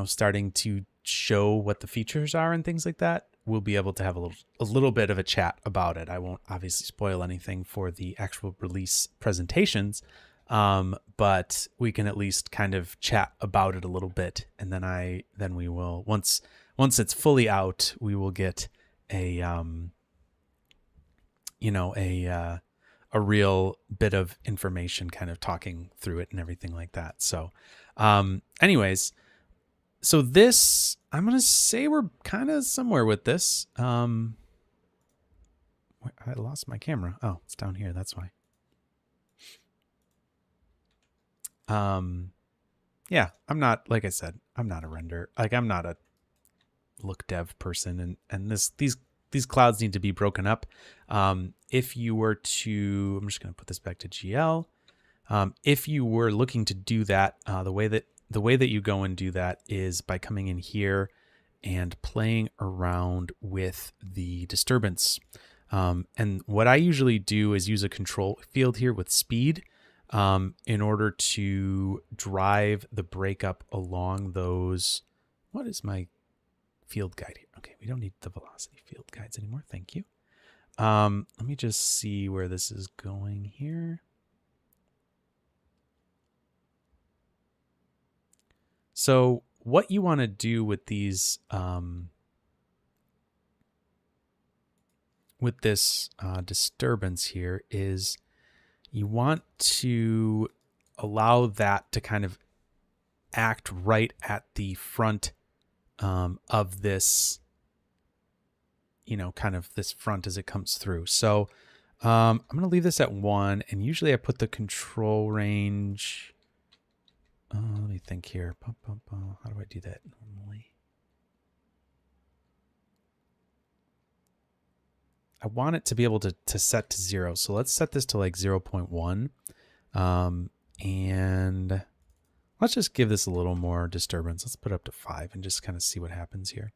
starting to show what the features are and things like that, we'll be able to have a little bit of a chat about it. I won't obviously spoil anything for the actual release presentations, but we can at least kind of chat about it a little bit, and then we will, once it's fully out, we will get a real bit of information, kind of talking through it and everything like that. So, anyways. So this, I'm going to say we're kind of somewhere with this. I lost my camera. Oh, it's down here. That's why. Yeah, I'm not, like I said, I'm not a render. Like, I'm not a look dev person. And these clouds need to be broken up. If you were to, I'm just going to put this back to GL. If you were looking to do that, the way that you go and do that is by coming in here and playing around with the disturbance. And what I usually do is use a control field here with speed in order to drive the breakup along those. What is my field guide here? Okay, we don't need the velocity field guides anymore. Thank you. Let me just see where this is going here. So what you want to do with these, with this disturbance here, is you want to allow that to kind of act right at the front of this, kind of this front as it comes through. So I'm going to leave this at 1, and usually I put the control range. Let me think here. How do I do that normally? I want it to be able to set to 0. So let's set this to like 0.1. And let's just give this a little more disturbance. Let's put it up to 5 and just kind of see what happens here.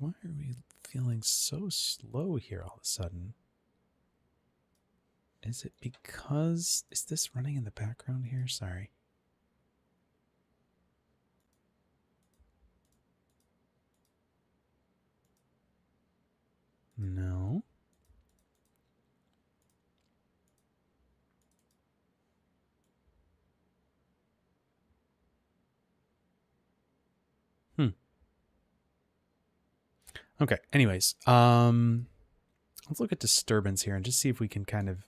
Why are we feeling so slow here all of a sudden? Is it because... Is this running in the background here? Sorry. No. Okay, anyways, let's look at disturbance here and just see if we can kind of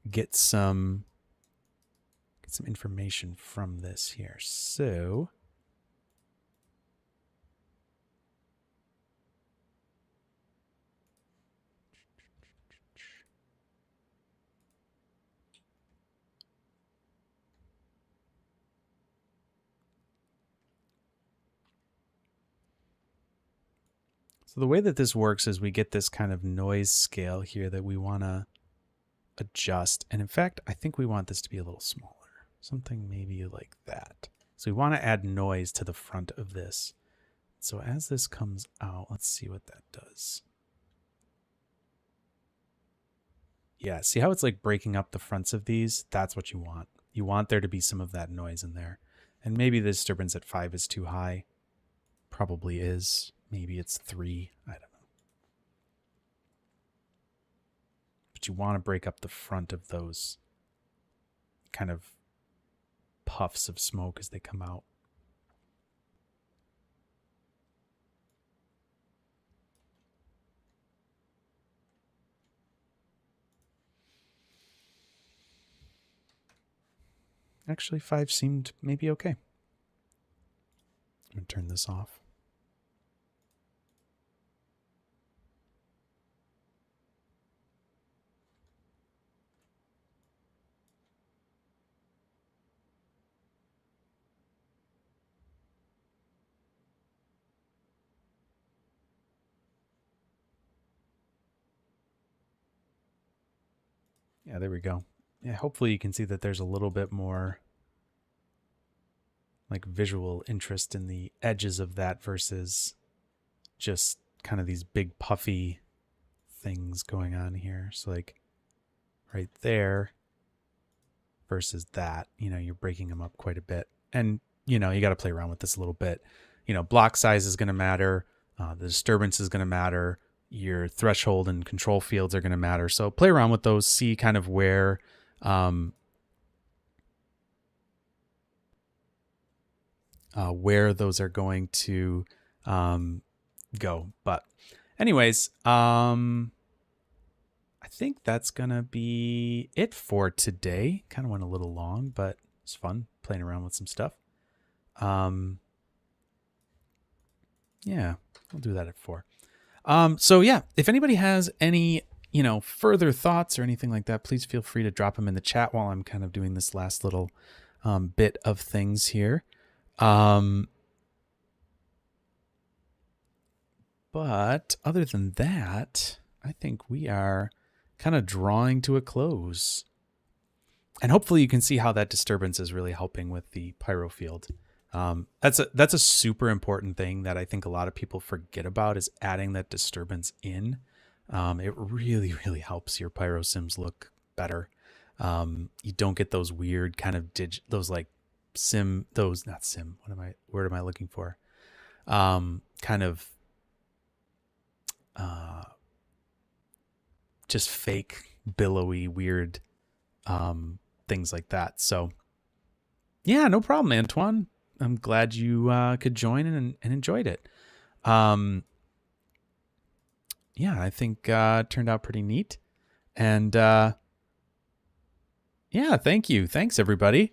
get some information from this here. So the way that this works is we get this kind of noise scale here that we want to adjust. And in fact, I think we want this to be a little smaller. Something maybe like that. So we want to add noise to the front of this. So as this comes out, let's see what that does. Yeah, see how it's like breaking up the fronts of these? That's what you want. You want there to be some of that noise in there. And maybe the disturbance at 5 is too high. Probably is. Maybe it's 3. I don't know. But you want to break up the front of those kind of puffs of smoke as they come out. Actually, 5 seemed maybe okay. I'm going to turn this off. Yeah, there we go. Yeah, hopefully you can see that there's a little bit more like visual interest in the edges of that versus just kind of these big puffy things going on here. So like right there versus that, you know, you're breaking them up quite a bit. And, you know, you got to play around with this a little bit. You know, block size is going to matter. The disturbance is going to matter. Your threshold and control fields are going to matter. So play around with those, see kind of where those are going to go. But anyways, I think that's going to be it for today. Kind of went a little long, but it's fun playing around with some stuff. Yeah, I'll do that at 4. So yeah, if anybody has any, you know, further thoughts or anything like that, please feel free to drop them in the chat while I'm kind of doing this last little bit of things here. But other than that, I think we are kind of drawing to a close. And hopefully you can see how that disturbance is really helping with the pyro field. That's a super important thing that I think a lot of people forget about, is adding that disturbance in. It really, really helps your pyro sims look better. You don't get those weird kind of word am I looking for? Kind of just fake, billowy, weird things like that. So yeah, no problem, Antoine. I'm glad you could join and enjoyed it. Yeah, I think it turned out pretty neat. And yeah, thank you. Thanks, everybody.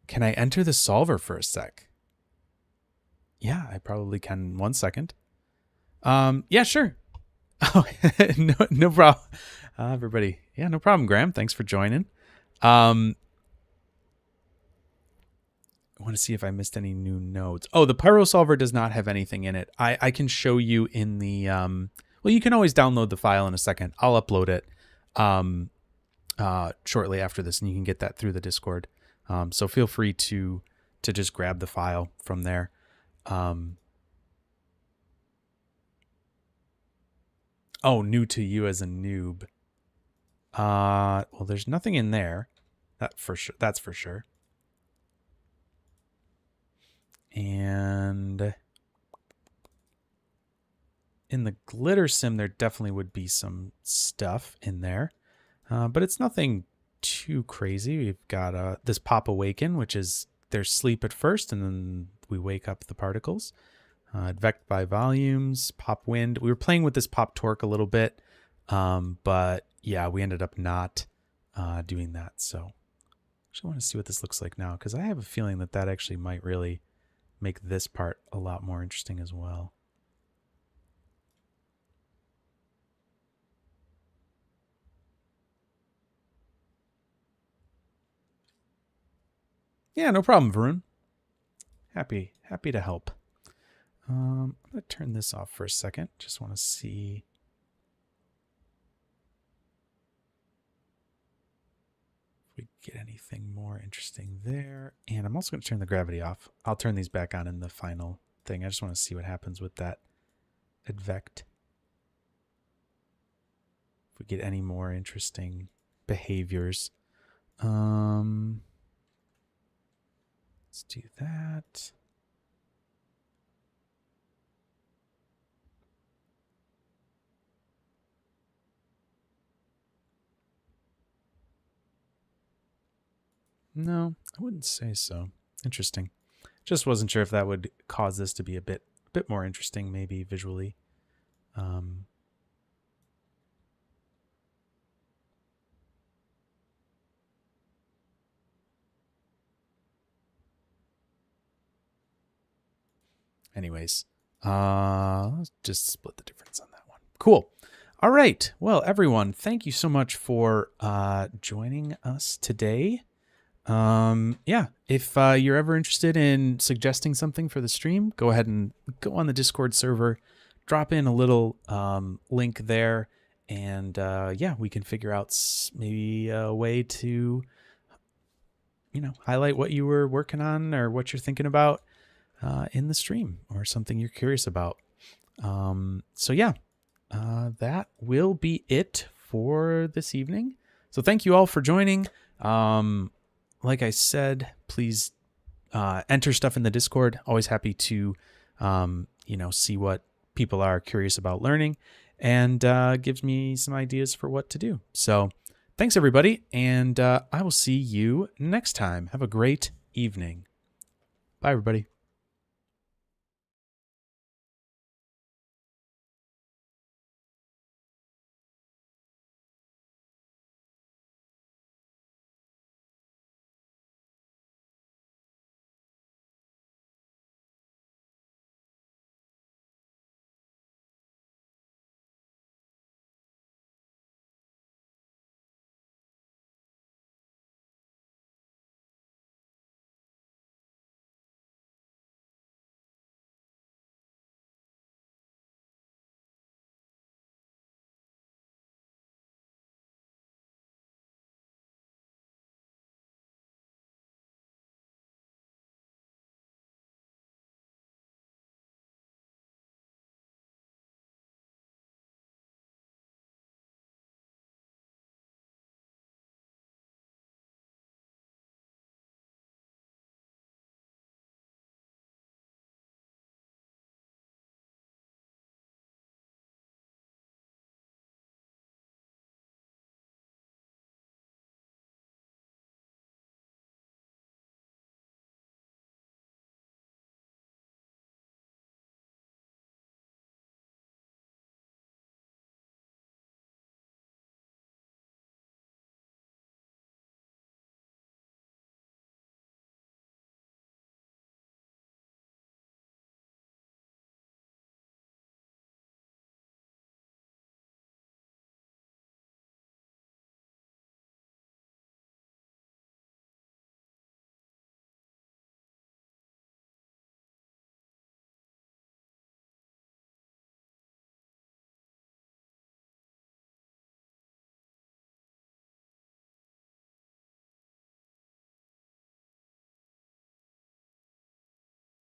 Can I enter the solver for a sec? Yeah, I probably can. 1 second. Yeah, sure. Oh, no problem. Everybody. Yeah, no problem, Graham. Thanks for joining. I want to see if I missed any new nodes. Oh, the Pyro solver does not have anything in it. I can show you in the, well, you can always download the file in a second. I'll upload it shortly after this, and you can get that through the Discord. So feel free to just grab the file from there. Oh, new to you as a noob. Well, there's nothing in there. That's for sure. And in the glitter sim, there definitely would be some stuff in there, but it's nothing too crazy. We've got this pop awaken, which is there's sleep at first, and then we wake up the particles. Advect by volumes, pop wind. We were playing with this pop torque a little bit, but yeah, we ended up not doing that. So actually want to see what this looks like now, because I have a feeling that actually might really make this part a lot more interesting as well. Yeah, no problem, Varun. Happy to help. I'm going to turn this off for a second. Just want to see. If we get anything more interesting there. And I'm also going to turn the gravity off. I'll turn these back on in the final thing. I just want to see what happens with that advect. If we get any more interesting behaviors. Let's do that. No, I wouldn't say so. Interesting. Just wasn't sure if that would cause this to be a bit more interesting, maybe visually. Anyways, let's just split the difference on that one. Cool. All right. Well, everyone, thank you so much for joining us today. Yeah, if you're ever interested in suggesting something for the stream, go ahead and go on the Discord server, drop in a little link there, and yeah, we can figure out maybe a way to, highlight what you were working on or what you're thinking about in the stream, or something you're curious about. So yeah, that will be it for this evening. So thank you all for joining. Like I said, please enter stuff in the Discord. Always happy to, see what people are curious about learning, and gives me some ideas for what to do. So thanks, everybody, and I will see you next time. Have a great evening. Bye, everybody.